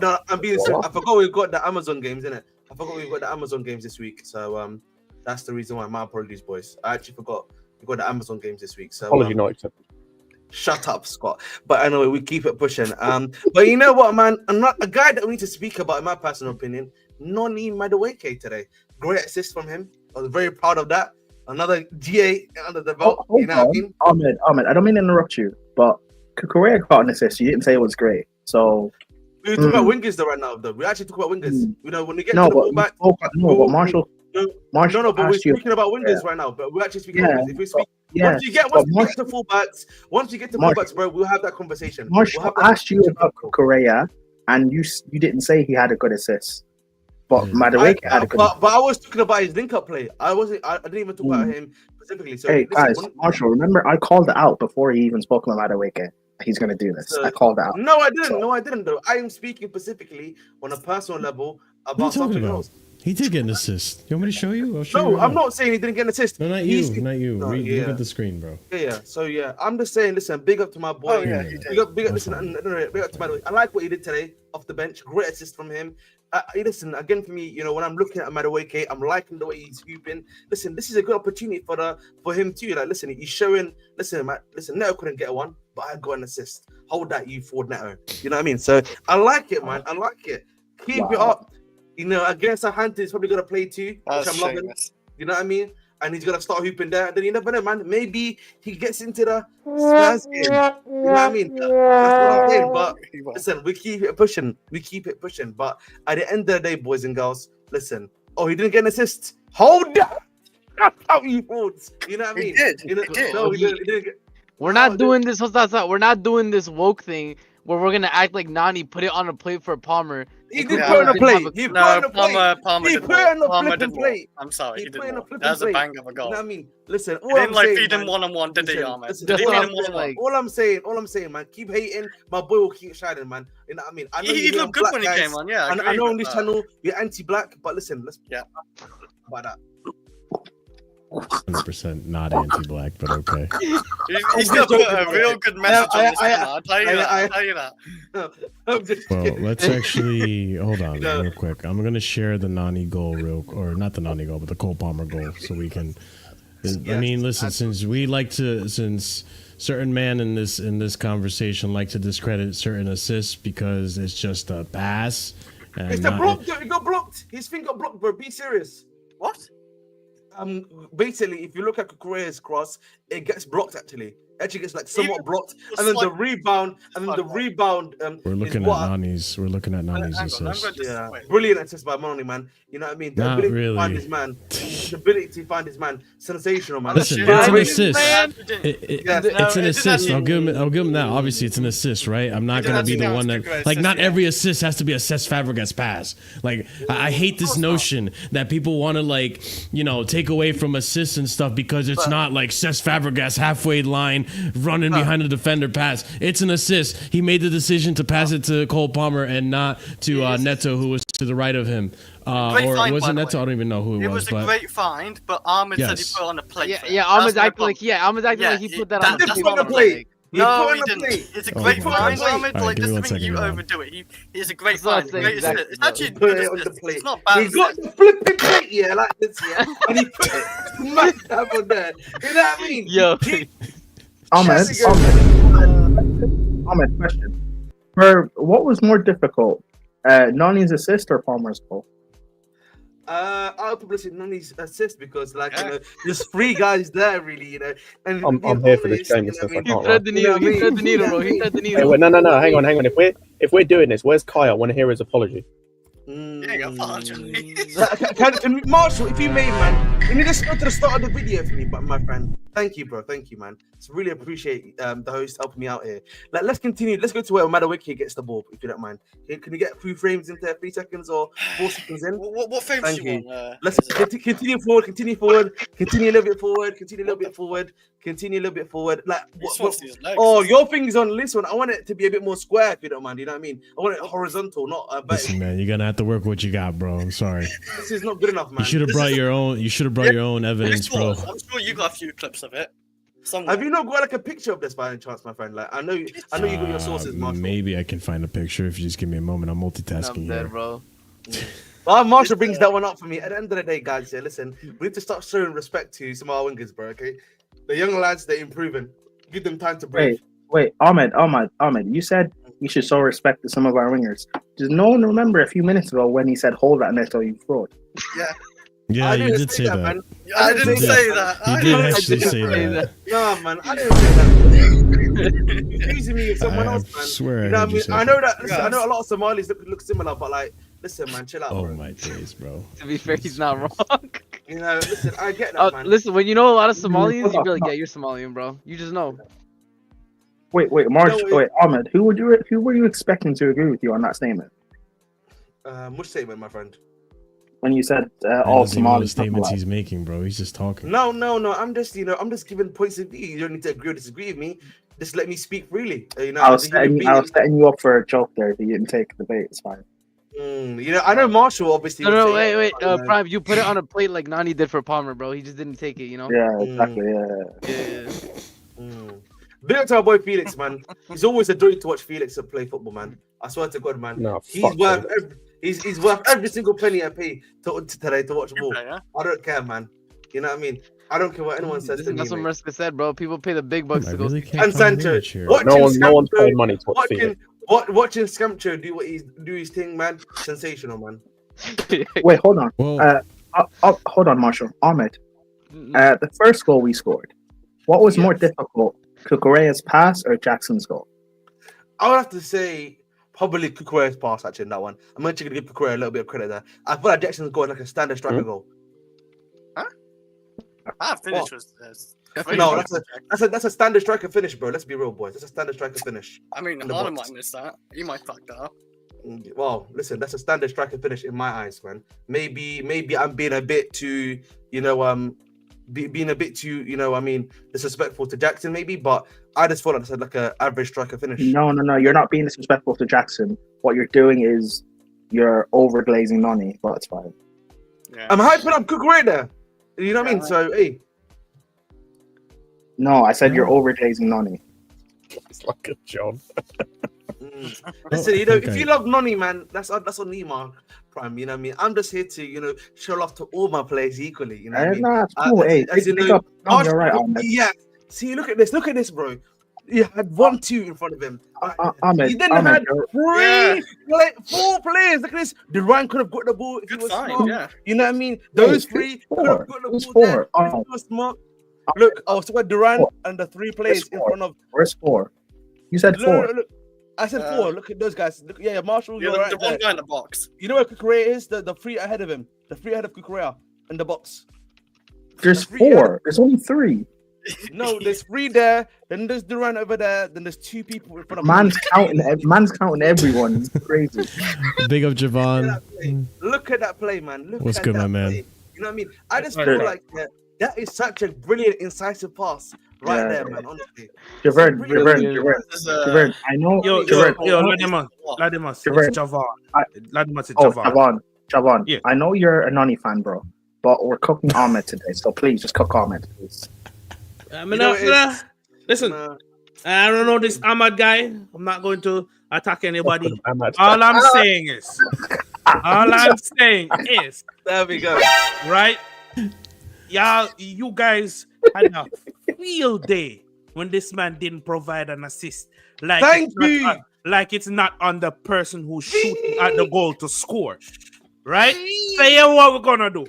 No, I'm being serious. I forgot we've got the Amazon games, innit? I forgot we've got the Amazon games this week. So that's the reason why. My apologies, boys. I actually forgot we've got the Amazon games this week. So apology not accepted. Shut up, Scott. But anyway, we keep it pushing. But you know what, man? I'm not a guy that we need to speak about, in my personal opinion. Noni Madueke today. Great assist from him. I was very proud of that. Another GA under the belt. You know what I mean? Ahmed, I don't mean to interrupt you, but Cucurella got an assist. You didn't say it was great. So we talk about wingers though right now, though. We actually talk about wingers. You know, when we get to the fullback. But Marshall. But we're speaking about wingers right now. But we're actually speaking about wingers. If we speak, once you get to fullbacks, bro, we'll have that conversation. Marshall asked you about Cucurella, and you didn't say he had a good assist. But Madueke had a good. But I was talking about his link-up play. I didn't even talk about him specifically. So hey guys, Marshall, remember I called it out before he even spoke about Madueke. He's going to do this. I called it out. No, I didn't. Though I am speaking specifically on a personal level about something else. He did get an assist. You want me to show you? I'm not saying he didn't get an assist. No, not you. No, look at the screen, bro. Yeah. So I'm just saying. Listen, big up to my boy. Big up. Listen, big up to my boy. I like what he did today off the bench. Great assist from him. Listen, again for me, you know, when I'm looking at Madueke, I'm liking the way he's hooping. Listen, this is a good opportunity for him too. Like, listen, he's showing. Listen, Netto couldn't get one, but I got an assist. Hold that, you Ford Netto. You know what I mean? So I like it, man. I like it. Keep it up. You know, against Southampton, he's probably gonna play too, which I'm loving. You know what I mean? And he's gonna start hooping there. And then you never know, man. Maybe he gets into the Spurs game. You know what I mean? That's what I'm saying. But listen, we keep it pushing. But at the end of the day, boys and girls, listen. Oh, he didn't get an assist. Hold that. Out you fools. You know what I mean? He did. No, he didn't get. We're not doing this. We're not doing this woke thing where we're gonna act like Noni put it on a plate for Palmer. He did put on a plate. He put on a plate. Palmer he did put on a flipping more. plate. I'm sorry, he put did on a more. flipping That was a plate. bang of a goal. You know what I mean? Listen, all I'm saying, feed him one-on-one, did he, Ahmed? All I'm saying, man, keep hating. My boy will keep shining, man. You know what I mean? I know he looked good when he came on, yeah. I know on this channel, you're anti-black, but listen, let's about that. 100% not anti-black, but okay. He's gonna put a real good message on this channel. I'll tell you that. Well, let's actually hold on real quick. I'm gonna share the Noni goal not the Noni goal, but the Cole Palmer goal, so we can. I mean, listen, since certain man in this conversation like to discredit certain assists because it's just a pass. It's a block. He got blocked. His thing got blocked, bro. Be serious. What? Basically, if you look at Cucurella's cross, it gets blocked actually. Actually gets like somewhat blocked, and then the rebound, we're looking at Nani's. We're looking at Nani's assist. Yeah, brilliant assist by Noni, man. You know what I mean? The ability to find his man. The ability to find his man. Sensational, man. Listen, it's an assist. It's an assist. I'll give him that. Obviously, it's an assist, right? I'm not gonna be the one that like. Not every assist has to be a Cesc Fabregas pass. Like, I hate this notion that people want to like, take away from assists and stuff because it's not like Cesc Fabregas halfway line running behind the defender pass. It's an assist. He made the decision to pass it to Cole Palmer and not to Neto, who was to the right of him. Or was it Neto? I don't even know who it was. It was a great find, but Ahmed said he put it on a plate. Ahmed's acting like he put that on the plate. No, he didn't. It's a great find, Ahmed. Right, like, this is you overdo it. It's a great find. It's actually put it on the plate. It's not bad. He got the flipping plate, like this, and he put it smack up on there. You know what I mean? Yo. Ahmed, question. What was more difficult, Noni's assist or Palmer's goal? I'll probably say Noni's assist because, there's three guys there, really, And I'm here for this game. He thread the needle, bro. He thread the needle. Hey, no, hang on. If we're doing this, where's Kai? I want to hear his apology. Marshall, if you may, man, can you just go to the start of the video for me, my friend? Thank you, bro. Thank you, man. It's really appreciate the host helping me out here. Let's continue. Let's go to where Madueke gets the ball, if you don't mind. Can you get 3 frames into 3 seconds or 4 seconds in? What frames do you want? Let's continue forward. Continue a little bit forward. Continue a little bit forward. Your thing's on this one. I want it to be a bit more square, if you don't mind. You know what I mean? I want it horizontal, not vertical. Listen, man, you're gonna have to work with what you got, bro. I'm sorry. This is not good enough, man. You should have brought your own. You should have brought your own evidence, bro. I'm sure you got a few clips of it. Have you not got like a picture of this by any chance, my friend? Like, I know you got your sources, Marshall. Maybe I can find a picture if you just give me a moment. I'm multitasking here, bro. Well, Marshall brings that one up for me. At the end of the day, guys, listen, we need to start showing respect to some of our wingers, bro. Okay, the young lads, they're improving. Give them time to breathe. Wait, Ahmed, you said we should show respect to some of our wingers. Does no one remember a few minutes ago when he said, "Hold that, Neto, you fraud"? Yeah, you did say that. Man. I didn't say that. You did actually say that. No, man, I didn't say that. You're accusing me of someone else, man. Swear. You know what I mean? I know that. Listen, I know a lot of Somalis look similar, but like, listen, man, chill out. Oh bro. my days, bro. To be fair, he's not wrong. Listen, I get that, man. Listen, when you know a lot of Somalians, you be like, yeah, you're Somalian, bro. You just know. Wait, Ahmed, who were you expecting to agree with you on that statement? Which statement, my friend? When you said all Somali statements he's making, bro, he's just talking. No. I'm just giving points of view. You don't need to agree or disagree with me. Just let me speak freely. I was setting you up for a joke there. If you didn't take the bait, it's fine. I know Marshall obviously. No, wait. Prime, you put it on a plate like Nani did for Palmer, bro. He just didn't take it, Yeah, exactly. Yeah. Big up to our boy Felix, man. He's always a joy to watch Felix play football, man. I swear to God, man. No, he's worth every single penny I pay today to watch ball. I don't care, man. You know what I mean? I don't care what anyone says to me. That's what Maresca said, bro. People pay the big bucks to go. And Sancho. No one's paying money to watch Felix. Watching Scamcho do his thing, man. Sensational, man. Wait, hold on. Hold on, Marshall. Ahmed. The first goal we scored. What was more difficult, Cucurella's pass or Jackson's goal? I would have to say probably Cucurella's pass, actually, in that one. I'm actually going to give Cucurella a little bit of credit there. I feel like Jackson's goal is like a standard striker goal. Huh? Our finish was... No, that's a standard striker finish, bro. Let's be real, boys. That's a standard striker finish. I mean, Harlan might miss that. He might fuck that up. Well, listen, that's a standard striker finish in my eyes, man. Maybe I'm being a bit too, being a bit too, disrespectful to Jackson, maybe, but I just feel like that's like a average striker finish. No, you're not being disrespectful to Jackson. What you're doing is you're overglazing Noni, but it's fine. Yeah. I'm hyping up Cucurella. You know what I mean? So, hey. No, I said you're overglazing Noni. It's like a job. Listen, if you love Noni, man, that's on Nima Prime. You know what I mean? I'm just here to, show love to all my players equally. You know what I mean? Nah, it's cool. Hey, you're right. Yeah. See, look at this, bro. He had 1-2 in front of him. He then Ahmed, had four players. Look at this. Duran could have got the ball if he was smart. Yeah. You know what I mean? Those three could have got the ball there if he was smart. Look, I was talking Duran and the 3 players in front of. Where's 4? You said 4. Look. I said 4. Look at those guys. Look, Marshall. Yeah, the one guy in the box. You know where Cucurella is? The 3 ahead of him. The 3 ahead of Cucurella in the box. There's 4. There's only 3. No, there's 3 there. Then there's Duran over there. Then there's 2 people in front of Man's counting everyone. It's crazy. Big up Javon. Look at that play, man. What's good, my man? You know what I mean? I just feel like that is such a brilliant, incisive pass there, man. Honestly, Javon. I know. Yo, Ladimus, it's Javon. Ladimus, it's Javon. Javon. Yeah. I know you're a Noni fan, bro, but we're cooking Ahmed today, so please just cook Ahmed, please. Listen, I don't know this Ahmad guy. I'm not going to attack anybody. All I'm saying is, there we go. Right? Y'all, you guys had a field day when this man didn't provide an assist. Like it's not on the person who's shooting at the goal to score. Right? So yeah, what we're gonna do?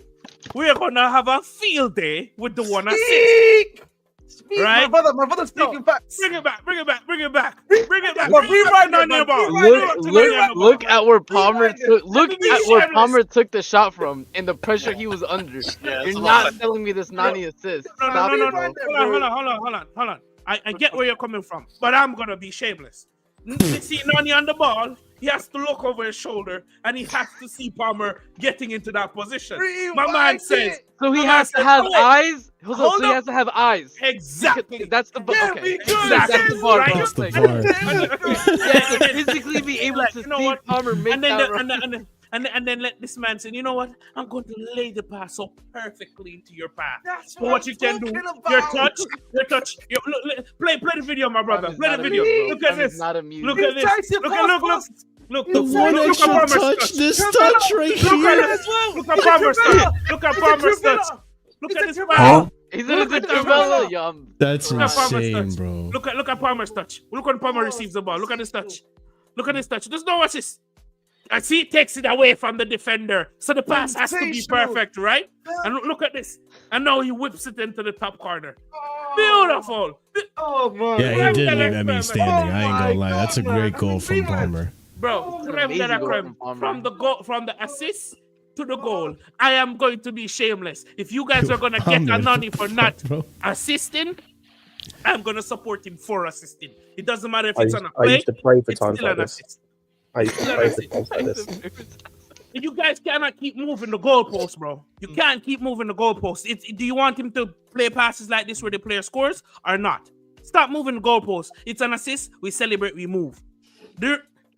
We're gonna have a field day with the one assist. Right? My brother's speaking facts. Bring it back. Rewind on your ball. Look at where Palmer took the shot from and the pressure he was under. You're not telling me this Noni assist. No. Hold on. I get where you're coming from, but I'm gonna be shameless. You see Noni on the ball, he has to look over his shoulder and he has to see Palmer getting into that position. My man says. So he has to have eyes. So he has to have eyes. Exactly. That's the bar. Okay. That's the bar. That's the bar. To physically be able to see Palmer make that. And then let this man say, you know what? I'm going to lay the pass up perfectly into your path. So what you can do, your touch. Play the video, my brother. Play the video. Look at this. Look at this. Look. The one extra touch. This touch right here. Look at Palmer's touch. Look at this pass. He's in a good Cucurella, yum. That's insane, bro. Look at Palmer's touch. Look when Palmer receives the ball. Look at this touch. There's no assist. I see it takes it away from the defender. So the pass has to be perfect, right? And look at this. And now he whips it into the top corner. Beautiful. Oh, man. Yeah, he did look at me standing. I ain't gonna lie. That's a great goal from Palmer. Bro, from the assist to the goal, I am going to be shameless. If you guys are gonna get a Noni for not assisting, I'm gonna support him for assisting. It doesn't matter if it's on a play. I used to pray for it's times still like an this. assist. I used to pray for times like this. You guys cannot keep moving the goalpost, bro. You can't keep moving the goalpost. Do you want him to play passes like this where the player scores or not? Stop moving the goalpost. It's an assist. We celebrate. We move.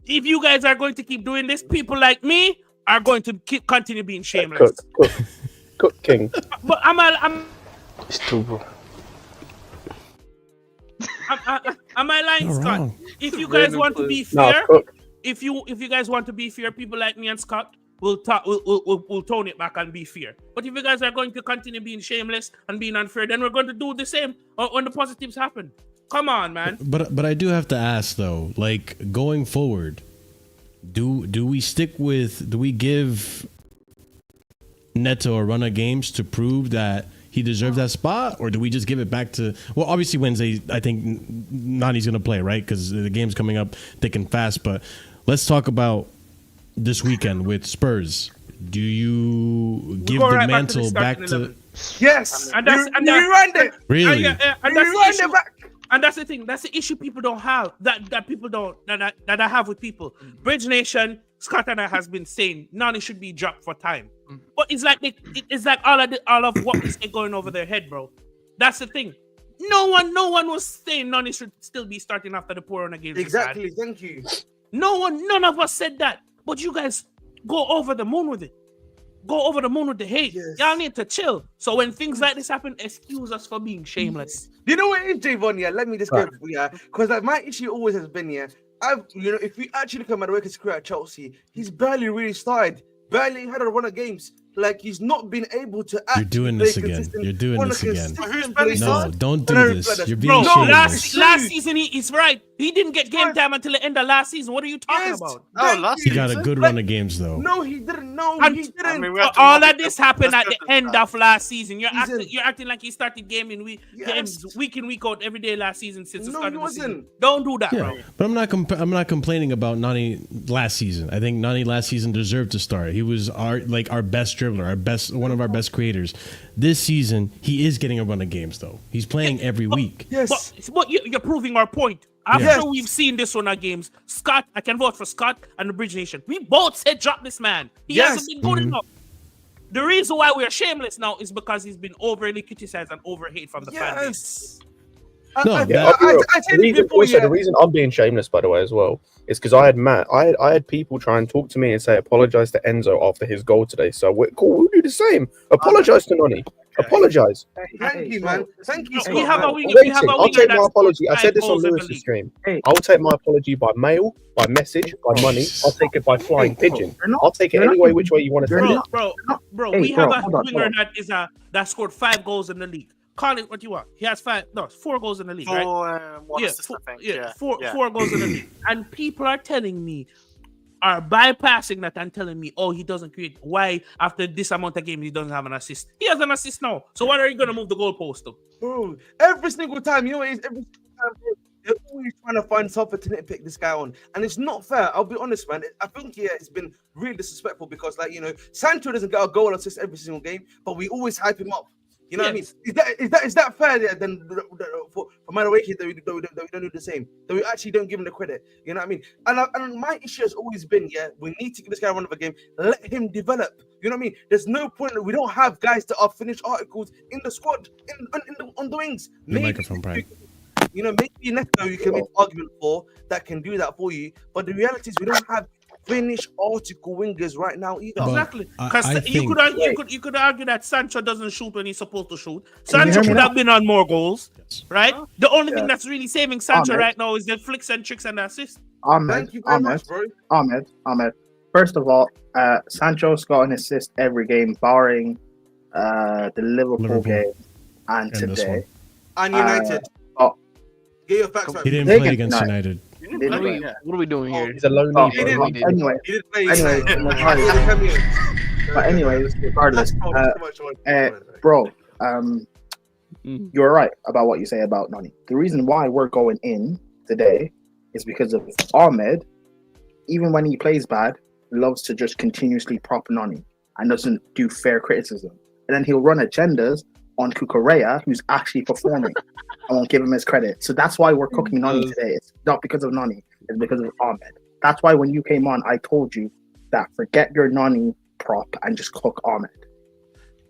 If you guys are going to keep doing this, people like me are going to continue being shameless. Cook King. But I'm It's too, bro. Am I lying, Scott? wrong. If you guys want to be fair, No, if you guys want to be fair, people like me and Scott will tone it back and be fair. But if you guys are going to continue being shameless and being unfair, then we're going to do the same when the positives happen. Come on, man. But I do have to ask though, like going forward, do we give Netto a run of games to prove that he deserves that spot, or do we just give it back to? Well, obviously Wednesday, I think Nani's gonna play, right? Because the game's coming up thick and fast. But let's talk about this weekend with Spurs. Do you give the mantle back to? Yes, and that's rewind it. Really? And that's the thing. That's the issue people don't have. That people don't. That I have with people. Bridge Nation, Scott and I has been saying Nani should be dropped for time. But it's like all of what we say going over their head, bro. That's the thing. No one was saying Nani should still be starting after the poor run games. Exactly. Thank you. None of us said that. But you guys go over the moon with it. Go over the moon with the hate. Yes. Y'all need to chill. So when things like this happen, excuse us for being shameless. You know what it is, Javon? Yeah, let me just go. Yeah, because like my issue always has been, yeah, if we actually look at Madueke's career at Chelsea, he's barely really started. Barely had a run of games. like he's not been able to. You're doing this again. You're doing this again. No, don't do this. You're being Bro, shameless. last season he's right. He didn't get game time until the end of last season. What are you talking about? He got a good run of games though. No, he didn't. No, And he didn't. all of this happened at the end of last season. You're acting like he started games week in week out every day last season since the start of the season. Don't do that, bro. But I'm not complaining about Noni last season. I think Noni last season deserved to start. He was our best dribbler, one of our best creators. This season, he is getting a run of games though. He's playing every week. Yes, but you're proving our point. After we've seen this run of games, Scott, I can vote for Scott and the Bridge Nation. We both said drop this man. He hasn't been good enough. The reason why we're shameless now is because he's been overly criticized and overhated from the fan base. The reason I'm being shameless, by the way, as well, is because I had people try and talk to me and say apologize to Enzo after his goal today. So we're cool. We'll do the same. Apologize to Noni. Apologize. Thank you, man. Thank you. We have a winger. I'll take my apology. I said this on Lewis's stream. I'll take my apology by mail, by message, by money. I'll take it by flying pigeon. I'll take it any way, which way you want to take it. Bro, we have a winger that scored 5 goals in the league. Call it what you want. He has 4 goals in the league, right? 4 goals in the league. And people are telling me, are bypassing that and telling me, oh, he doesn't create. Why after this amount of games he doesn't have an assist? He has an assist now. So why are you gonna move the goalpost to? Bro, every single time, you know what it is? Every single time, bro, they're always trying to find something to nitpick this guy on, and it's not fair. I'll be honest, man. I think it's been really disrespectful because, like, Sancho doesn't get a goal and assist every single game, but we always hype him up. You know what I mean? Is that fair? Then for Madueke that we don't do the same. That we actually don't give him the credit. You know what I mean? And my issue has always been, we need to give this guy one of a game. Let him develop. You know what I mean? There's no point that we don't have guys that are finished articles in the squad on the wings. Maybe Netto you can make an argument for that can do that for you. But the reality is we don't have finished article wingers right now either. Exactly, because you could argue that Sancho doesn't shoot when he's supposed to shoot. Sancho could have been on more goals, right? The only thing that's really saving Sancho right now is the flicks and tricks and the assists. Thank you very much, bro. Ahmed. First of all, Sancho's got an assist every game, barring the Liverpool game and today. And United. Get your facts right. He didn't play against United. What are we doing here? He's a low knee. Anyways, regardless, bro, you're right about what you say about Noni. The reason why we're going in today is because of Ahmed. Even when he plays bad, loves to just continuously prop Noni and doesn't do fair criticism. And then he'll run agendas on Cucurella, who's actually performing. I won't give him his credit. So that's why we're cooking Noni today. It's not because of Noni. It's because of Ahmed. That's why when you came on, I told you that forget your Noni prop and just cook Ahmed.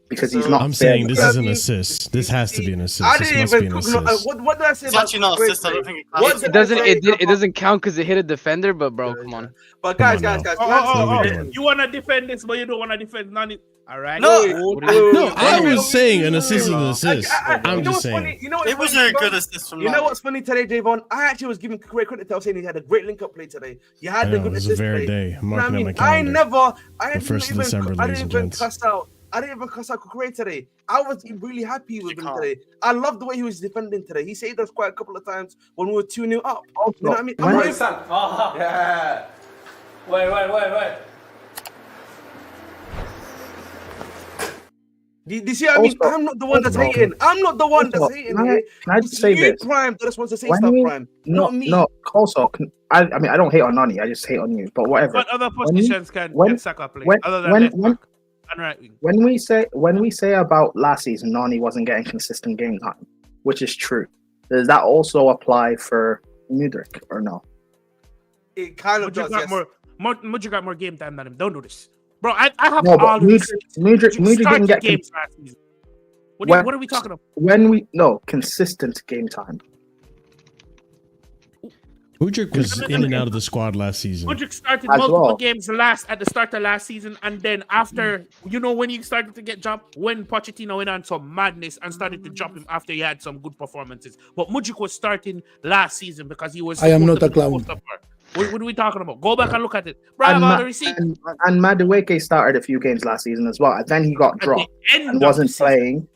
Because he's not. I'm saying this is an assist. This has to be an assist. I didn't even cook. What did I say? It's actually not assist. I don't think it doesn't count because it hit a defender. But bro, come on. But guys, you want to defend this, but you don't want to defend Noni. All right. No, I was saying an assist is an assist. I'm just saying. It was a good assist from Noni. You know what's funny today, Javon? I actually was giving great credit to him, saying he had a great link-up play today. You had the good assist. It was a very day. I'm marking on my calendar. I didn't even cuss out. I didn't even cuss out Cucurella today. I was really happy with him today. I love the way he was defending today. He saved us quite a couple of times when we were 2-0 up. You know what I mean? Yeah. Wait. Do you see what I mean? I'm not the one that's hating. I'm not the one that's hating. Can I just say this? Prime that just wants to say stuff, Prime. Not me. No, also, I mean, I don't hate on Noni. I just hate on you. But whatever. What other positions can Saka play other than left back and right wing? When we say about last season, Noni wasn't getting consistent game time, which is true. Does that also apply for Mudryk or no? It kind of does. Mudryk got more game time than him. Don't do this. Bro, I have all Mudryk didn't get games last season. What are we talking about? Consistent game time. Mudryk was in and out of the squad last season. Mudryk started multiple games at the start of last season, and then after, when he started to get dropped, when Pochettino went on some madness and started to drop him after he had some good performances. But Mudryk was starting last season because he was. I am not a clown. What are we talking about? Go back and look at it. Bro, I have all the receipts. And Madueke started a few games last season as well. And then he got dropped and wasn't playing.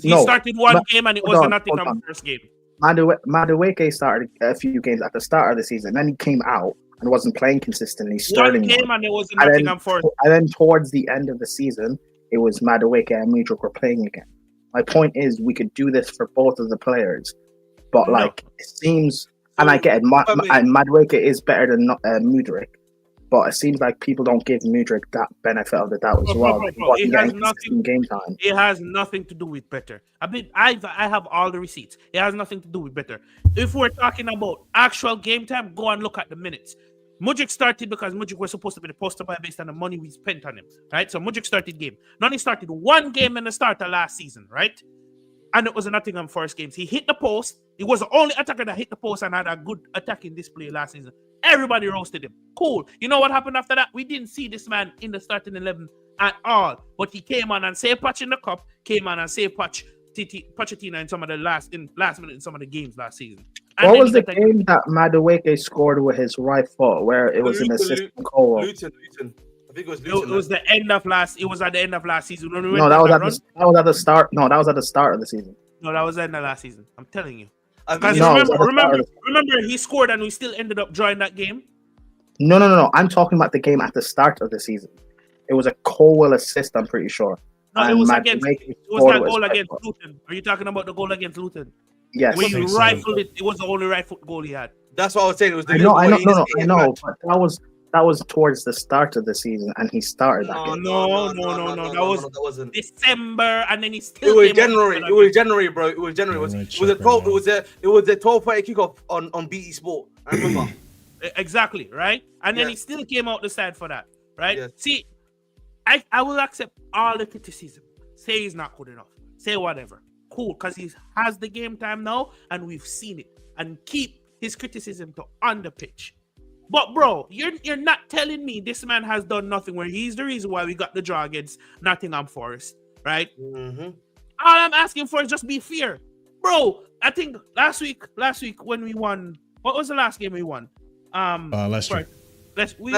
He started one game and it was nothing on the first game. Madueke started a few games at the start of the season. Then he came out and wasn't playing consistently. One game and it wasn't nothing on first. And then towards the end of the season, it was Madueke and Mudryk were playing again. My point is, we could do this for both of the players, but like it seems, and I get it. Madueke is better than Mudryk, but it seems like people don't give Mudryk that benefit of the doubt as well. It has nothing. Game time. It has nothing to do with better. I have all the receipts. It has nothing to do with better. If we're talking about actual game time, go and look at the minutes. Mudryk started because Mudryk was supposed to be the poster boy based on the money we spent on him, right? So Mudryk started game. Noni started one game in the start of last season, right? And it was a Nottingham Forest games. He hit the post. He was the only attacker that hit the post and had a good attacking display last season. Everybody roasted him. Cool. You know what happened after that? We didn't see this man in the starting 11 at all. But he came on and saved Patch in the cup, came on and saved Pochettino in some of the last minute in some of the games last season. And what was the game that Madueke scored with his right foot, where it was an assist from Colwill? Luton. I think it was Luton. It was the end of last. It was at the end of last season. When we that was at the start. No, that was at the start of the season. No, that was the end of last season. I'm telling you. Remember, he scored and we still ended up drawing that game. No. I'm talking about the game at the start of the season. It was a Colwill assist, I'm pretty sure. No, it was that goal against Luton. Are you talking about the goal against Luton? Yes. When you rifled it, it was the only right foot goal he had. That's what I was saying. It was the I know. But that was towards the start of the season, and he started that game. No. That wasn't December, and then he still. It was January. It was January, bro. It was January. It was a 12. It was a 12:30 kickoff on BT Sport. I remember. Exactly, right? And then he still came out the side for that, right? Yes. See, I will accept all the criticism. Say he's not good enough. Say whatever. Cool, because he has the game time now, and we've seen it. And keep his criticism to on the pitch. But bro, you're not telling me this man has done nothing where he's the reason why we got the draw against Nottingham Forest, right? Mm-hmm. All I'm asking for is just be fair. Bro, I think last week when we won, what was the last game we won? Leicester. We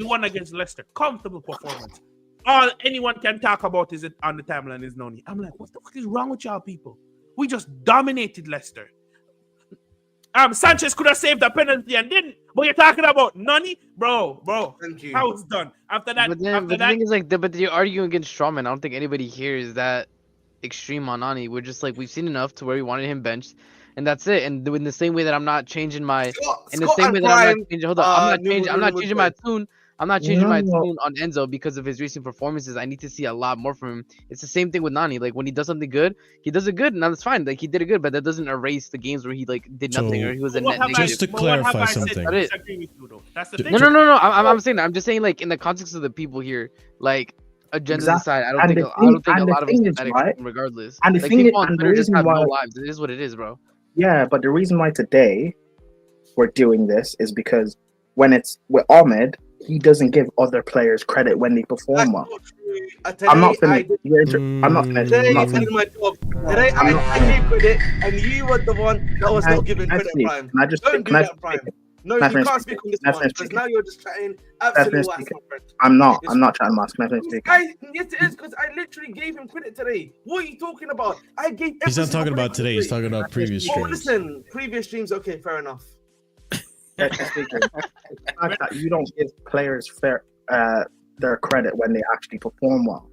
won against Leicester. Comfortable performance. All anyone can talk about is it on the timeline is Noni. I'm like, what the fuck is wrong with y'all people? We just dominated Leicester. Sanchez could have saved a penalty and didn't. But you're talking about Noni, bro. Thank you. How it's done after that. But the thing is, like, but you're arguing against Strawman. I don't think anybody here is that extreme on Noni. We're just like, we've seen enough to where we wanted him benched, and that's it. And in the same way that I'm not changing my, I'm not changing my tune. I'm not changing my tune on Enzo because of his recent performances. I need to see a lot more from him. It's the same thing with Noni. Like, when he does something good, he does it good, and that's fine. Like, he did it good, but that doesn't erase the games where he like did nothing or he was a net negative. Just to clarify something. That's the thing. No. I'm saying that. I'm just saying, like, in the context of the people here, like, agendas aside, I don't think a lot of us get that regardless. And the like, thing people is, on Twitter just have no lives. It is what it is, bro. Yeah, but the reason why today we're doing this is because when it's with Ahmed, he doesn't give other players credit when they perform well. I'm not finished. I'm not finished. Today I gave credit, and you were the one that was not giving credit. Prime. Don't do that, Prime. No, you can't speak on this one because now you're just chatting absolute ass. I'm not chatting mask. Yes, it is because I literally gave him credit today. What are you talking about? I gave. He's not talking about today. He's talking about previous streams. Oh, listen, previous streams. Okay, fair enough. The fact that you don't give players their credit when they actually perform well.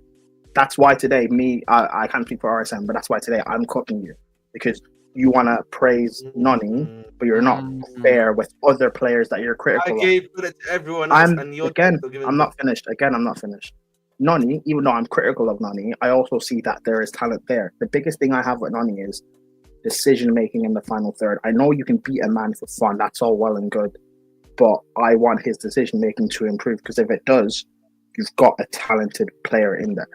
That's why today, I can't speak for RSM, but that's why today I'm cooking you, because you want to praise Noni, but you're not fair with other players that you're critical of. I gave credit to everyone else, I'm not finished. Noni, even though I'm critical of Noni, I also see that there is talent there. The biggest thing I have with Noni is decision making in the final third. I know you can beat a man for fun, that's all well and good, but I want his decision making to improve, because if it does, you've got a talented player in there.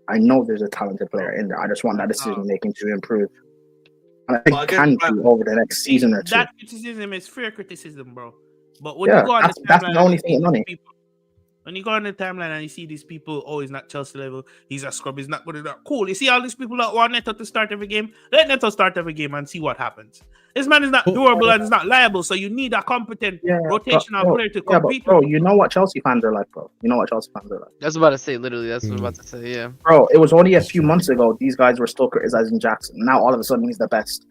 I know there's a talented player in there. I just want that decision making to improve, and I think it can do over the next season or two. That criticism is fair criticism, bro. But when you go on that's the only thing, Noni. When you go on the timeline and you see these people, oh, he's not Chelsea level, he's a scrub, he's not good enough. Cool. You see all these people that want Netto to start every game? Let Netto start every game and see what happens. This man is not durable and he's not liable, so you need a competent rotational player to compete. Bro, you know what Chelsea fans are like, bro. You know what Chelsea fans are like. That's what I was about to say, literally. That's what I was about to say, yeah. Bro, it was only a few months ago these guys were still criticizing Jackson. Now all of a sudden he's the best.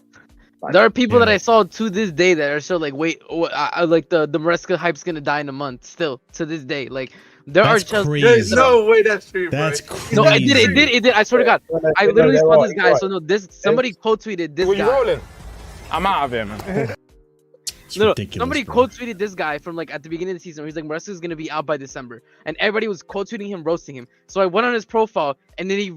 Like, there are people that I saw to this day that are still like, wait, like the Maresca hype's gonna die in a month. Still to this day, like That's Chelsea. There's no way that's true, bro. That's crazy. No, it did. I swear to God, I literally saw this guy. So no, somebody quote tweeted this guy. Rolling? I'm out of here, man. No, somebody quote tweeted this guy from like at the beginning of the season. Where he's like, Maresca is gonna be out by December, and everybody was quote tweeting him, roasting him. So I went on his profile, and then he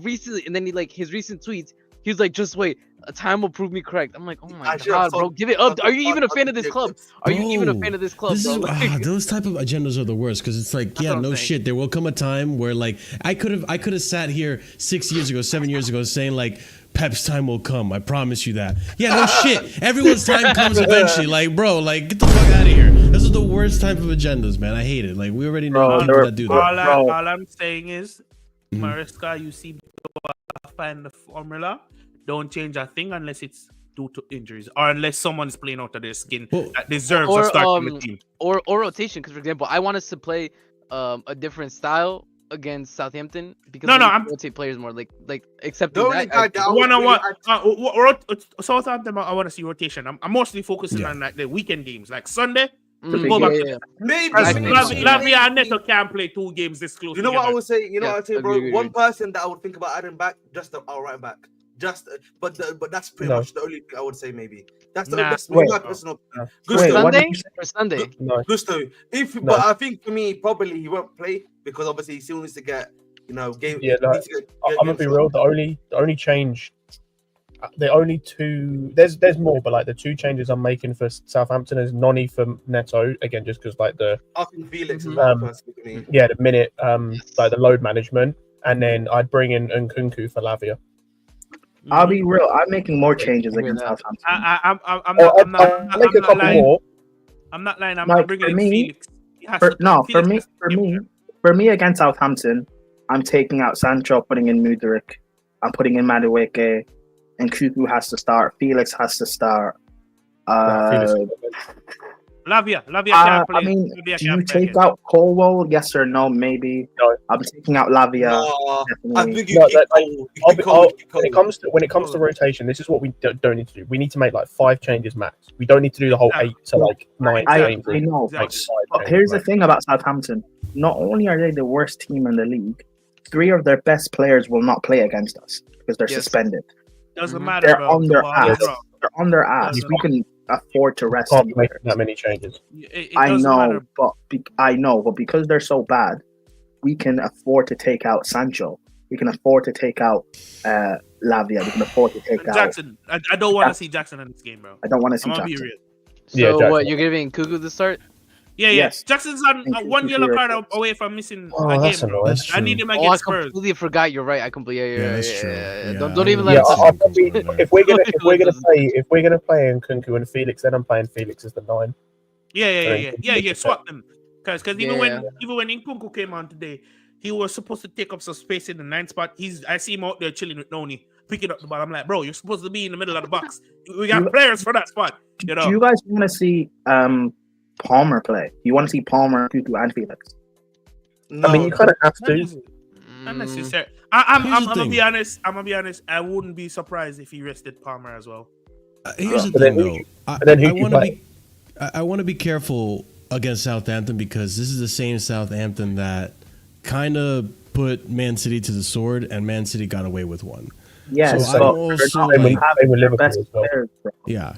like his recent tweets. He was like, just wait, time will prove me correct. I'm like, oh my God, bro, give it up. Are you even a fan of this club? Are you even a fan of this club, bro? Those type of agendas are the worst because it's like, yeah, no shit. There will come a time where like I could have sat here 6 years ago, 7 years ago, saying like Pep's time will come. I promise you that. Yeah, no shit. Everyone's time comes eventually. Like, bro, like get the fuck out of here. This is the worst type of agendas, man. I hate it. Like we already know people that do that. All I'm saying is, Maresca, you seem to find the formula. Don't change a thing unless it's due to injuries or unless someone's playing out of their skin that deserves a start on the team. Or rotation, because for example, I want us to play a different style against Southampton because I'm rotate players more. Like except one-on-one. Southampton, I want to see rotation. I'm mostly focusing on like the weekend games, like Sunday. Maybe Lavia and Netto can't play 2 games this close. You know what I would say? You know what I'd say, bro? One person that I would think about adding back, just our right back. But that's pretty much the only thing I would say. Maybe that's my personal. Sunday. Gusto. But I think for me, probably he won't play because obviously he still needs to get game. Yeah, I'm gonna be real. The only change, the only two. There's more, but like the 2 changes I'm making for Southampton is Noni for Netto again, just because like the. I think Felix is one person for me. Yeah, the minute like the load management, and then I'd bring in Nkunku for Lavia. I'll be real. I'm making more changes against Southampton. I'm not lying. I'm not lying. I'm bringing Felix. For me against Southampton, I'm taking out Sancho, putting in Madueke. I'm putting in Madueke, and Cucurella has to start. Felix has to start. Lavia can't play. I mean, do you take out Colwill? Yes or no? Maybe. No. I'm taking out Lavia. I think when it comes to rotation, this is what we don't need to do. We need to make like 5 changes max. We don't need to do the whole 8 to like 9 changes. I know. But here's the thing about Southampton. Not only are they the worst team in the league, 3 of their best players will not play against us because they're suspended. Doesn't matter. They're on their ass. They're on their ass. We can afford to rest. Can't make that many changes. I know, but because they're so bad, we can afford to take out Sancho. We can afford to take out Lavia. We can afford to take Jackson. I don't want to see Jackson in this game, bro. I don't want to see Jackson. Jackson. Be real. So what? You're giving Cuckoo the start? Yeah. Yes. Jackson's on 1 yellow card away from missing a game, bro. I need him against Spurs. I completely forgot. You're right. I completely. Yeah, that's true. Don't even let it. If we're gonna play Nkunku and Felix, then I'm playing Felix as the 9. Yeah. Swap them, because even when Nkunku came on today, he was supposed to take up some space in the 9 spot. I see him out there chilling with Noni, picking up the ball. I'm like, bro, you're supposed to be in the middle of the box. We got players for that spot. You know. Do you guys want to see Palmer play? You want to see Palmer, Cucurella, and Felix? No, I mean, you kind of have to. Not necessary. I'm gonna be honest. I wouldn't be surprised if he rested Palmer as well. Here's the thing, though. I want to be careful against Southampton because this is the same Southampton that kind of put Man City to the sword, and Man City got away with one. Yes, so they were Liverpool. Yeah.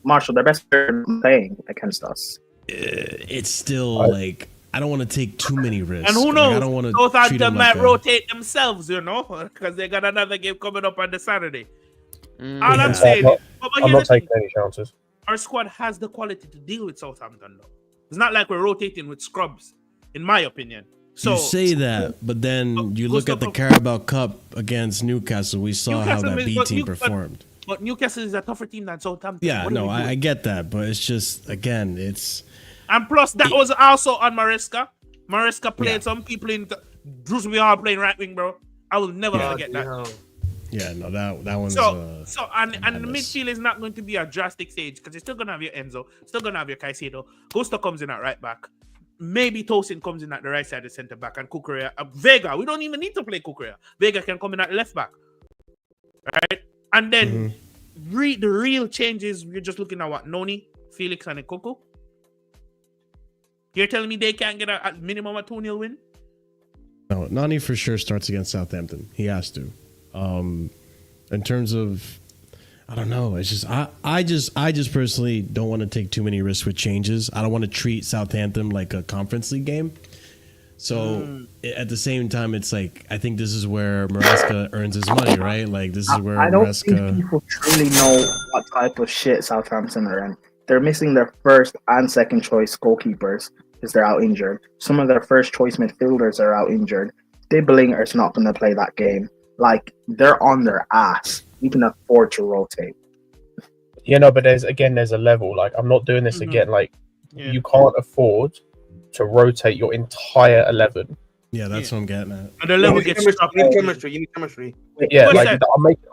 Marshall, their best player playing against us. It's still like I don't want to take too many risks. And who knows? I don't want to. Southampton might rotate themselves, you know, because they got another game coming up on the Saturday. All I'm saying, I'm not taking any chances. Our squad has the quality to deal with Southampton, though. It's not like we're rotating with scrubs, in my opinion. So you say that, but then you look at the Carabao Cup against Newcastle. We saw how that B team performed. But Newcastle is a tougher team than Southampton. Yeah, no, I get that, but it's just again, it's. And plus, that was also on Maresca. Maresca played some people in Bruce we all playing right wing, bro. I will never forget that. Yeah, no, that one's and the midfield is not going to be a drastic stage because you're still gonna have your Enzo, still gonna have your Caicedo. Gusto comes in at right back. Maybe Tosin comes in at the right side of centre back, and Cucurella, Vega. We don't even need to play Cucurella. Vega can come in at left back, right? And then the real changes. We're just looking at what Noni, Felix, and Nkoko. You're telling me they can't get a minimum a 2-0 win? No, Nani for sure starts against Southampton. He has to. In terms of, I don't know. It's just I just personally don't want to take too many risks with changes. I don't want to treat Southampton like a Conference League game. So at the same time, it's like I think this is where Maresca earns his money, right? Like this is where I don't think people truly know what type of shit Southampton are in. They're missing their first and second choice goalkeepers because they're out injured. Some of their first choice midfielders are out injured. Dibling is not going to play that game. Like, they're on their ass. You can afford to rotate. Yeah, no, but there's a level. Like, I'm not doing this again. Like, you can't afford to rotate your entire 11. Yeah, that's what I'm getting at. And the level gets stuck. You need chemistry. Yeah, like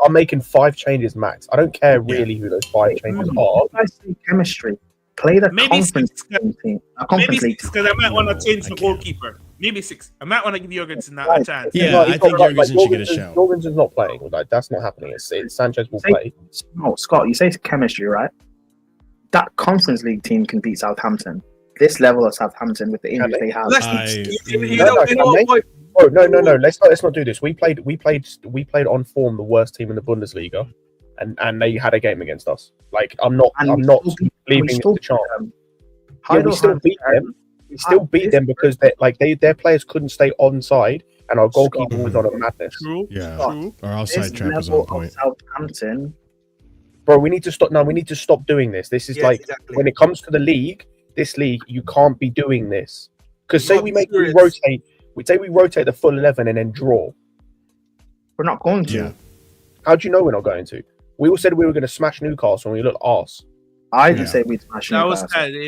I'm making 5 changes max. I don't care really who those 5 changes are. I say chemistry. Play the conference team. Maybe 6 because I might want to change the goalkeeper. Maybe 6. I might want to give Jorgensen a chance. Yeah, I think Jorgensen should get a shout. Jorgensen's not playing. Like, that's not happening. It's Sanchez will play. No, Scott, you say chemistry, right? That Conference League team can beat Southampton. This level of Southampton with the injuries they have. No. Let's not do this. We played on form the worst team in the Bundesliga, and they had a game against us. Like I'm not leaving the chance. Yeah, we still beat them. We still beat them because their players couldn't stay onside, and our goalkeeper was on a madness. Yeah, our offside trap was on point. Southampton, bro, we need to stop. No, we need to stop doing this. This is when it comes to the league. This league, you can't be doing this because say we rotate the full 11 and then draw. We're not going to. Yeah. How do you know we're not going to? We all said we were going to smash Newcastle and we looked arse. I didn't say we'd smash Newcastle.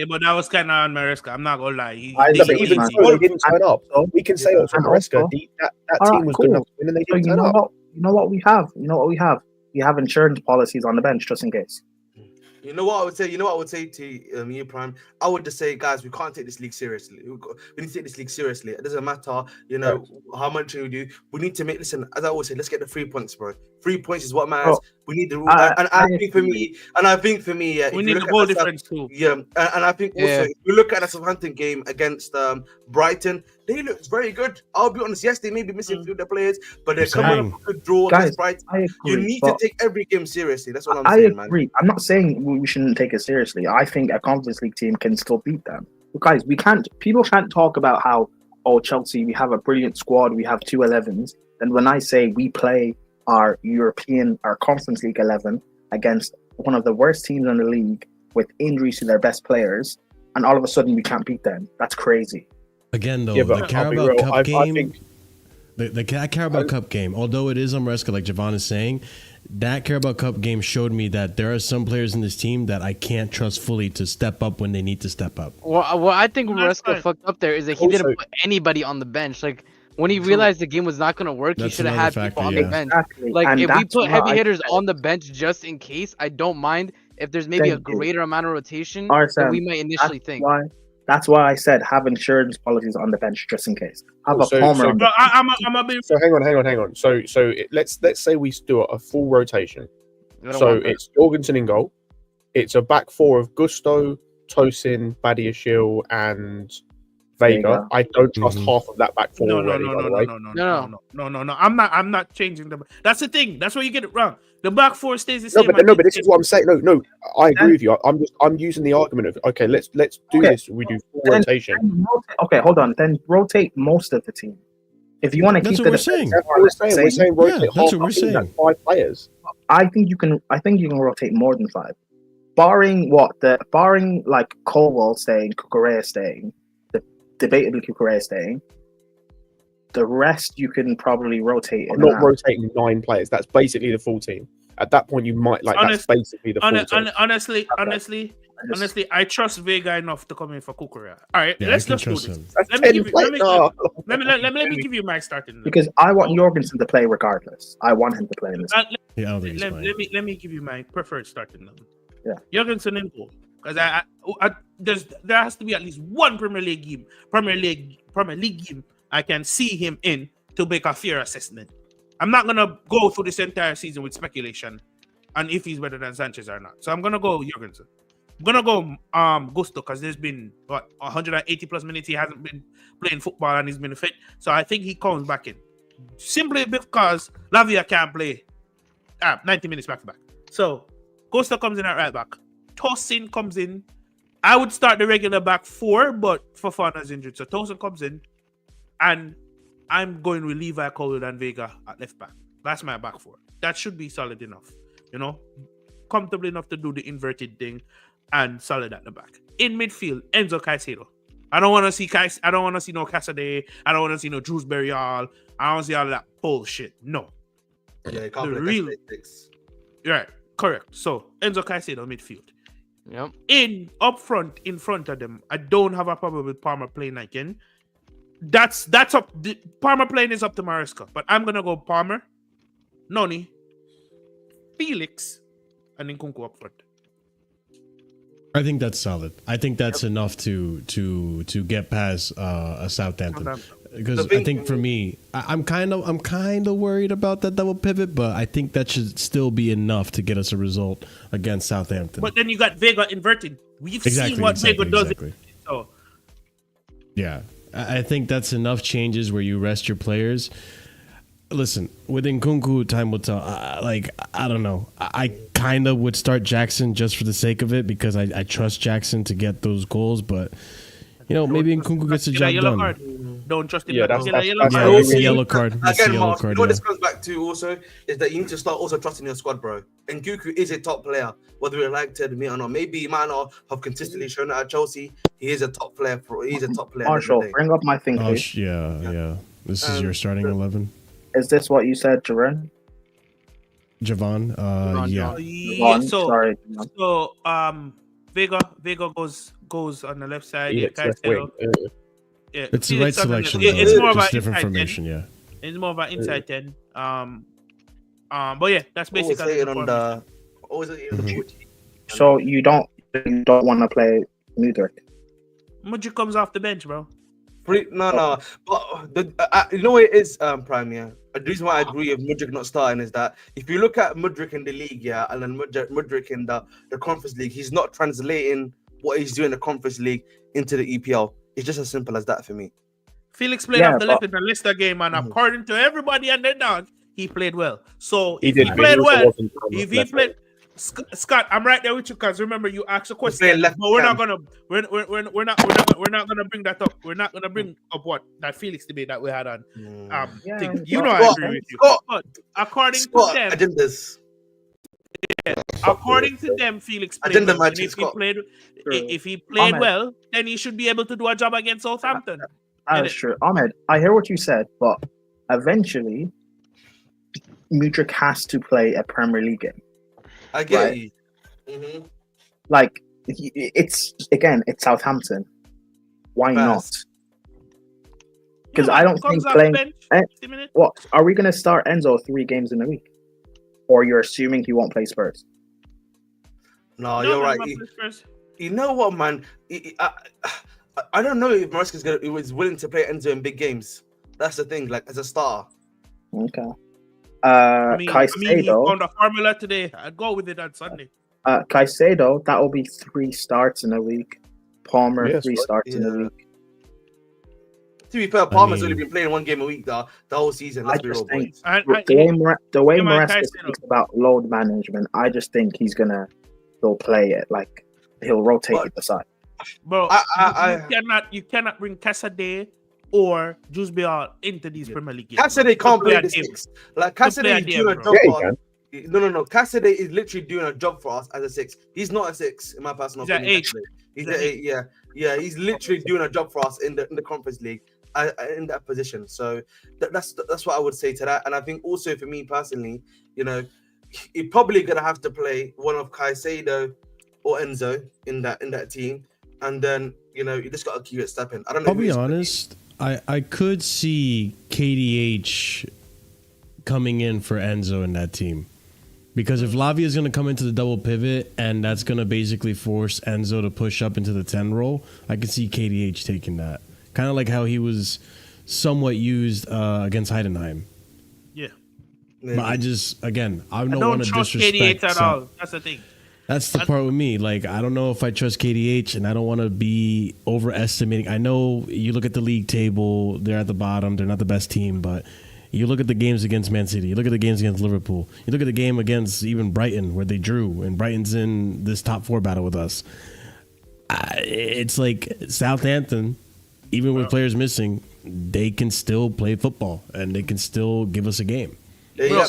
But that was kind of on Maresca. I'm not gonna lie. Even so, they didn't turn up. We can say also Maresca. That team was good enough to win and they didn't turn up. You know what we have? We have insurance policies on the bench just in case. You know what I would say to you, Prime? I would just say, guys, we can't take this league seriously. We need to take this league seriously. It doesn't matter, how much we do. We need to make, listen, as I always say, let's get the 3 points, bro. 3 points is what matters. We need the I think for me, we need the goal difference too. Yeah, and I think also if we look at the Southampton game against Brighton, they looked very good. I'll be honest. Yes, they may be missing a few of their players, but they're coming up with a good draw against Brighton. You need to take every game seriously. That's what I'm saying, man. I agree. I'm not saying we shouldn't take it seriously. I think a Conference League team can still beat them. But guys, people can't talk about how, Chelsea, we have a brilliant squad, we have 2 11s. And when I say we play our Conference League 11 against one of the worst teams in the league with injuries to their best players, and all of a sudden we can't beat them, that's crazy. Again, though, the Carabao Cup game, that Carabao Cup game, although it is on Maresca, like Javon is saying, that Carabao Cup game showed me that there are some players in this team that I can't trust fully to step up when they need to step up. Well, I think Maresca fucked up there is that he didn't put anybody on the bench. Like, when he realized the game was not going to work, he should have had people on the bench. Exactly. Like, and if we put heavy hitters on the bench just in case, I don't mind if there's maybe a greater amount of rotation than we might initially think. That's why I said have insurance policies on the bench just in case. Have a Palmer. So hang on. So let's say we do a full rotation. So it's Jorgensen in goal. It's a back 4 of Gusto, Tosin, Badiashile, and Vega. I don't trust half of that back 4 already. No. I'm not changing them. That's the thing. That's where you get it wrong. The back 4 stays the same. No, but this is what I'm saying. No, I agree with you. I'm using the argument of okay, let's do this. We do full rotation. Okay, hold on. Then rotate most of the team. If you want to keep what we're saying. We're saying rotate. That's what we're saying. 5 players. I think you can rotate more than 5, barring like Colwill staying, Cucurella staying, debatably Cucurella staying. The rest you can probably rotate. I'm not rotating 9 players. That's basically the full team. At that point, you might that's basically the full team. Honestly, Honestly, I trust Vega enough to come in for Cucurella. All right, Yeah, let's I can just do trust this. him. Let me give you my starting. Because I want Jorgensen to play regardless. I want him to play in this. Yeah, I don't think he's playing. Let me give you my preferred starting number. Yeah, Jorgensen in goal. Because there has to be at least one Premier League game I can see him in to make a fair assessment. I'm not gonna go through this entire season with speculation and if he's better than Sanchez or not. So I'm gonna go Jorgensen. I'm gonna go Gusto because there's been 180 plus minutes he hasn't been playing football and he's been fit. So I think he comes back in. Simply because Lavia can't play 90 minutes back to back. So Gusto comes in at right back. Tosin comes in. I would start the regular back four, but Fofana's injured. So Tosin comes in. And I'm going with Levi, Colwill, and Vega at left back. That's my back four. That should be solid enough. Comfortable enough to do the inverted thing and solid at the back. In midfield, Enzo Caicedo. I don't want to see no Caicedo. I don't want to see no Drewsbury all. I don't want to see all that bullshit. No. Yeah, you can't The play real. Caicedo. Right, correct. So Enzo Caicedo midfield. Yep. Up front, in front of them, I don't have a problem with Palmer playing again. That's up. Palmer playing is up to Maresca, but I'm gonna go Palmer, Noni, Felix, and Nkunku up front. I think that's solid. I think that's enough to get past a Southampton. Because I think for me, I'm kind of worried about that double pivot, but I think that should still be enough to get us a result against Southampton. But then you got Vega inverting. We've seen what Vega does. So yeah, I think that's enough changes where you rest your players. Listen, with Nkunku, time will tell. I don't know. I kind of would start Jackson just for the sake of it because I trust Jackson to get those goals, but maybe Nkunku gets the job done. Don't trust him. It's a yellow card. Again, Mark, what this comes back to also is that you need to start also trusting your squad, bro. And Nkunku is a top player, whether we like to admit or not. Maybe he might not have consistently shown that at Chelsea. He is a top player. He's a top player. Marshall, bring up my thing, please. Yeah. This is your starting 11. Is this what you said, Javon? Javon? Yeah. Javon, sorry. So Vega goes on the left side. Yeah, it's the right selection. It's more about different inside formation. 10. Yeah, it's more about inside 10. But yeah, that's basically So you don't want to play Mudryk? Mudryk comes off the bench, bro. No. But you know what it is, Prime, yeah? The reason why I agree with Mudryk not starting is that if you look at Mudryk in the league, yeah, and then Mudryk in the Conference League, he's not translating what he's doing in the Conference League into the EPL. It's just as simple as that for me. Felix played off the left in the Leicester game, and according to everybody and their dog, he played well. So if he played well, Scott, I'm right there with you because remember you asked a question, but we're not gonna bring that up. We're not gonna bring up that Felix debate that we had on. Thing. I agree with you. But according to them, according to them, Felix played well. If he played well, then he should be able to do a job against Southampton. That's true. Ahmed, I hear what you said, but eventually Mudryk has to play a Premier League game. I get you. Mm-hmm. Like it's Southampton. Why not? Because I don't think playing. What are we going to start Enzo 3 games in a week? Or you're assuming he won't play Spurs? No, you're right. You know what, man? I don't know if Maresca is willing to play Enzo in big games. That's the thing. Like as a star. Okay. Caicedo, he found a formula today. I'd go with it on Sunday. Caicedo, that will be 3 starts in a week. Palmer, 3 starts in a week. To be fair, Palmer's only been playing 1 game a week the whole season. Let's be real, boys. The way Maresca speaks about load management, I just think he's gonna go play it. Like he'll rotate it aside. Bro, you cannot bring Caicedo or Drewsbury into these Premier League games. Caicedo can't play the 6. Like Caicedo is doing a job for us. No. Caicedo is literally doing a job for us as a 6. He's not a 6 in my personal opinion. He's an 8. Yeah. He's literally doing a job for us in the Conference League in that position. So that's what I would say to that. And I think also for me personally, you're probably gonna have to play one of Caicedo or Enzo in that team, and then you just got to keep it stepping. I don't know. I'll be honest. I could see KDH coming in for Enzo in that team. Because if Lavia is going to come into the double pivot and that's going to basically force Enzo to push up into the 10 role, I can see KDH taking that. Kind of like how he was somewhat used against Heidenheim. Yeah. But I just, again, I don't don't want to trust disrespect. KDH at all. That's the thing. That's the part with me. Like, I don't know if I trust KDH, and I don't want to be overestimating. I know you look at the league table, they're at the bottom. They're not the best team, but you look at the games against Man City. You look at the games against Liverpool. You look at the game against even Brighton, where they drew, and Brighton's in this top 4 battle with us. It's like Southampton, even with players missing, they can still play football, and they can still give us a game. You do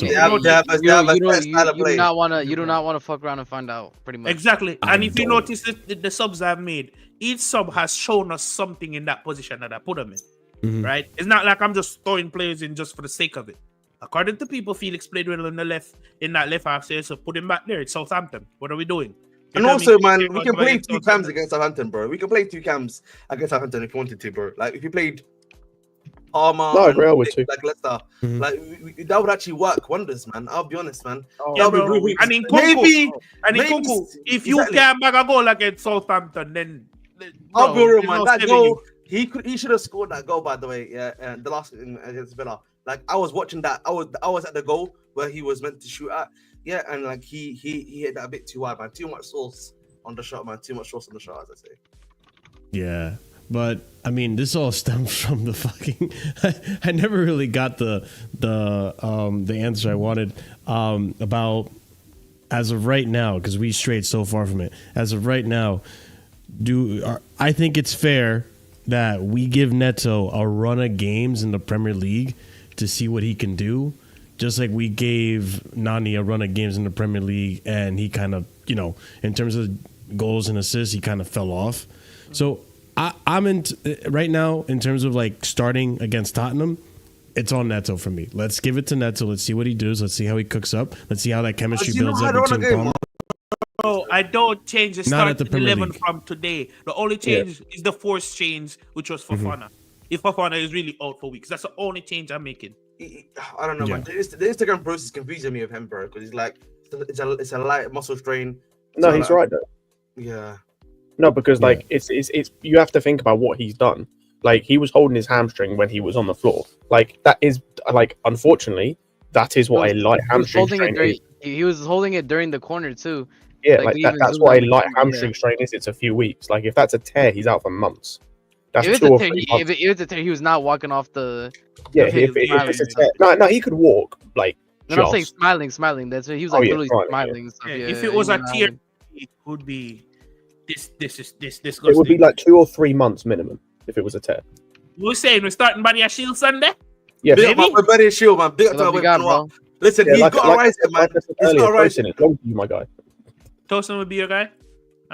not want to fuck around and find out, pretty much. Exactly. And if you notice the subs I've made, each sub has shown us something in that position that I put them in. Mm-hmm. Right? It's not like I'm just throwing players in just for the sake of it. According to people, Felix played well on the left in that left half, so put him back there. It's Southampton. What are we doing? And also, man, we can play 2 cams against Southampton, bro. We can play 2 cams against Southampton if you wanted to, bro. Like if you played Palmer, like Leicester, like that would actually work wonders, man. I'll be honest, man. And in Kunku, if you can bag a goal against Southampton, then I'll be real, man. That goal, he should have scored that goal, by the way. Yeah, and the last against Villa. Like I was watching that. I was at the goal where he was meant to shoot at. Yeah, and like he hit that a bit too wide, man. Too much sauce on the shot, man. Too much sauce on the shot, as I say. Yeah. But I mean, this all stems from the fucking. I never really got the answer I wanted about as of right now, because we strayed so far from it. As of right now, I think it's fair that we give Neto a run of games in the Premier League to see what he can do, just like we gave Noni a run of games in the Premier League, and he kind of, in terms of goals and assists, he kind of fell off. So. I'm in right now in terms of like starting against Tottenham. It's on Neto for me. Let's give it to Neto. Let's see what he does. Let's see how he cooks up. Let's see how that chemistry builds up between Palmer. No, I don't change the starting 11 from today. The only change is the forced change, which was Fofana. If Fofana is really out for weeks, that's the only change I'm making. I don't know, man. The Instagram post is confusing me with him, bro, because he's like, it's a light muscle strain. No, he's right though. Yeah. No, because like it's you have to think about what he's done. Like he was holding his hamstring when he was on the floor. Like that is like unfortunately that is what a light hamstring strain is. He was holding it during the corner too. Yeah, like that's what a light hamstring strain is. It's a few weeks. Like if that's a tear, he's out for months. That's if it's a tear, he was not walking off the. Yeah, if it's a tear, no, he could walk like. No, I'm saying smiling. That's what he was like literally smiling. Yeah. If it was a tear, it would be. This It would be like 2 or 3 months minimum if it was a tear. We're saying we're starting Badiashile Sunday. Yeah, big up Badiashile, man. Big up to bro. Listen, he's got a rise, man. He's got a rise. It's long for you, my guy. Tosin would be your guy.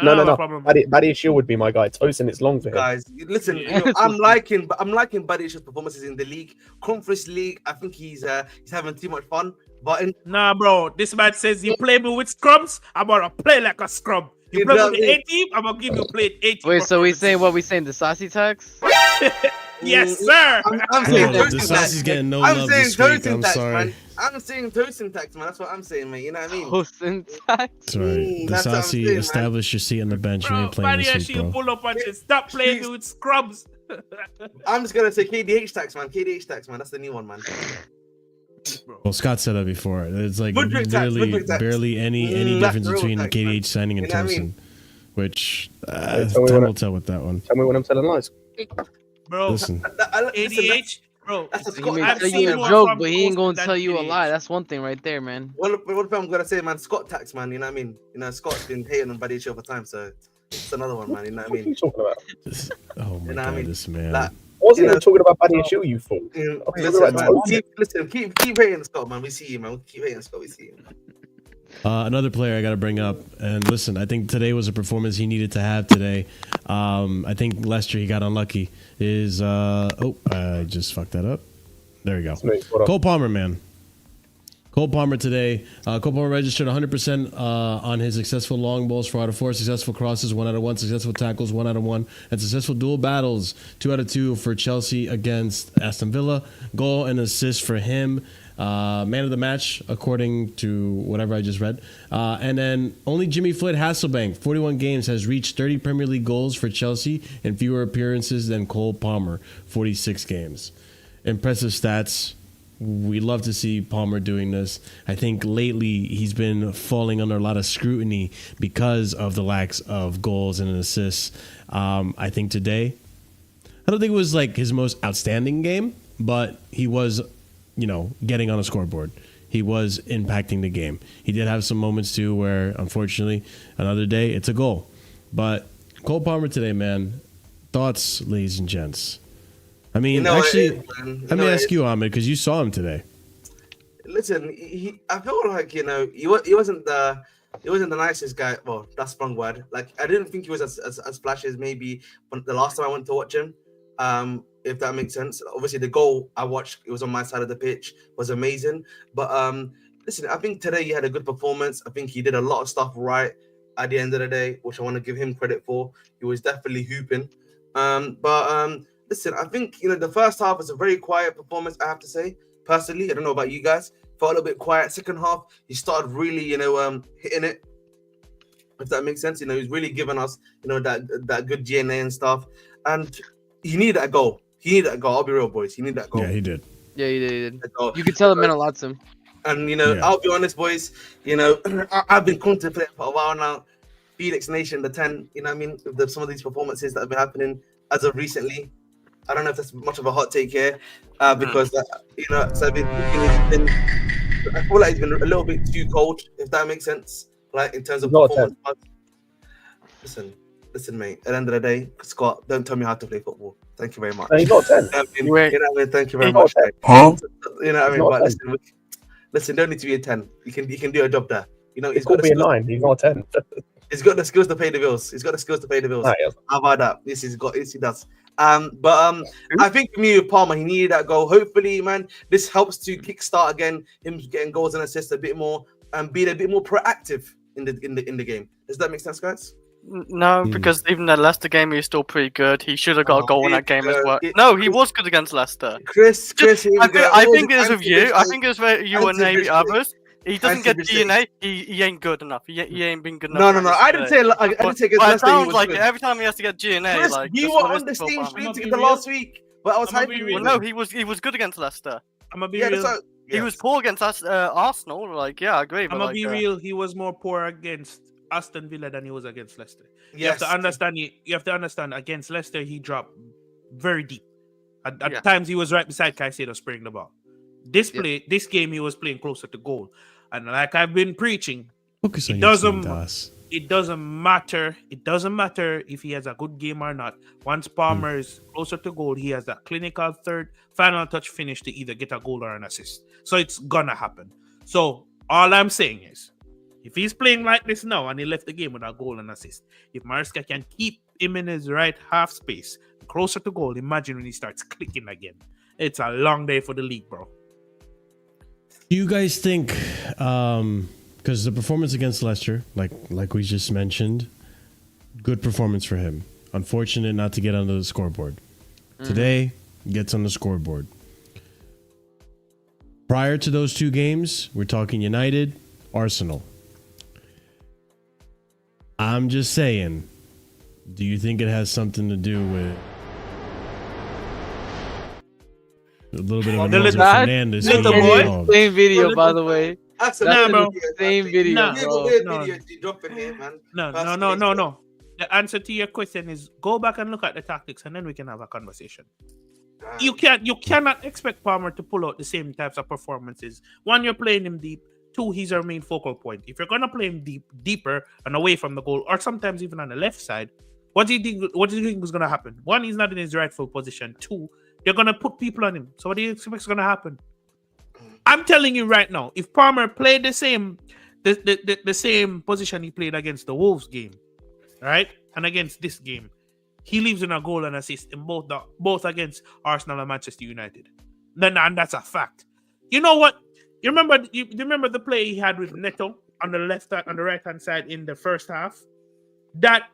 No. Badiashile would be my guy. Tosin, it's long for him. Guys, listen, I'm liking Badiashile's performances in the league, Conference League. I think he's having too much fun. But nah, bro, this man says you play me with scrubs. I'm gonna play like a scrub. You play with the A team, I'm gonna give you play 80. Wait, so we saying what we saying? The saucy tax? Yes, sir. I'm saying the saucy's getting no love this week. I'm sorry. Man. I'm saying Tosin tax, man. That's what I'm saying, man. You know what I mean? Tosin tax. That's right. The saucy, establish your seat on the bench. You ain't playing this week, bro. Pull up and just stop playing with scrubs. I'm just gonna say KDH tax, man. KDH tax, man. That's the new one, man. Well, Scott said that before. It's like literally barely any difference between KDH signing and Tosin, which time will tell with that one. Tell me when I'm telling lies. Bro, listen. KDH, bro. He may tell you a joke, but he ain't gonna tell you a lie. That's one thing right there, man. What if I'm gonna say, man, Scott tax, man? You know what I mean? You know, Scott's been hating on Badiashile over time, so it's another one, man. You know what I mean? What are you talking about? Oh my god, this man. I wasn't even talking about Badiashile, you fool. Listen, keep hating Scott, man. We see you, man. Keep hating Scott. We see you. Another player I got to bring up, and listen, I think today was a performance he needed to have today. I think Leicester, he got unlucky. I just fucked that up. There we go. Cole Palmer, man. Cole Palmer today. Cole Palmer registered 100% on his successful long balls, 4 out of 4 successful crosses, 1 out of 1 successful tackles, 1 out of 1, and successful dual battles, 2 out of 2 for Chelsea against Aston Villa. Goal and assist for him. Man of the match, according to whatever I just read. And then only Jimmy Floyd Hasselbank, 41 games, has reached 30 Premier League goals for Chelsea in fewer appearances than Cole Palmer, 46 games. Impressive stats. We love to see Palmer doing this. I think lately he's been falling under a lot of scrutiny because of the lacks of goals and assists. I think today, I don't think it was like his most outstanding game, but he was, getting on a scoreboard. He was impacting the game. He did have some moments too where, unfortunately, another day it's a goal. But Cole Palmer today, man. Thoughts, ladies and gents. I mean, let me ask you, Ahmed, because you saw him today. Listen, I feel like he wasn't the nicest guy. Well, that's the wrong word. Like, I didn't think he was as flashy as maybe the last time I went to watch him. If that makes sense. Obviously, the goal I watched, it was on my side of the pitch, was amazing. But listen, I think today he had a good performance. I think he did a lot of stuff right at the end of the day, which I want to give him credit for. He was definitely hooping. Listen, I think, the first half was a very quiet performance, I have to say. Personally, I don't know about you guys. Felt a little bit quiet. Second half, he started really, hitting it. If that makes sense. He's really giving us, that good DNA and stuff. And he needed that goal. I'll be real, boys. He needed that goal. Yeah, he did. Yeah, he did. You could tell it meant a lot to him. And, I'll be honest, boys. I've been contemplating for a while now. Felix Nation, the 10, some of these performances that have been happening as of recently. I don't know if that's much of a hot take here, because so I've been thinking I feel like he's been a little bit too cold, if that makes sense. Like in terms of performance. Listen, mate. At the end of the day, Scott, don't tell me how to play football. Thank you very much. He's not 10. Thank you very much. Huh? But listen, don't need to be a 10. You can do a job there. He's got to be a 9. He's not a 10. He's got the skills to pay the bills. How about that? Yes, he does. I think for me with Palmer, he needed that goal. Hopefully, man, this helps to kickstart again him getting goals and assists a bit more and being a bit more proactive in the game. Does that make sense, guys? No, because even the Leicester game, he was still pretty good. He should have got a goal in that game as well. No, he was good against Leicester. Chris, I think it was with you. I think it was with you and maybe others. He doesn't get DNA. He ain't good enough. He ain't been good enough. No. I didn't say. It sounds like every time he has to get DNA. Chris, like you were on the same stream the last week, but I was hyping you. No, he was good against Leicester. I'm gonna be real. He was poor against Arsenal. Like, yeah, I agree. I'm gonna be real. He was more poor against Aston Villa than he was against Leicester. You Yes. have to understand. Against Leicester, he dropped very deep. At times, he was right beside Caicedo spraying the ball. This game, he was playing closer to goal. And like I've been preaching, it doesn't matter. It doesn't matter if he has a good game or not. Once Palmer is closer to goal, he has that clinical final touch finish to either get a goal or an assist. So it's gonna happen. So all I'm saying is, if he's playing like this now and he left the game with a goal and assist, if Maresca can keep him in his right half space, closer to goal, imagine when he starts clicking again. It's a long day for the league, bro. Do you guys think, because the performance against Leicester, like we just mentioned, good performance for him. Unfortunate not to get under the scoreboard. Today, gets on the scoreboard. Prior to those two games, we're talking United, Arsenal. I'm just saying, do you think it has something to do with a little bit of an Enzo Fernandez? Same video, by the way. Bro. Same video. No. The answer to your question is go back and look at the tactics, and then we can have a conversation. You cannot expect Palmer to pull out the same types of performances. One, you're playing him deep. Two, he's our main focal point. If you're gonna play him deeper and away from the goal, or sometimes even on the left side, what do you think is gonna happen? One, he's not in his rightful position. Two, they're gonna put people on him. So what do you expect is gonna happen? I'm telling you right now, if Palmer played the same position he played against the Wolves game, right, and against this game, he leaves in a goal and assist in both against Arsenal and Manchester United. And that's a fact. You know what? You remember the play he had with Netto on the right hand side in the first half? That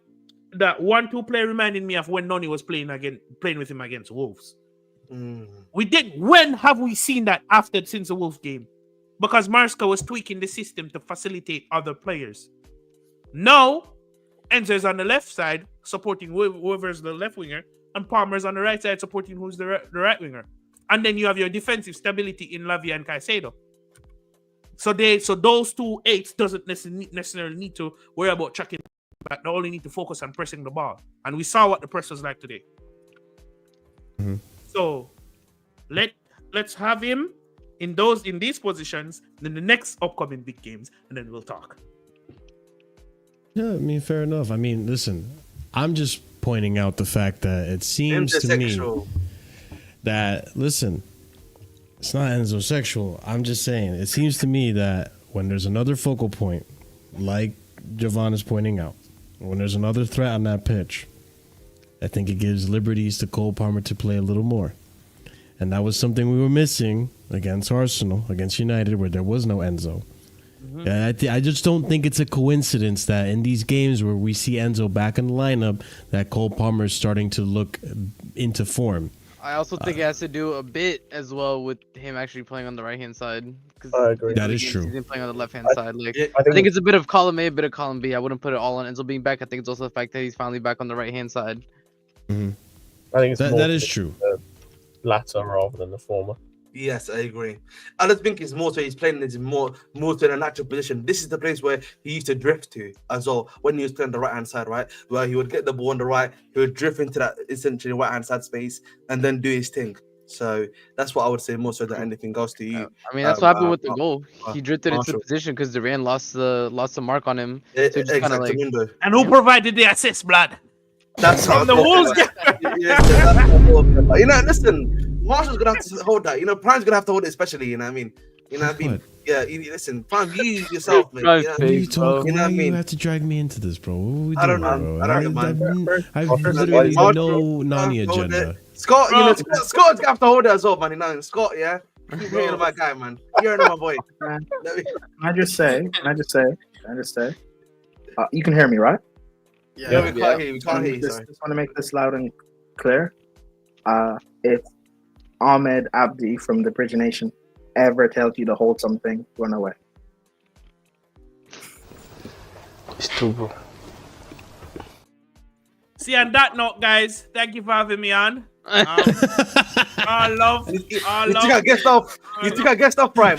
1-2 play reminded me of when Noni was playing with him against Wolves. When have we seen that since the Wolves game? Because Maresca was tweaking the system to facilitate other players. Now, Enzo is on the left side supporting whoever's the left winger, and Palmer's on the right side supporting who's the right winger. And then you have your defensive stability in Lavia and Caicedo. So those 2 8s doesn't necessarily need to worry about tracking back. They only need to focus on pressing the ball. And we saw what the press was like today. Mm-hmm. So let's have him in these positions in the next upcoming big games, and then we'll talk. Yeah, I mean, fair enough. I mean, listen, I'm just pointing out the fact that it seems to me that, listen, it's not Enzo sexual. I'm just saying, it seems to me that when there's another focal point, like Javon is pointing out, when there's another threat on that pitch, I think it gives liberties to Cole Palmer to play a little more. And that was something we were missing against Arsenal, against United, where there was no Enzo. Mm-hmm. I just don't think it's a coincidence that in these games where we see Enzo back in the lineup, that Cole Palmer is starting to look into form. I also think it has to do a bit as well with him actually playing on the right-hand side. I agree. That is true. He's been playing on the left-hand side. I think it's a bit of column A, a bit of column B. I wouldn't put it all on Enzo being back. I think it's also the fact that he's finally back on the right-hand side. Mm-hmm. I think that is true. The latter rather than the former. Yes, I agree. I just think it's more so he's playing in more to a natural position. This is the place where he used to drift to as well when he was playing the right hand side, right? Where he would get the ball on the right, he would drift into that essentially right hand side space and then do his thing. So that's what I would say more so than anything else to you. I mean, that's what happened with the goal. He drifted into the position because Duran lost the mark on him. So exactly. And who provided the assist, blood? That's from the Wolves. You know, listen. Marshall's gonna have to hold that. You know, Prime's gonna have to hold it, especially. You know what I mean? You know what I mean? Yeah. Listen, Prime, you yourself, man. What are you talking? Why you have to drag me into this, bro? What are we doing, I don't know. I've literally no Noni agenda. Scott, you know, Scott's gonna have to hold it as well, man. You know, Scott, yeah. You're my guy, man. You're my boy. Can I just say? You can hear me, right? Yeah, we can't hear you. Just want to make this loud and clear. If Ahmed Abdi from the Bridge Nation ever tells you to hold something, run away. It's true, bro. See, on that note, guys, thank you for having me on. All love. You think I guessed off? Prime?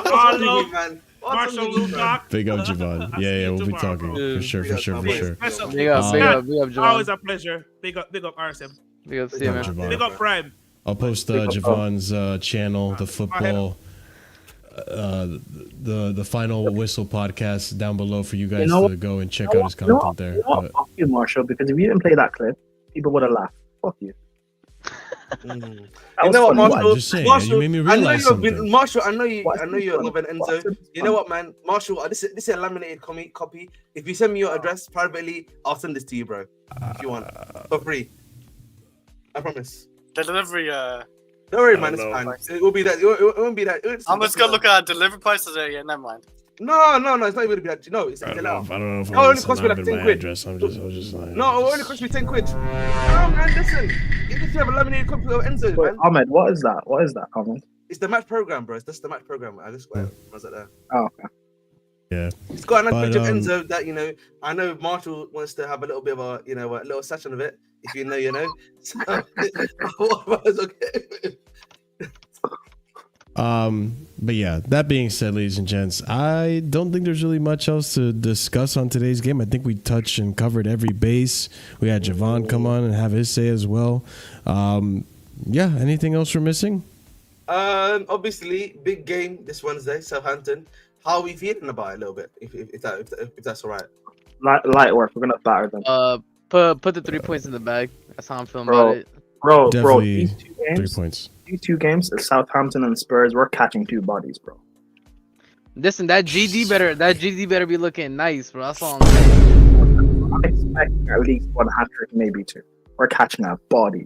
All love, man. Marshall will talk. Big up, Javon. Yeah, we'll be talking for sure. Big up, Javon. Always a pleasure. Big up, RSM. Big up, see you, man. Big up, Prime. I'll post Javon's channel, the football, the Final Whistle podcast down below for you guys to go and check out his content there. Fuck you, Marshall, because if you didn't play that clip, people would have laughed. Fuck you. You know what, Marshall? Just saying, you made me realize something. Marshall, I know you're loving Enzo. You know what, man? Marshall, this is a laminated copy. If you send me your address privately, I'll send this to you, bro. If you want, for free. I promise. The delivery, don't worry, man. It's fine. It will be that. It won't be that. I'm just gonna look at our delivery prices there. Yeah, never mind. No. It's not even gonna be that. No, it's I don't know if it only cost me like 10 quid. Address. I was just like, no, it only cost me 10 quid. No, man. Listen, even if you have a laminated copy of Enzo, man. Ahmed, what is that, Ahmed? It's the match program, bro. That's the match program. I just was it there. Oh, okay. Yeah. It's got a nice picture of Enzo that, you know, I know Marshall wants to have a little bit of a, you know, a little session of it. If you know, you know. So, okay. But yeah, that being said, ladies and gents, I don't think there's really much else to discuss on today's game. I think we touched and covered every base. We had Javon come on and have his say as well. Yeah, anything else we're missing? Obviously, big game this Wednesday, Southampton. How are we feeling about it a little bit? If that's all right. Light work. We're gonna batter them. Put the 3 points in the bag. That's how I'm feeling about it. Bro, Definitely these 2 games, 3 points. These 2 games, Southampton and Spurs, we're catching 2 bodies, bro. Listen, that GD better be looking nice, bro. That's all I'm saying. I'm expecting at least 100, maybe 2. We're catching a body.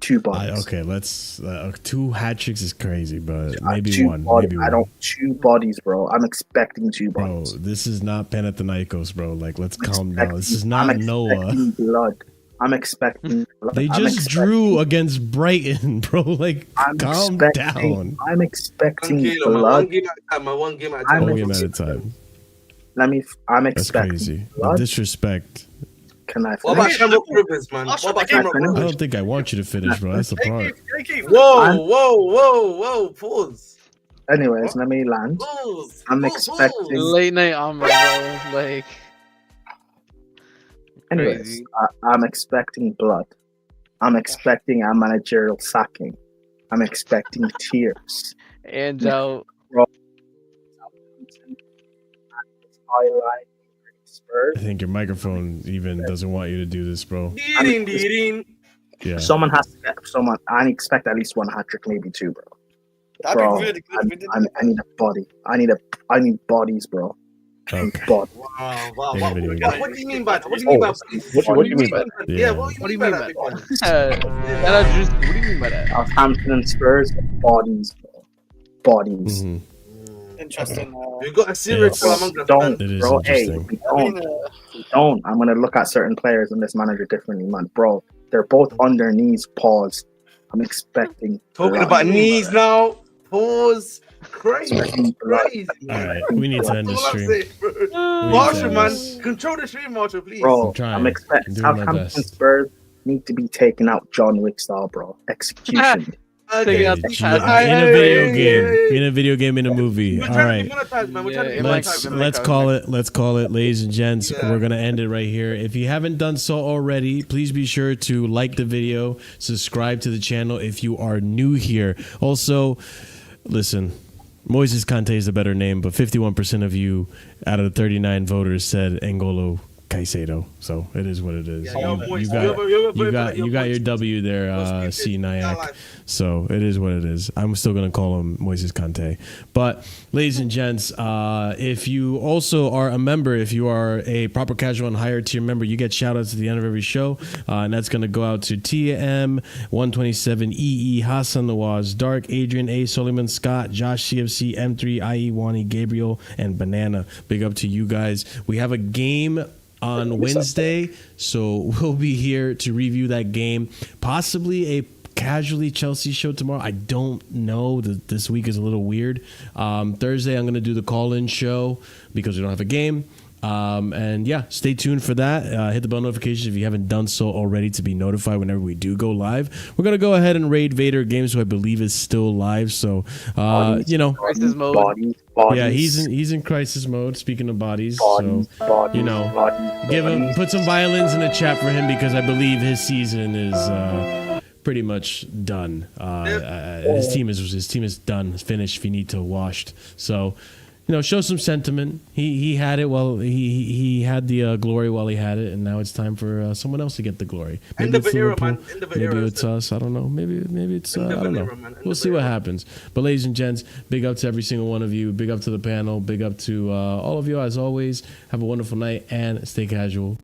2 bodies. Okay, let's 2 hat tricks is crazy, but maybe 2 one. bodies. Maybe I one. don't 2 bodies, bro. I'm expecting 2 Bro, bodies. this is not Panathinaikos, bro. Like, let's I'm calm down. This is not I'm Noah. expecting blood. I'm expecting blood. They just drew against Brighton, bro. Like, calm down. I'm expecting blood. One game at a time. One game at a time. I'm That's expecting crazy. The blood. disrespect. Can I finish? What about Shamrock Rovers, man? What about Shamrock I Rovers? don't think I want you to finish, bro. That's the part. Whoa, pause. Anyways, let me land. I'm expecting. Late night on bro. Like. Anyways, Crazy. I'm expecting blood. I'm expecting a managerial sacking. I'm expecting tears. And out. I think your microphone even doesn't want you to do this, bro. Yeah. Someone has to get someone. I expect at least 1 hat trick, maybe 2, bro. That'd Bro, be really good. I need a body. I need bodies, bro. I need bodies. Wow. Take a video. What do you mean by that? What do you mean by that? What do you mean by that? Yeah, Yeah. what do you mean by that? What do you mean by that? Southampton and Spurs, bodies, bro. Bodies. Mhm. Interesting. We've got a serious Yes. among us. Don't, It is bro. Hey, interesting. we don't. I'm gonna look at certain players in this manager differently, man. Bro, they're both on their knees. Pause. I'm expecting. Talking blood. about knees now. Pause. Crazy. All right, we need to end the That's all I'm stream. saying, bro. We need to Marshall, end man. this. Control the stream, Marshall, please. Bro, I'm trying. I'm expecting I'm doing my Southampton best. Spurs need to be taken out John Wick style, bro. Execution. Take it out Hey, the G- chat. in a video game, in a video game, in a movie. We're All trying right. to be monetized, man. We're trying to be Let's monetized. call it. Let's call it, ladies and gents. Yeah. We're gonna end it right here. If you haven't done so already, please be sure to like the video, subscribe to the channel if you are new here. Also, listen, Moises Kante is the better name, but 51% of you out of the 39 voters said N'Golo Caicedo. So it is what it is. Yeah, you're You moist. got You're your moist. W there, C Nyack. So it is what it is. I'm still gonna call him Moises Kante. But ladies and gents, if you also are a member, if you are a proper casual and higher tier member, you get shout outs at the end of every show. And that's gonna go out to TM 127 EE, Hassan Nawaz, Dark, Adrian A, Suleiman Scott, Josh CFC, M3, IE Wani, Gabriel, and Banana. Big up to you guys. We have a game on Wednesday, so we'll be here to review that game. Possibly a casually Chelsea show tomorrow. I don't know. This week is a little weird. Thursday, I'm going to do the call-in show because we don't have a game. And yeah, stay tuned for that. Hit the bell notifications if you haven't done so already to be notified whenever we do go live. We're going to go ahead and raid Vader Games, who I believe is still live. So, you know, Crisis mode. Bodies. yeah, he's in crisis mode. Speaking of bodies, so you know, put some violins in the chat for him because I believe his season is pretty much done. His team is done, finished, finito, washed. So, you know, show some sentiment. He had it while he had the glory while he had it, and now it's time for someone else to get the glory. Maybe End of it's an era, Liverpool, man. End of an maybe era, it's sir. us. I don't know. Maybe it's End I of don't an know. era, man. End We'll of see an what era. happens. But ladies and gents, big up to every single one of you. Big up to the panel. Big up to all of you as always. Have a wonderful night and stay casual.